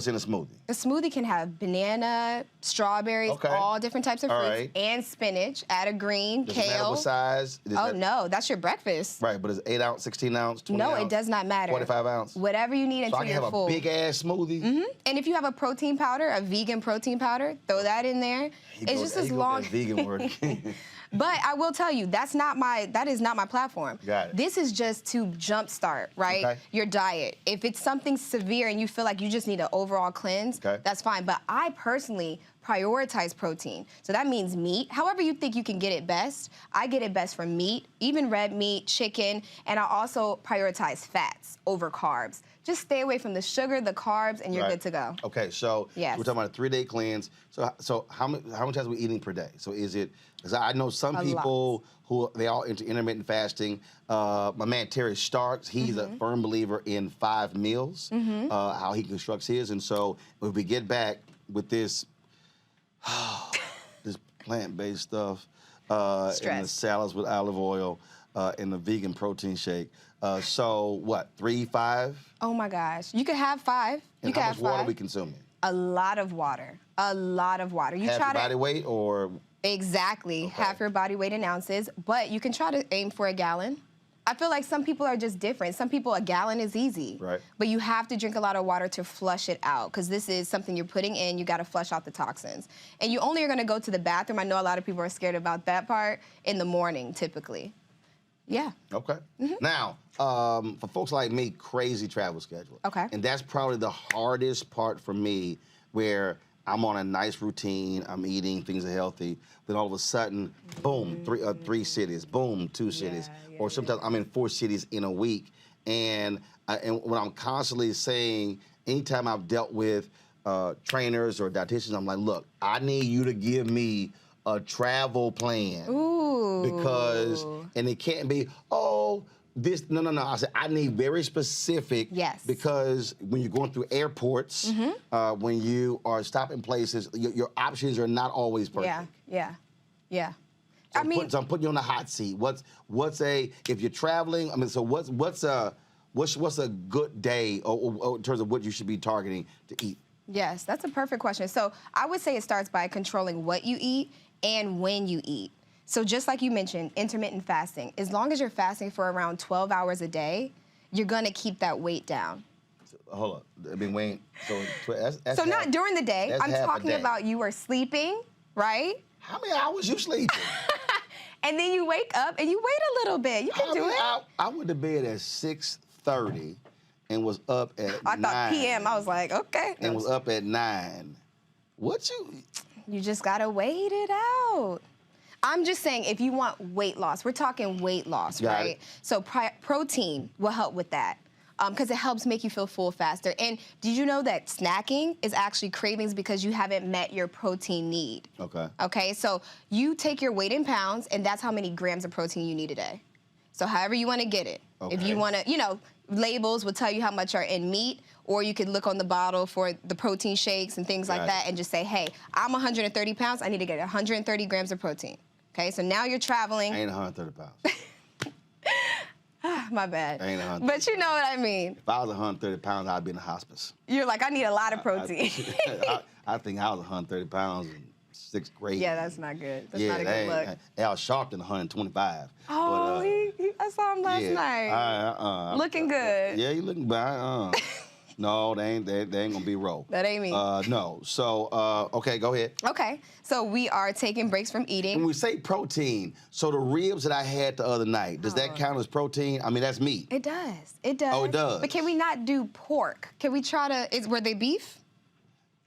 in a smoothie? A smoothie can have banana, strawberries, all different types of fruits, and spinach. Add a green, Does it matter kale. what size? No, that's your breakfast. Right, but is it 8 ounce, 16 ounce, 20 ounce? No, it does not matter. 45 ounce? Whatever you need So until I can you're have full. a big ass smoothie? And if you have a protein powder, a vegan protein powder, throw that in there. It's just as long. That vegan word. But I will tell you, that is not my platform. Got it. This is just to jumpstart, right? Your diet. If it's something severe and you feel like you just need an overall cleanse, that's fine. But I personally prioritize protein. So that means meat. However you think you can get it best, I get it best from meat, even red meat, chicken, and I also prioritize fats over carbs. Just stay away from the sugar, the carbs, and you're good to go. Okay, so we're talking about a 3-day cleanse. So how many times are we eating per day? So is it, because I know some people who, they all into intermittent fasting. My man Terry Starks, he's a firm believer in 5 meals, how he constructs his. And so if we get back with this, this plant-based stuff, and the salads with olive oil, and the vegan protein shake. So what, 3, 5? Oh my gosh. You could have 5. And you could how have much water 5. are we consuming? A lot of water. A lot of water. You Half try your to body weight or? Exactly. Half your body weight in ounces. But you can try to aim for a gallon. I feel like some people are just different. Some people, a gallon is easy. Right. But you have to drink a lot of water to flush it out, because this is something you're putting in. You got to flush out the toxins. And you only are going to go to the bathroom. I know a lot of people are scared about that part in the morning, typically. Yeah. Okay. Now, for folks like me, crazy travel schedule. Okay. And that's probably the hardest part for me, where I'm on a nice routine, I'm eating, things are healthy, then all of a sudden, boom, 3 cities, boom, 2 cities. Or sometimes I'm in 4 cities in a week. And when I'm constantly saying, anytime I've dealt with trainers or dietitians, I'm like, look, I need you to give me a travel plan. Ooh. Because, and it can't be, this, no. I said, I need very specific. Yes. Because when you're going through airports, when you are stopping places, your options are not always perfect. Yeah. So I'm putting you on the hot seat. If you're traveling, I mean, so what's a good day or in terms of what you should be targeting to eat? Yes, that's a perfect question. So I would say it starts by controlling what you eat and when you eat. So just like you mentioned, intermittent fasting, as long as you're fasting for around 12 hours a day, you're gonna keep that weight down. Hold up, I've been waiting. So so not during the day. I'm talking day. about you are sleeping, right? How many hours you sleeping? And then you wake up and you wait a little bit. You can do it. I went to bed at 6:30 and was up at 9. I thought PM. I was like, okay. And was up at 9. What you? You just gotta wait it out. I'm just saying, if you want weight loss, we're talking weight loss, Got right? it. So protein will help with that, because it helps make you feel full faster. And did you know that snacking is actually cravings because you haven't met your protein need? Okay. Okay, so you take your weight in pounds, and that's how many grams of protein you need a day. So however you want to get it. If you want to, labels will tell you how much are in meat, or you could look on the bottle for the protein shakes and things like that and just say, hey, I'm 130 pounds, I need to get 130 grams of protein. Okay, so now you're traveling. I ain't 130 pounds. My bad. I ain't 130. But you know what I mean. If I was 130 pounds, I'd be in the hospice. You're like, I need a lot of protein. I think I was 130 pounds in 6th grade. Yeah, that's not good. That's not a good look. I was sharp than 125. Oh, I saw him last night. Looking good. Yeah, he looking bad. No, they ain't gonna be roll. That ain't me. No. So, okay, go ahead. Okay, so we are taking breaks from eating. When we say protein, so the ribs that I had the other night, does that count as protein? I mean, that's meat. It does. It does. Oh, it does. But can we not do pork? Can we try to? Were they beef?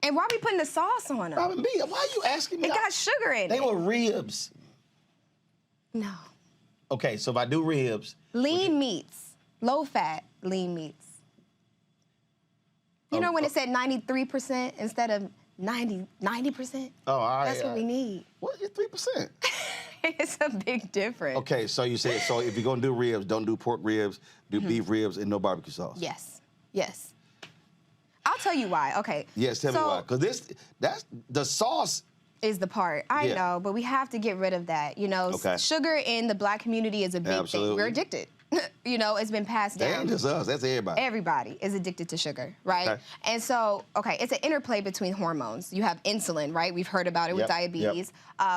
And why are we putting the sauce on them? Why are you asking me? It got sugar in it. They were ribs. No. Okay, so if I do ribs. Lean meats, low fat lean meats. You know when it said 93% instead of 90%. Oh, all right. That's what we need. What? It's 3%. It's a big difference. Okay, so you say, so if you're gonna do ribs, don't do pork ribs, do beef ribs, and no barbecue sauce. Yes, yes. I'll tell you why. Okay. Yes, tell me why. Because that's the sauce is the part. I know, but we have to get rid of that. You know, sugar in the Black community is a big thing. We're addicted. You know, it's been passed down. That ain't just us, that's everybody. Everybody is addicted to sugar, right? Okay. And so, it's an interplay between hormones. You have insulin, right? We've heard about it with diabetes.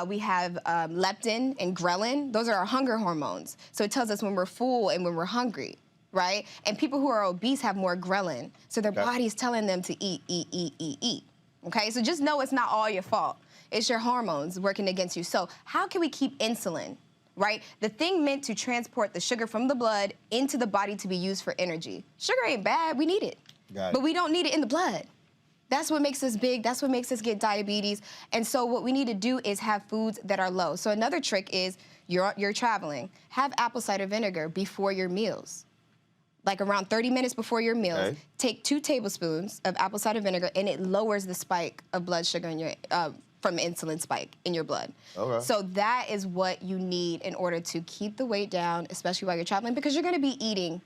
We have leptin and ghrelin. Those are our hunger hormones. So it tells us when we're full and when we're hungry, right? And people who are obese have more ghrelin. So their body's telling them to eat, eat, eat, eat, eat. Okay, so just know it's not all your fault. It's your hormones working against you. So how can we keep insulin? Right? The thing meant to transport the sugar from the blood into the body to be used for energy. Sugar ain't bad, we need it. But we don't need it in the blood. That's what makes us big, that's what makes us get diabetes. And so what we need to do is have foods that are low. So another trick is, you're traveling, have apple cider vinegar before your meals. Like around 30 minutes before your meals, take 2 tablespoons of apple cider vinegar and it lowers the spike of blood sugar in your, from insulin spike in your blood. So that is what you need in order to keep the weight down, especially while you're traveling, because you're gonna be eating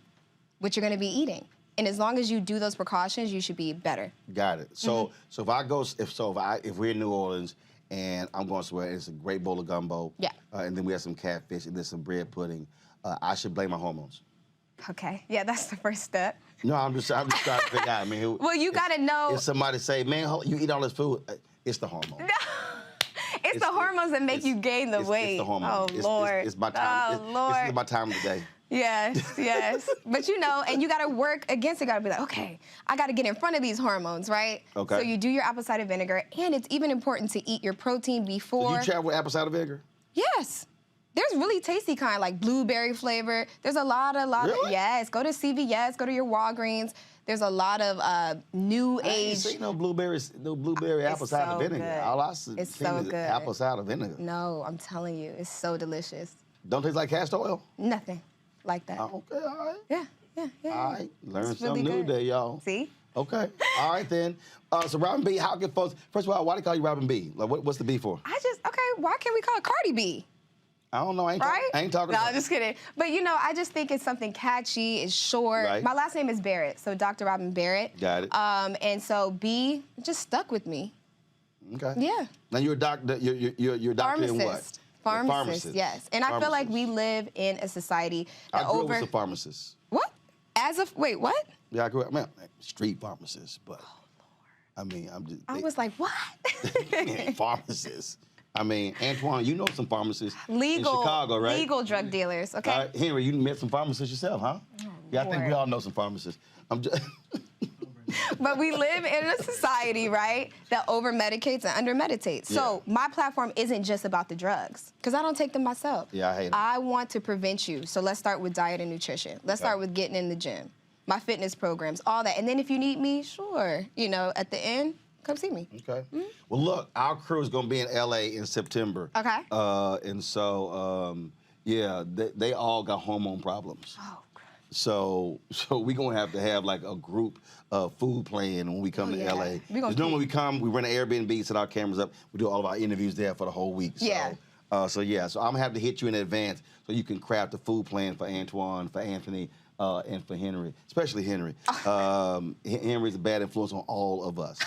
what you're gonna be eating. And as long as you do those precautions, you should be better. Got it. So so if I go, if we're in New Orleans and I'm going somewhere, it's a great bowl of gumbo. And then we have some catfish and then some bread pudding. I should blame my hormones. Okay, yeah, that's the first step. No, I'm just trying to figure out. I mean, well, you gotta know. If somebody say, man, you eat all this food, it's the hormones. It's the hormones that make you gain the weight. It's the hormones. Oh, Lord. It's my time. Lord. This is my time of the day. Yes, yes. But you know, and you gotta work against it. You gotta be like, okay, I gotta get in front of these hormones, right? Okay. So you do your apple cider vinegar, and it's even important to eat your protein before. So you travel with apple cider vinegar? Yes. There's really tasty kind, like blueberry flavor. There's a lot of, yes. Go to CVS, go to your Walgreens. There's a lot of new age. I ain't seen no blueberry apple cider vinegar. Good. All I see It's so is good. apple cider vinegar. No, I'm telling you, it's so delicious. Don't taste like castor oil? Nothing like that. Oh, okay, all right. Yeah. All right, learn It's something really new good. today, y'all. See? Okay, all right then. So Robin B, how can folks, first of all, why do they call you Robin B? Like, what's the B for? Why can't we call it Cardi B? I don't know, I ain't talking No, about I'm just kidding. But you know, I just think it's something catchy, it's short. Right. My last name is Barrett, so Dr. Robin Barrett. Got it. And so B just stuck with me. Okay. Yeah. Now you're a doctor, you're a doctor in what? Pharmacist, yes. And I feel like we live in a society that I grew up with a pharmacist. What? Wait, what? Yeah, I grew up, man, street pharmacist, but I mean, I was like, what? Pharmacist. I mean, Antoine, you know some pharmacists in Legal, Chicago, right? legal drug dealers, okay? Henry, you met some pharmacists yourself, huh? Yeah, I think we all know some pharmacists. I'm just... But we live in a society, right, that over-medicates and under-meditates. So my platform isn't just about the drugs, because I don't take them myself. Yeah, I hate them. I want to prevent you. So let's start with diet and nutrition. Let's start with getting in the gym, my fitness programs, all that. And then if you need me, sure, you know, at the end, come see me. Okay. Well, look, our crew is going to be in L.A. in September. Okay. And so, yeah, they all got hormone problems. Oh, So we're going to have like a group food plan when we come to L.A. Because normally we come, we rent an Airbnb, set our cameras up, we do all of our interviews there for the whole week. So, so I'm going to have to hit you in advance so you can craft a food plan for Antoine, for Anthony, and for Henry, especially Henry. Henry's a bad influence on all of us.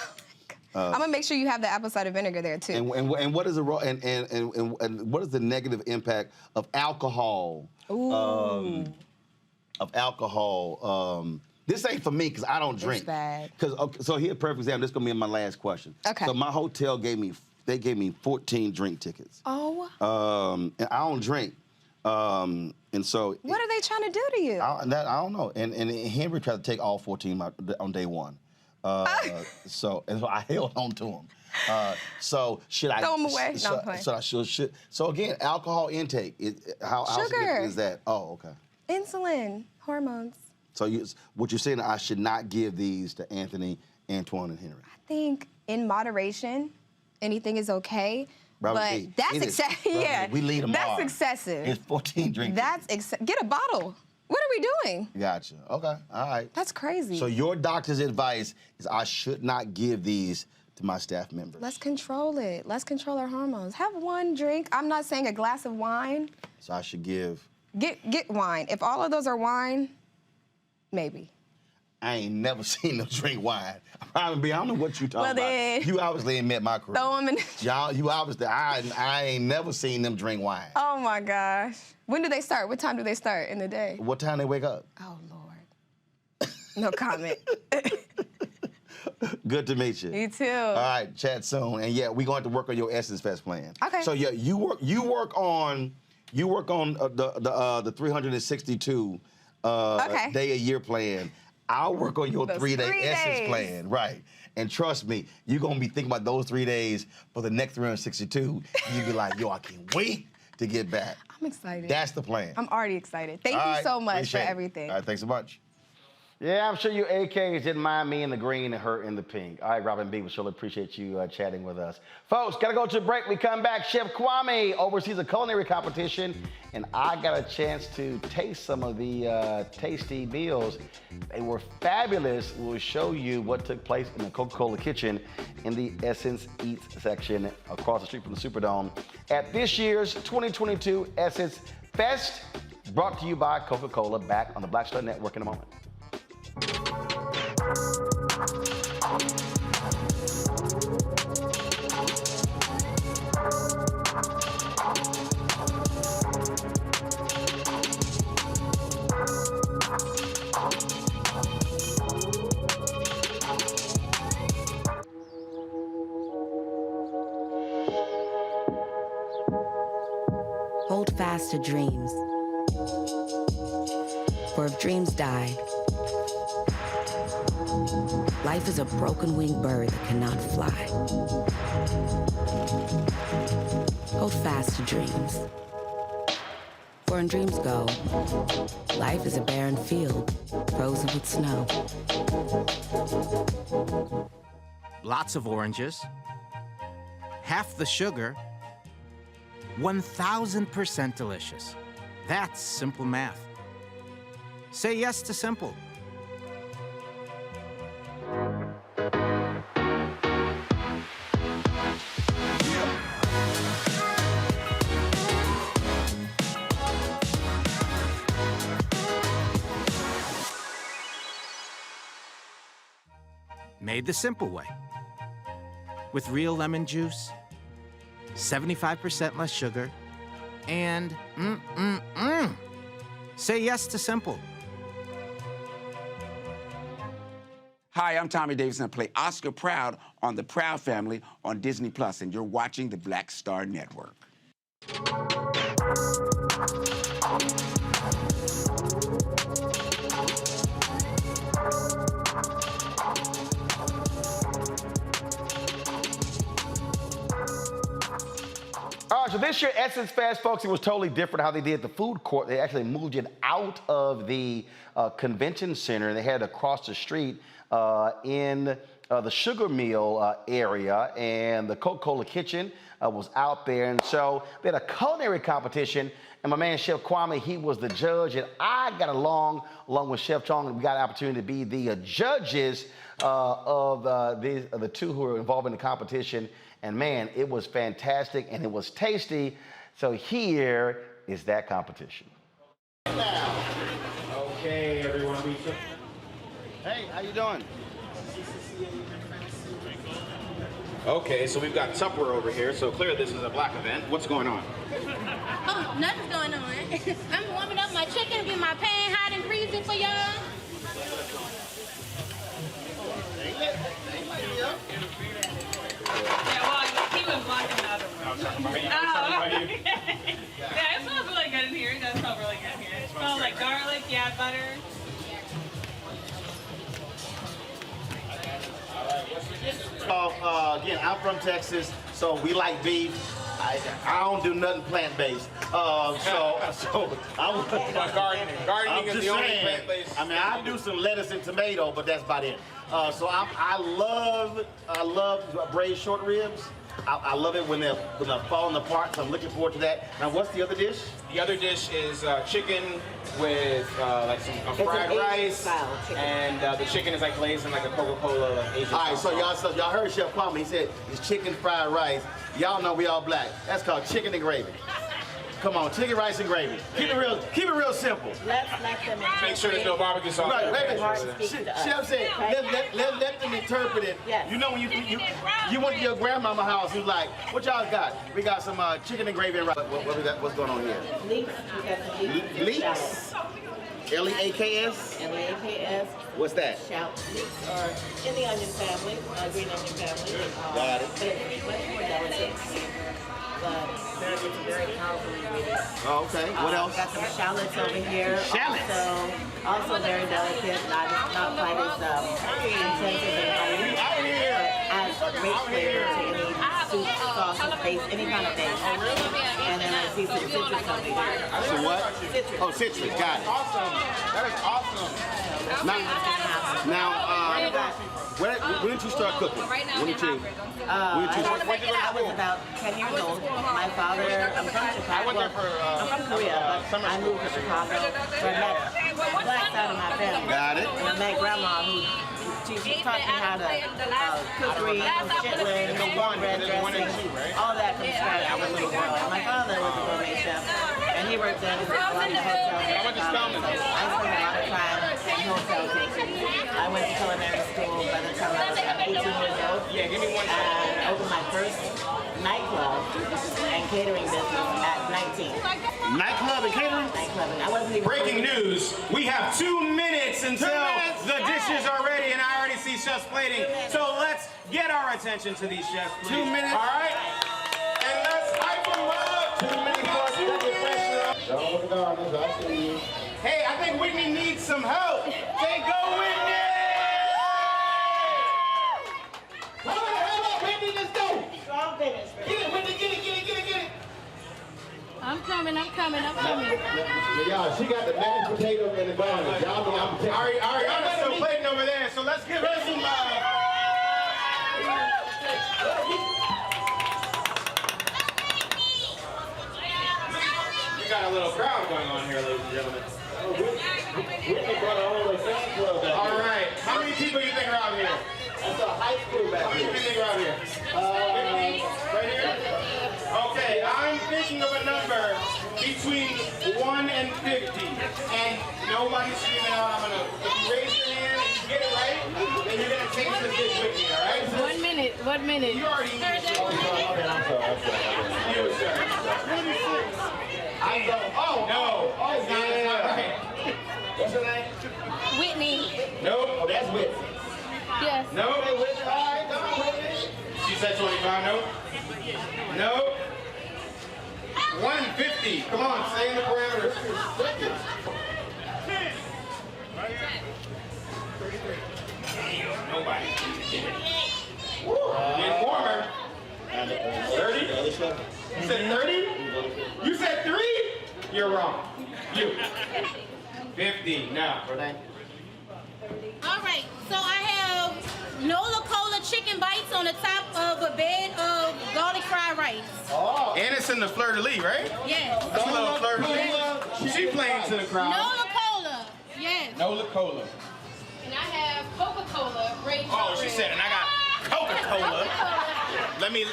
I'm gonna make sure you have the apple cider vinegar there too. And what is the and what is the negative impact of alcohol? Ooh. This ain't for me because I don't drink. It's bad. So here's a perfect example. This is gonna be my last question. Okay. So my hotel gave me 14 drink tickets. Oh. And I don't drink. And so what are they trying to do to you? I don't know. And Henry tried to take all 14 on day one. So I held on to him. So should I throw them away? No, I'm playing. So again, alcohol intake. How significant is that? Oh, okay. Insulin, hormones. So what you're saying? I should not give these to Anthony, Antoine, and Henry. I think in moderation, anything is okay. Robert but B, that's excessive. Yeah, we lead them that's all. excessive. It's 14 drinks. Get a bottle. What are we doing? Gotcha. Okay. All right. That's crazy. So your doctor's advice is I should not give these to my staff members. Let's control it. Let's control our hormones. Have one drink. I'm not saying a glass of wine. So I should give. Get wine. If all of those are wine, maybe. I ain't never seen them drink wine. I don't know what you talking then, about. You obviously ain't met my crew. Throw them in. Y'all, you obviously, I ain't never seen them drink wine. Oh my gosh. When do they start? What time do they start in the day? What time they wake up? Oh Lord. No comment. Good to meet you. You too. All right, chat soon. And yeah, we're going to work on your Essence Fest plan. Okay. So yeah, you work on the 362 day a year plan. I'll work on your 3-day Essence plan, right? And trust me, you're gonna be thinking about those 3 days for the next 362. You'll be like, yo, I can't wait to get back. I'm excited. That's the plan. I'm already excited. Thank you so much for everything. All right, thanks so much. Yeah, I'm sure you AKs didn't mind me in the green and her in the pink. All right, Robin B, we surely appreciate you chatting with us. Folks, gotta go to a break. We come back. Chef Kwame oversees a culinary competition, and I got a chance to taste some of the tasty meals. They were fabulous. We'll show you what took place in the Coca-Cola kitchen in the Essence Eats section across the street from the Superdome at this year's 2022 Essence Fest, brought to you by Coca-Cola, back on the Black Star Network in a moment. Hold fast to dreams. For if dreams die, life is a broken-winged bird that cannot fly. Hold fast to dreams. For when dreams go, life is a barren field frozen with snow. Lots of oranges, half the sugar, 1,000% delicious. That's simple math. Say yes to simple. Made the simple way. With real lemon juice, 75% less sugar, and say yes to simple. Hi, I'm Tommy Davis, and I play Oscar Proud on The Proud Family on Disney+, and you're watching the Black Star Network. All right, so this year, Essence Fest, folks, it was totally different how they did the food court. They actually moved it out of the convention center. They had it across the street in the Sugar Mill area, and the Coca-Cola kitchen was out there. And so they had a culinary competition, and my man, Chef Kwame, he was the judge, and I got along with Chef Chong, and we got an opportunity to be the judges of the two who were involved in the competition. And man, it was fantastic and it was tasty. So here is that competition. Now, okay, everyone. Hey, how you doing? Okay, so we've got Tupperware over here. So clearly this is a black event. What's going on? Oh, nothing's going on. I'm warming up my chicken, get my pan hot and greasy for y'all. Yeah, well, he was blocking the other one. I was talking about you. Yeah, it smells really good in here. It does smell really good in here. It smells like garlic, yeah, butter. Again, I'm from Texas, so we like beef. I don't do nothing plant-based. So I'm Gardening is the only plant-based. I mean, I do some lettuce and tomato, but that's about it. So I love braised short ribs. I love it when they're falling apart, so I'm looking forward to that. Now, what's the other dish? The other dish is chicken with like some fried rice, and the chicken is like glazed in like a Coca-Cola like Asian. All right, so y'all heard Chef Kwame. He said it's chicken fried rice. Y'all know we all black. That's called chicken and gravy. Come on, chicken, rice, and gravy. Keep it real simple. Let's let them Make sure there's no barbecue sauce. Right, there. Chef said, let them interpret it. Yes. You know when you went to your grandmama's house, you was like, what y'all got? We got some chicken and gravy and rice. What we got? What's going on here? Leeks. We got some leeks. Leeks? L-E-A-K-S? L-E-A-K-S. What's that? Shallot leeks are in the onion family, green onion family. Got it. But it's much more delicate. But it's a very powerful ingredient. Oh, okay. What else? Got some shallots over here. Shallots? Also very delicate, not quite as intensive and onion, but adds great flavor to any soup, sauce, base, any kind of base. And then I see some citrus over here. Some what? Citrus. Oh, citrus. Got it. Awesome. That is awesome. When did you start cooking? When did you? I was about 10 years old. My father, I'm from Chicago. I'm from Korea, but I moved to Chicago. So I met the black side of my family. Got it. And I met grandma who she taught me how to cookery, chitlins, bread dressing, all that from scratch. I was a little girl. And my father was a gourmet chef, and he worked in a lot of hotels in Chicago. So I spent a lot of time in hotels. I went to culinary school by the time I was 18 years old. Yeah, give me one. And opened my first nightclub and catering business at 19. Nightclub and catering? Nightclub. And I wasn't even Breaking news, we have 2 minutes until the dishes are ready, and I already see chefs plating. So let's get our attention to these chefs, please. 2 minutes. All right? And let's hype them up. 2 minutes for us to get the pressure up. Don't look at I see you. Hey, I think Whitney needs some help. Say go, Whitney! Hold on, Whitney, let's go. Strong finish. Get it, Whitney, get it. I'm coming. Y'all, she got the mashed potato and the garlic. Y'all know I'm protecting. Ariana's still plating over there, so let's give her some We got a little crowd going on here, ladies and gentlemen. Whitney brought a whole fan club back All right. How many people you think are out here? That's a high school back How many here. people you think are out here? 50? Right here? Okay, I'm thinking of a number between 1 and 50. And nobody's screaming out. If you raise your hand and you get it right, then you're going to taste the dish with me, all right? 1 minute. 1 minute. You already eat it. I'm sorry. You, sir. I'm going. Oh, No. It's not right. what's her name? Whitney. Nope. Oh, that's Whitney. Yes. Nope. Hey, Whitney, all right, come on, Whitney. She said 25. Nope. Nope. 150. Come on, stay in the parameters. Nobody. Getting warmer. 30? You said 30? You said 3? You're wrong. You. 50. Now. All right. So I have Nola Cola chicken bites on the top of a bed of garlic fried rice. Oh. And it's in the fleur-de-lis, right? Yes. That's a little fleur-de-lis. She playing to the crowd. Nola Cola. Yes. Nola Cola. And I have Coca-Cola. Oh, she said, and I got Coca-Cola. Let me.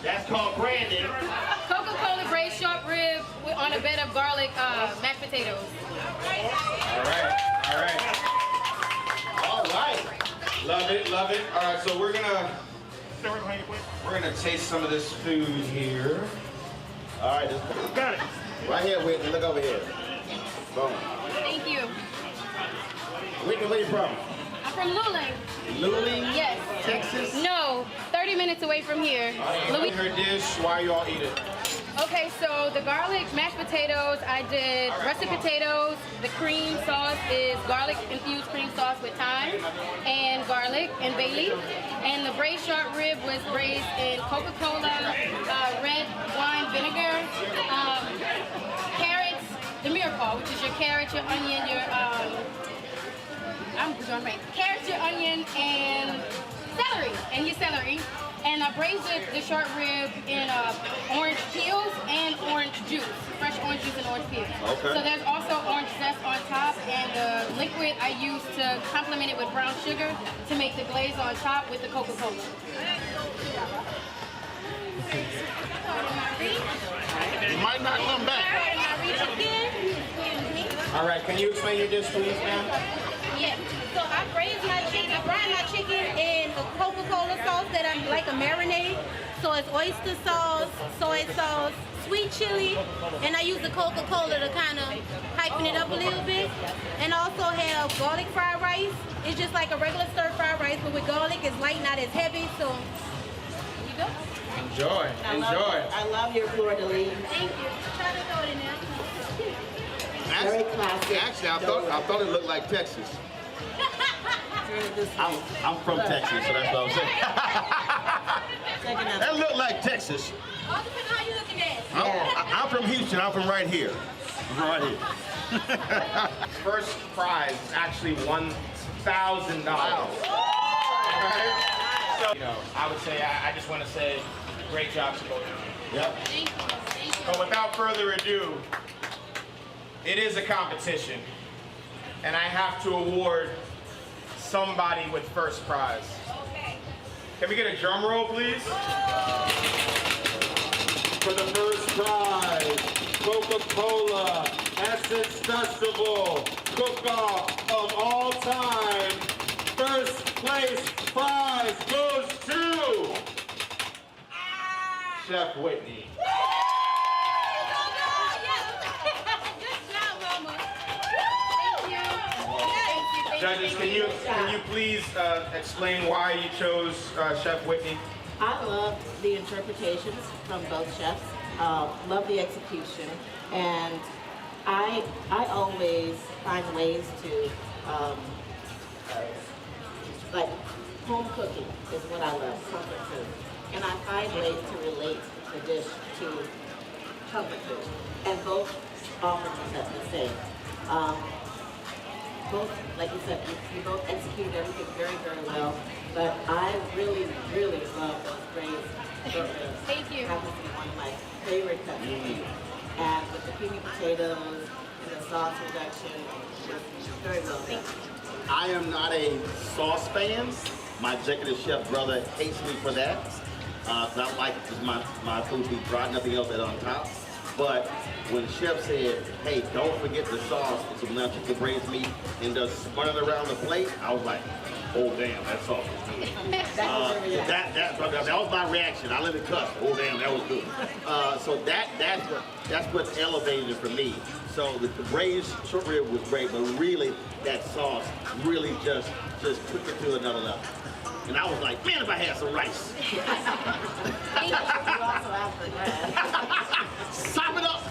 That's called branding. Coca-Cola braised short rib on a bed of garlic mashed potatoes. All right. Love it. All right, so we're gonna taste some of this food here. All right, got it. Right here, Whitney. Look over here. Boom. Thank you. Whitney, where you from? I'm from Luling. Luling? Yes. Texas? No, 30 minutes away from here. Her dish. Why you all eat it? Okay, so the garlic mashed potatoes, I did russet potatoes. The cream sauce is garlic infused cream sauce with thyme and garlic and bay leaf. And the braised short rib was braised in Coca-Cola, red wine vinegar, carrots, the miracle, which is your carrot, your onion, your I'm going right. Carrot, your onion, and celery, And I braised the short rib in orange peels and orange juice, fresh orange juice and orange peels. Okay. So there's also orange zest on top, and the liquid I use to complement it with brown sugar to make the glaze on top with the Coca-Cola. You might not come back. All right, can you explain your dish, please, ma'am? Yeah, so I braise my chicken, I brine my chicken in a Coca-Cola sauce that I'm like a marinade. So it's oyster sauce, soy sauce, sweet chili, and I use the Coca-Cola to kind of hypen it up a little bit. And also have garlic fried rice. It's just like a regular stir-fried rice, but with garlic, it's light, not as heavy. So there you go. Enjoy, enjoy. I love your fleur de lis. Thank you. Try to throw it in there. Very classic. Actually, I thought it looked like Texas. I'm from Texas, so that's what I'm saying. That looked like Texas. All depends on how you looking at it. I'm from Houston. I'm from right here. I'm from right here. First prize is actually $1,000. Wow. Right? So, I would say, I just want to say, great job to both of you. Yep. Thank you. Thank you. But without further ado, it is a competition, and I have to award somebody with first prize. Okay. Can we get a drum roll, please? For the first prize, Coca-Cola Essence Festival Cook-Off of all time. First place prize goes to Chef Whitney. Judges, can you please explain why you chose Chef Whitney? I love the interpretations from both chefs. Love the execution, and I always find ways to like home cooking is what I love, comfort food, and I find ways to relate the dish to comfort food, and both offer the same. Both, like you said, you both executed everything very, very well. But I really, really love those braised burgers. Thank you. Happens to be one of my favorite cuts of meat. And with the creamy potatoes and the sauce reduction, it's very well done. I am not a sauce fan. My executive chef brother hates me for that. Not like my food be dry, nothing else on top. But when the chef said, hey, don't forget the sauce, so now you can braise meat and just spun it around the plate, I was like, oh damn, that sauce was good. That was my reaction. I let it cuss. Oh damn, that was good. So that's what elevated it for me. So the braised short rib was great, but really that sauce really just took it to another level. And I was like, man, if I had some rice. Sop it up.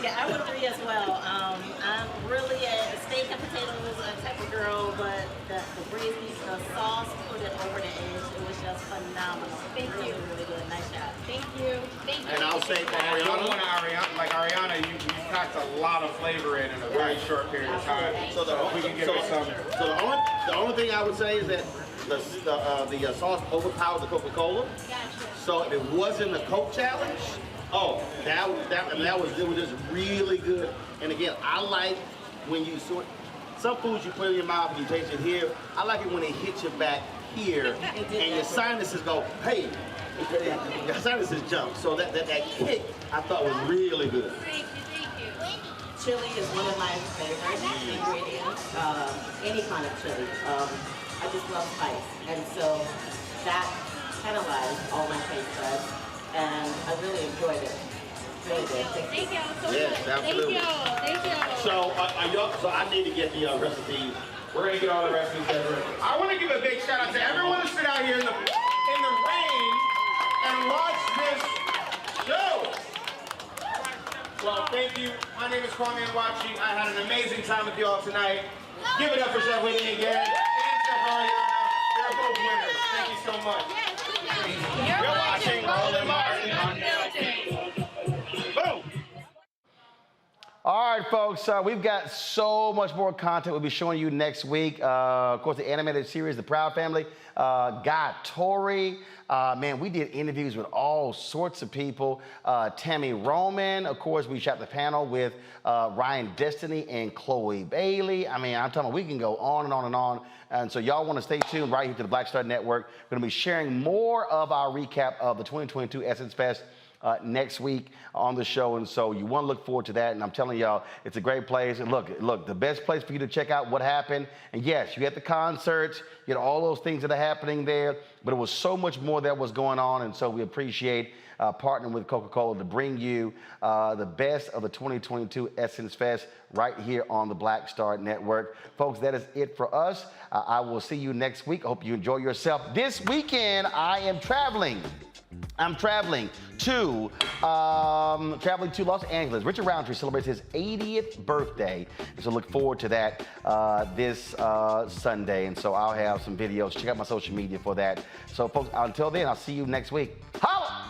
Yeah, I would agree as well. I'm really a steak and potatoes type of girl, but the braised meat, the sauce put it over the edge. It was just phenomenal. Thank you. Really, really good. Nice job. Thank you. Thank you. And I'll say for Ariana, you packed a lot of flavor in a very short period of time. So the only thing I would say is that the sauce overpowered the Coca-Cola. Gotcha. So if it wasn't the Coke challenge, it was just really good. And again, I like when you some foods you put in your mouth and you taste it here. I like it when it hits you back here and your sinuses go, hey, your sinuses jump. So that kick I thought was really good. Thank you. Chili is one of my favorite ingredients. Any kind of chili. I just love spice, and so that penalized all my taste buds, and I really enjoyed it. Really did. Thank y'all so Yes, much. absolutely. Thank y'all. So I need to get the recipe. We're gonna get all the recipes. I want to give a big shout out to everyone who stood out here in the rain and watched this show. Well, thank you. My name is Kwame Watching. I had an amazing time with you all tonight. Give it up for Chef Whitney again. And Chef Ariana. They're both winners. Thank you so much. You're watching Roland Martin on Filtered. Boom. All right, folks, we've got so much more content we'll be showing you next week. Of course, the animated series, The Proud Family, Guy Torrey. Man, we did interviews with all sorts of people. Tammy Roman, of course, we shot the panel with Ryan Destiny and Chloe Bailey. I mean, I'm telling you, we can go on and on and on. And so y'all want to stay tuned right here to the Black Star Network. We're going to be sharing more of our recap of the 2022 Essence Fest next week on the show, and so you want to look forward to that. And I'm telling y'all, it's a great place. And look, the best place for you to check out what happened. And yes, you had the concerts, you had all those things that are happening there, but it was so much more that was going on. And so we appreciate partnering with Coca-Cola to bring you the best of the 2022 Essence Fest right here on the Black Star Network. Folks, that is it for us. I will see you next week. I hope you enjoy yourself. This weekend, I am traveling. I'm traveling to Los Angeles. Richard Roundtree celebrates his 80th birthday, so look forward to that this Sunday. And so I'll have some videos. Check out my social media for that. So, folks, until then, I'll see you next week. Holla!